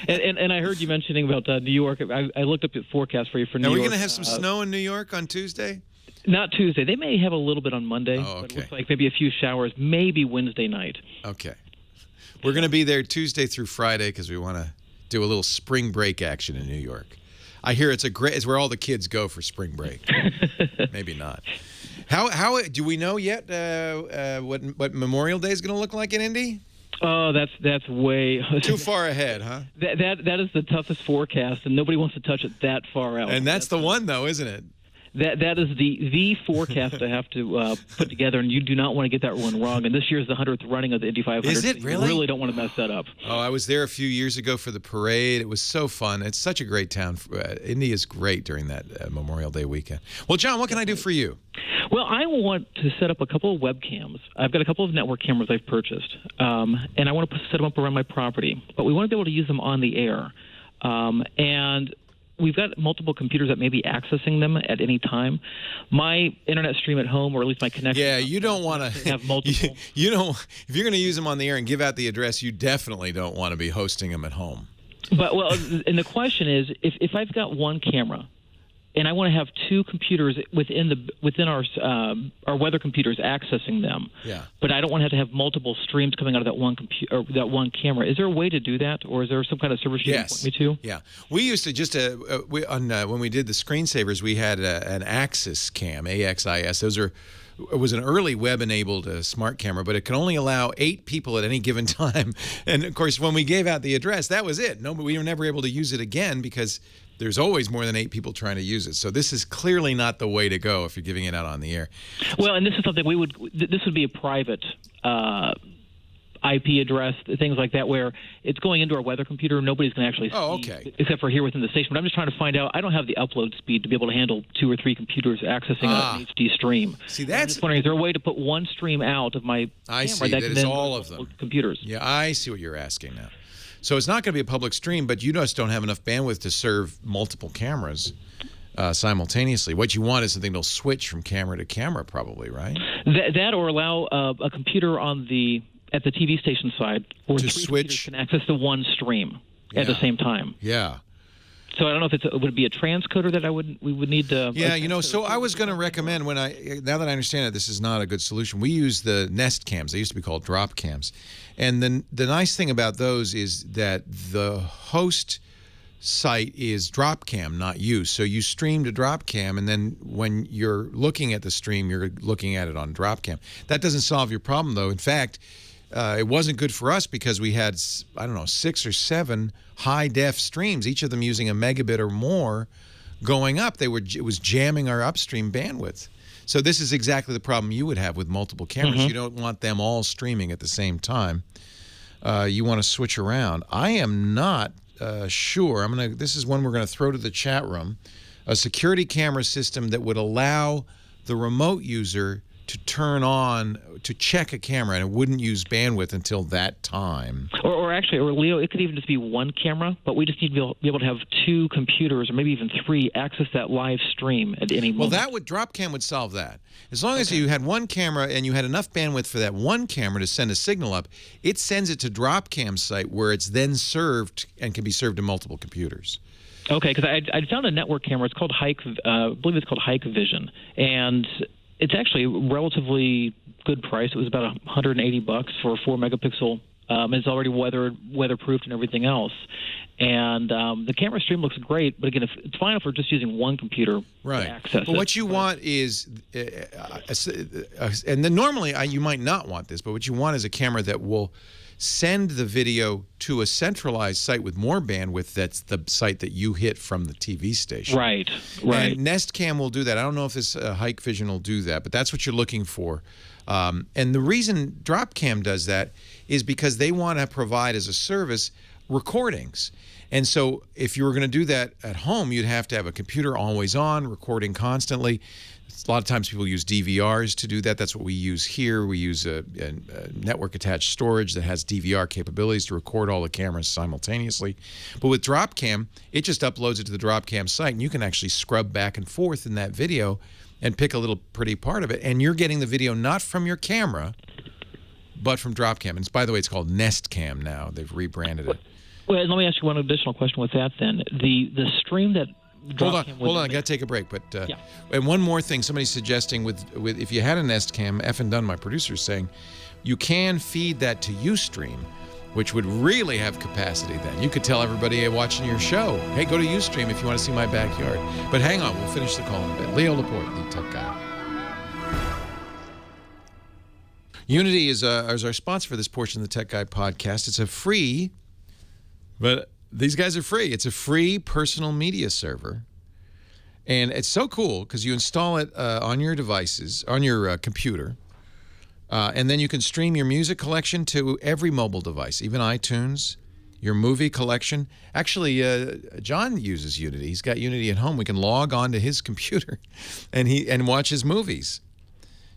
and I heard you mentioning about New York. I looked up the forecast for you for New York. Are we going to have some snow in New York on Tuesday? Not Tuesday. They may have a little bit on Monday. Oh, okay. But it looks like maybe a few showers, maybe Wednesday night. Okay. We're going to be there Tuesday through Friday because we want to do a little spring break action in New York. I hear it's where all the kids go for spring break. Maybe not. How do we know yet what Memorial Day is going to look like in Indy? Oh, that's way too far ahead, huh? That is the toughest forecast, and nobody wants to touch it that far out. And that's the one, though, isn't it? That is the forecast I have to put together, and you do not want to get that one wrong. And this year is the 100th running of the Indy 500. Is it really? You really don't want to mess that up. Oh, I was there a few years ago for the parade. It was so fun. It's such a great town. Indy is great during that Memorial Day weekend. Well, John, what can I do for you? Well, I want to set up a couple of webcams. I've got a couple of network cameras I've purchased, and I want to set them up around my property. But we want to be able to use them on the air. And we've got multiple computers that may be accessing them at any time. My internet stream at home, or at least my connection. Yeah, you don't want to have multiple. You don't. If you're going to use them on the air and give out the address, you definitely don't want to be hosting them at home. But and the question is, if I've got one camera, and I want to have two computers within our weather computers accessing them. Yeah. But I don't want to have multiple streams coming out of that one computer or that one camera. Is there a way to do that, or is there some kind of service you can point me to? Yeah. We used to just when we did the screensavers, we had an Axis cam, AXIS. It was an early web-enabled smart camera, but it could only allow 8 people at any given time. And of course, when we gave out the address, that was it. No, but we were never able to use it again because there's always more than 8 people trying to use it. So this is clearly not the way to go if you're giving it out on the air. Well, and this is something this would be a private IP address, things like that, where it's going into our weather computer. Nobody's going to actually see, except for here within the station. But I'm just trying to find out. I don't have the upload speed to be able to handle 2 or 3 computers accessing an HD stream. See, that's. I'm just wondering, is there a way to put one stream out of my camera that can then all of them computers? Yeah, I see what you're asking now. So it's not going to be a public stream, but you just don't have enough bandwidth to serve multiple cameras. simultaneously. What you want is something that'll switch from camera to camera, probably, right? That or allow a computer at the TV station side where to three switch computers can access the one stream at the same time. Yeah. So I don't know if would it be a transcoder that we would need to. Yeah, so I was going to recommend now that I understand it, this is not a good solution. We use the Nest cams. They used to be called drop cams, and then the nice thing about those is that the host site is drop cam, not you. So you stream to drop cam, and then when you're looking at the stream, you're looking at it on drop cam. That doesn't solve your problem, though. In fact, it wasn't good for us because we had, 6 or 7 high-def streams, each of them using a megabit or more going up. It was jamming our upstream bandwidth. So this is exactly the problem you would have with multiple cameras. You don't want them all streaming at the same time. You want to switch around. I am not sure. This is one we're going to throw to the chat room. A security camera system that would allow the remote user to turn on, to check a camera, and it wouldn't use bandwidth until that time. Or Leo, it could even just be one camera, but we just need to be able to have 2 computers or maybe even 3 access that live stream at any moment. Well, DropCam would solve that. As long as you had one camera and you had enough bandwidth for that one camera to send a signal up, it sends it to DropCam's site where it's then served and can be served to multiple computers. Okay, because I found a network camera. It's called I believe it's called Hike Vision, and it's actually a relatively good price. It was about $180 for a 4 megapixel. It's already weatherproofed and everything else. And the camera stream looks great, but again, it's fine if we're just using one computer to access it. But what you want is, and then normally you might not want this, but what you want is a camera that will send the video to a centralized site with more bandwidth. That's the site that you hit from the TV station. Right. And Nest Cam will do that. I don't know if this Hike Vision will do that, but that's what you're looking for. And the reason DropCam does that is because they want to provide as a service recordings. And so if you were going to do that at home, you'd have to have a computer always on, recording constantly. A lot of times people use DVRs to do that. That's what we use here. We use a network-attached storage that has DVR capabilities to record all the cameras simultaneously. But with DropCam, it just uploads it to the DropCam site, and you can actually scrub back and forth in that video and pick a little pretty part of it. And you're getting the video not from your camera, but from DropCam. And by the way, it's called Nest Cam now. They've rebranded it. Well, let me ask you one additional question with that then. The stream that Hold on. I got to take a break. But and one more thing, somebody's suggesting with if you had a Nest Cam, F and Dunn, my producer, is saying you can feed that to Ustream, which would really have capacity then. You could tell everybody watching your show, hey, go to Ustream if you want to see my backyard. But hang on, we'll finish the call in a bit. Leo Laporte, the tech guy. Unity is our sponsor for this portion of the Tech Guy podcast. It's a free, but these guys are free. It's a free personal media server. And it's so cool because you install it on your devices, on your computer, and then you can stream your music collection to every mobile device, even iTunes, your movie collection. Actually, John uses Unity. He's got Unity at home. We can log on to his computer and watch his movies.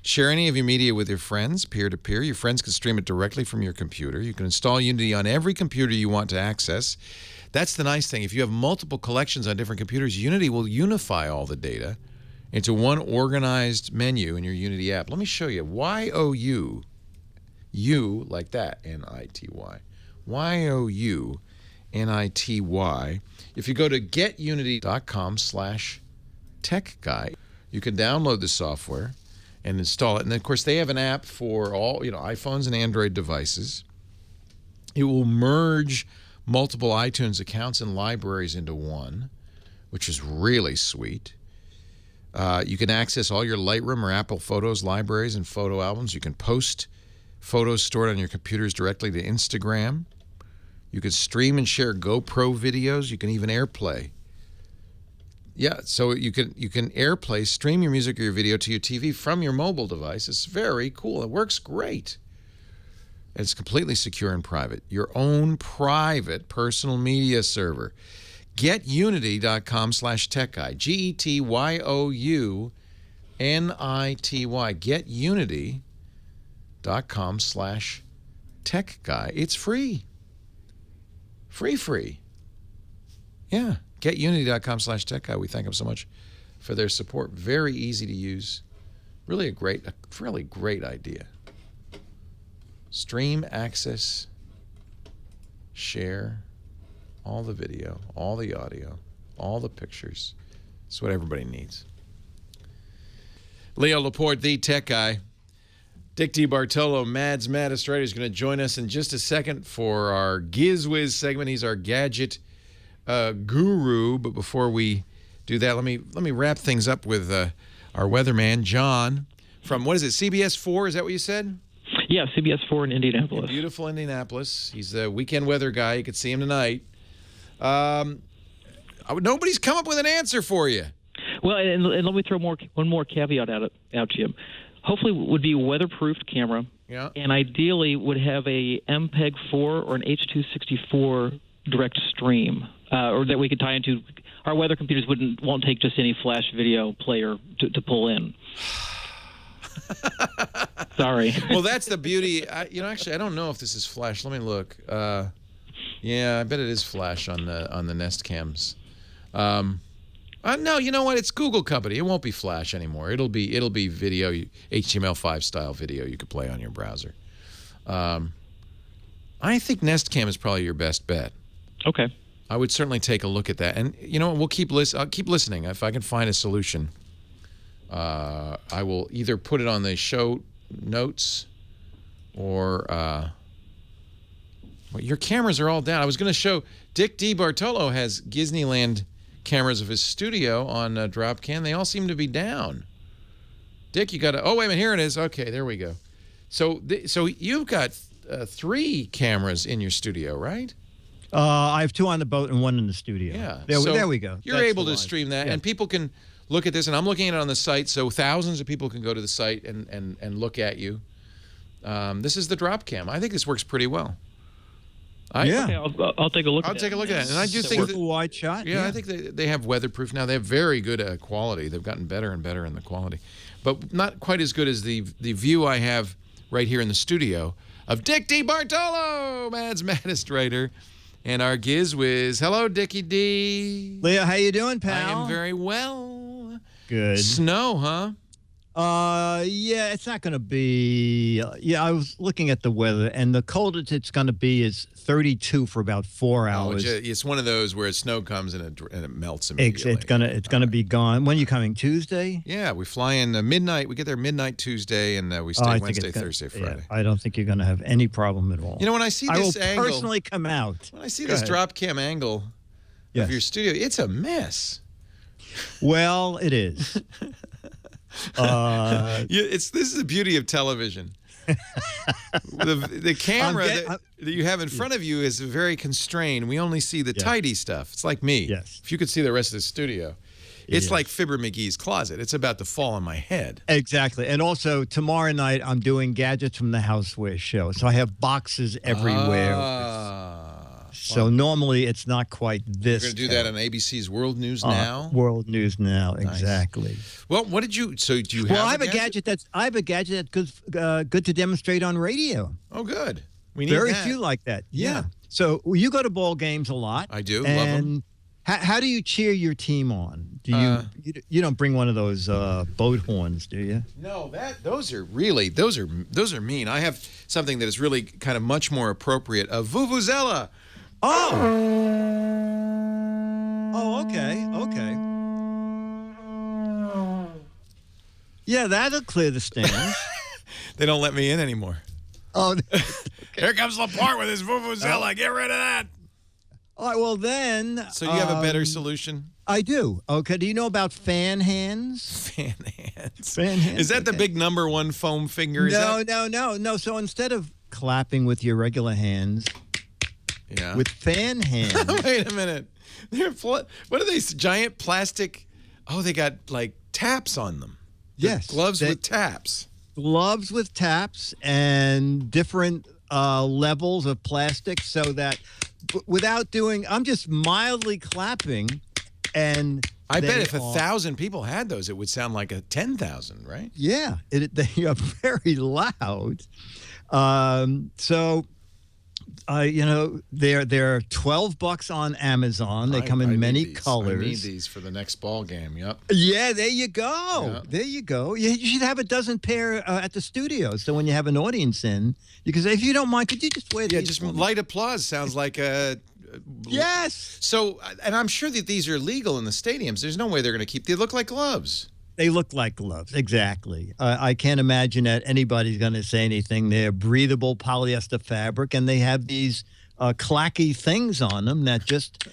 Share any of your media with your friends, peer-to-peer. Your friends can stream it directly from your computer. You can install Unity on every computer you want to access. That's the nice thing. If you have multiple collections on different computers, Unity will unify all the data into one organized menu in your Unity app. Let me show you. Y-O-U. U like that, N-I-T-Y. Y-O-U-N-I-T-Y. If you go to getunity.com/techguy, you can download the software and install it. And, of course, they have an app for all, iPhones and Android devices. It will merge multiple iTunes accounts and libraries into one, which is really sweet. You can access all your Lightroom or Apple Photos libraries and photo albums. You can post photos stored on your computers directly to Instagram. You can stream and share GoPro videos. You can even AirPlay. Yeah, so you can AirPlay, stream your music or your video to your TV from your mobile device. It's very cool. It works great. It's completely secure and private. Your own private personal media server. GetUnity.com/techguy. GetYounity. GetUnity.com/techguy. It's free. Free. Yeah. getunity.com/techguy. We thank them so much for their support. Very easy to use. Really a really great idea. Stream, access, share, all the video, all the audio, all the pictures. It's what everybody needs. Leo Laporte, the tech guy. Dick DeBartolo, Mads Magistrator, is going to join us in just a second for our GizWiz segment. He's our gadget guru. But before we do that, let me wrap things up with our weatherman, John, from, what is it, CBS 4? Is that what you said? Yeah, CBS 4 in Indianapolis. In beautiful Indianapolis. He's a weekend weather guy. You could see him tonight. Nobody's come up with an answer for you. Well, and let me throw one more caveat out to you. Hopefully, it would be a weatherproofed camera, and ideally would have a MPEG-4 or an H.264 direct stream, or that we could tie into. Our weather computers won't take just any flash video player to pull in. Sorry. Well, that's the beauty. Actually, I don't know if this is flash. Let me look. Yeah, I bet it is flash on the Nest cams. No, you know what? It's Google company. It won't be flash anymore. It'll be video, HTML5 style video you could play on your browser. I think Nest Cam is probably your best bet. Okay. I would certainly take a look at that, and you know what? I'll keep listening. If I can find a solution, I will either put it on the show notes, or well, your cameras are all down. I was going to show Dick DeBartolo has Disneyland cameras of his studio on Dropcam. They all seem to be down. Dick, you got to. Oh wait a minute, here it is. Okay, there we go. So you've got 3 cameras in your studio, right? I have 2 on the boat and 1 in the studio. Yeah. There we go. You're able to stream that, and people can look at this. And I'm looking at it on the site, so thousands of people can go to the site and look at you. This is the Dropcam. I think this works pretty well. Okay, I'll take a look. I'll take a look at it, and I do think that, wide shot. Yeah, I think they have weatherproof now. They have very good quality. They've gotten better and better in the quality, but not quite as good as the view I have right here in the studio of Dick DeBartolo, Mads Magistrator, and our GizWiz. Hello, Dickie D. Leo, how you doing, pal? I am very well. Good. Snow, huh? Yeah, it's not going to be. I was looking at the weather, and the coldest it's going to be is 32 for about 4 hours. It's one of those where snow comes and it melts immediately. It's gonna be gone. When are you coming? Tuesday? Yeah, we fly in midnight. We get there midnight Tuesday, and we stay Wednesday, Thursday, Friday. Yeah, I don't think you're going to have any problem at all. You know, when I see this angle, I will personally come out. When I see this drop cam angle of your studio, it's a mess. Well, it is. This is the beauty of television. the camera that you have in front of you is very constrained. We only see the tidy stuff. It's like me. Yes. If you could see the rest of the studio, it's like Fibber McGee's closet. It's about to fall on my head. Exactly. And also, tomorrow night, I'm doing Gadgets from the Houseware show. So I have boxes everywhere. So normally, it's not quite this. You're going to do that on ABC's World News Now? World News Now, nice. Well, what did you? So do you have? Well, I have a gadget that's good to demonstrate on radio. Oh, good. We need very that. few like that. Yeah. So you go to ball games a lot. I do. And love them. How do you cheer your team on? Do you don't bring one of those boat horns, do you? No, those are mean. I have something that is really kind of much more appropriate. A vuvuzela. Oh, okay. Yeah, that'll clear the stands. They don't let me in anymore. Oh, here comes Laporte with his vuvuzela. Get rid of that. All right, well then. So you have a better solution? I do. Okay, do you know about fan hands? Fan hands. Is that the big #1 foam finger? No. So instead of clapping with your regular hands, with fan hands. Wait a minute. What are these giant plastic? Oh, they got like taps on them. Yes. Gloves with taps. Gloves with taps and different levels of plastic so that without doing, I'm just mildly clapping and I bet if 1,000 people had those, it would sound like a 10,000, right? Yeah. They are very loud. So they're $12 on Amazon. They come in many colors. I need these for the next ball game. Yep. Yeah, there you go. There you go. You should have a dozen pair at the studio. So when you have an audience in, you can say, if you don't mind, could you just wear these? Yeah, just light applause sounds like a. Yes. So, and I'm sure that these are legal in the stadiums. There's no way they're going to keep. They look like gloves. They look like gloves, exactly. I can't imagine that anybody's going to say anything. They're breathable polyester fabric, and they have these clacky things on them that just,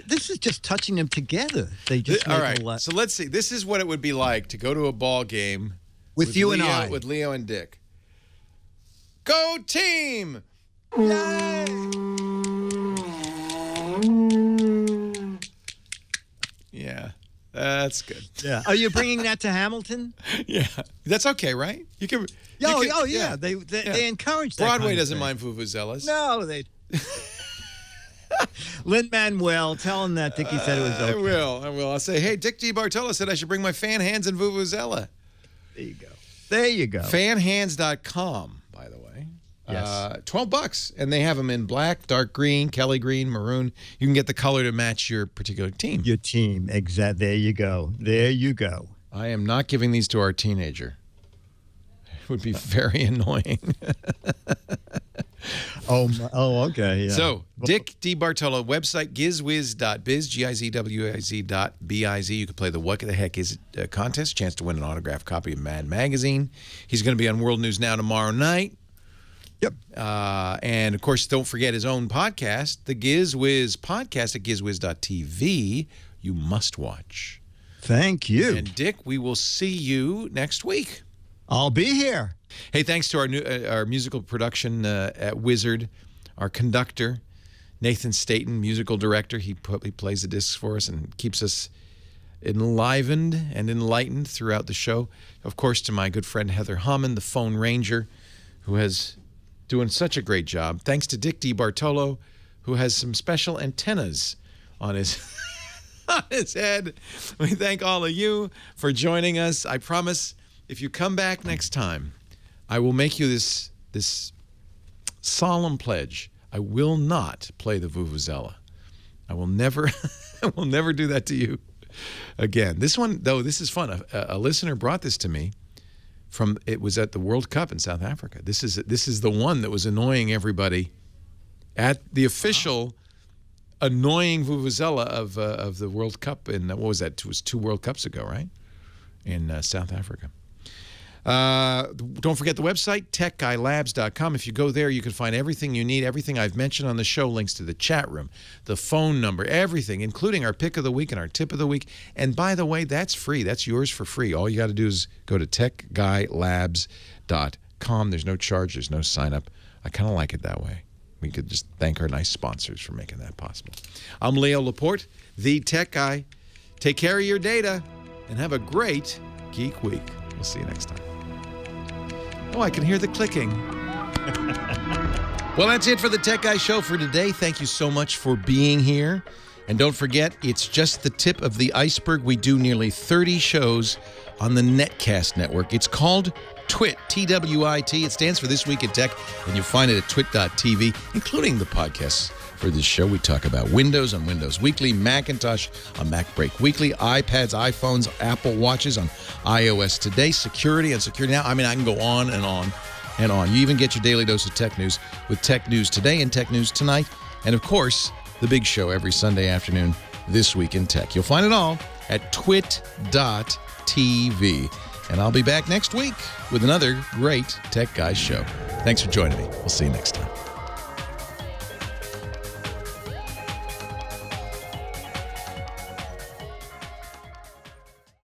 this is just touching them together. They just All make right, a lot. so let's see. This is what it would be like to go to a ball game with you Leo, and I. With Leo and Dick. Go team! Yeah. That's good. Yeah. Are you bringing that to Hamilton? Yeah. That's okay, right? You can. Yeah. They encourage that. Broadway kind of doesn't thing. mind vuvuzelas. No, they. Lin-Manuel, tell him that Dickie said it was okay. I will. I'll say, hey, Dick DeBartolo said I should bring my fan hands and vuvuzela. There you go. Fanhands.com, by the way. Yes. $12, and they have them in black, dark green, Kelly green, maroon. You can get the color to match your particular team. Your team, exactly. There you go. There you go. I am not giving these to our teenager. It would be very annoying. Okay. Yeah. So, Dick DeBartolo, website gizwiz.biz, GIZWIZ.biz. You can play the What the Heck Is It contest, chance to win an autographed copy of Mad Magazine. He's going to be on World News Now tomorrow night. Yep. And, of course, don't forget his own podcast, the Giz Wiz podcast at gizwiz.tv. You must watch. Thank you. And, Dick, we will see you next week. I'll be here. Hey, thanks to our musical production at Wizard, our conductor, Nathan Staten, musical director. He plays the discs for us and keeps us enlivened and enlightened throughout the show. Of course, to my good friend Heather Hammond, the phone ranger, who has doing such a great job. Thanks to Dick DeBartolo, who has some special antennas on his on his head. We thank all of you for joining us. I promise, if you come back next time, I will make you this solemn pledge. I will not play the vuvuzela. I will never do that to you again. This one, though, this is fun. A listener brought this to me it was at the World Cup in South Africa. This is the one that was annoying everybody at the official annoying vuvuzela of the World Cup in, what was that? It was 2 World Cups ago, right? In South Africa. Don't forget the website, techguylabs.com. If you go there, you can find everything you need, everything I've mentioned on the show, links to the chat room, the phone number, everything, including our pick of the week and our tip of the week. And by the way, that's free. That's yours for free. All you got to do is go to techguylabs.com. There's no charge. There's no sign up. I kind of like it that way. We could just thank our nice sponsors for making that possible. I'm Leo Laporte, the Tech Guy. Take care of your data and have a great Geek Week. We'll see you next time. Oh, I can hear the clicking. Well, that's it for the Tech Guy Show for today. Thank you so much for being here. And don't forget, it's just the tip of the iceberg. We do nearly 30 shows on the Netcast network. It's called TWIT, T-W-I-T. It stands for This Week in Tech, and you'll find it at twit.tv, including the podcasts. For this show, we talk about Windows on Windows Weekly, Macintosh on Mac Break Weekly, iPads, iPhones, Apple Watches on iOS Today, security on Security Now. I mean, I can go on and on and on. You even get your daily dose of tech news with Tech News Today and Tech News Tonight. And, of course, the big show every Sunday afternoon, This Week in Tech. You'll find it all at twit.tv. And I'll be back next week with another great Tech Guys show. Thanks for joining me. We'll see you next time.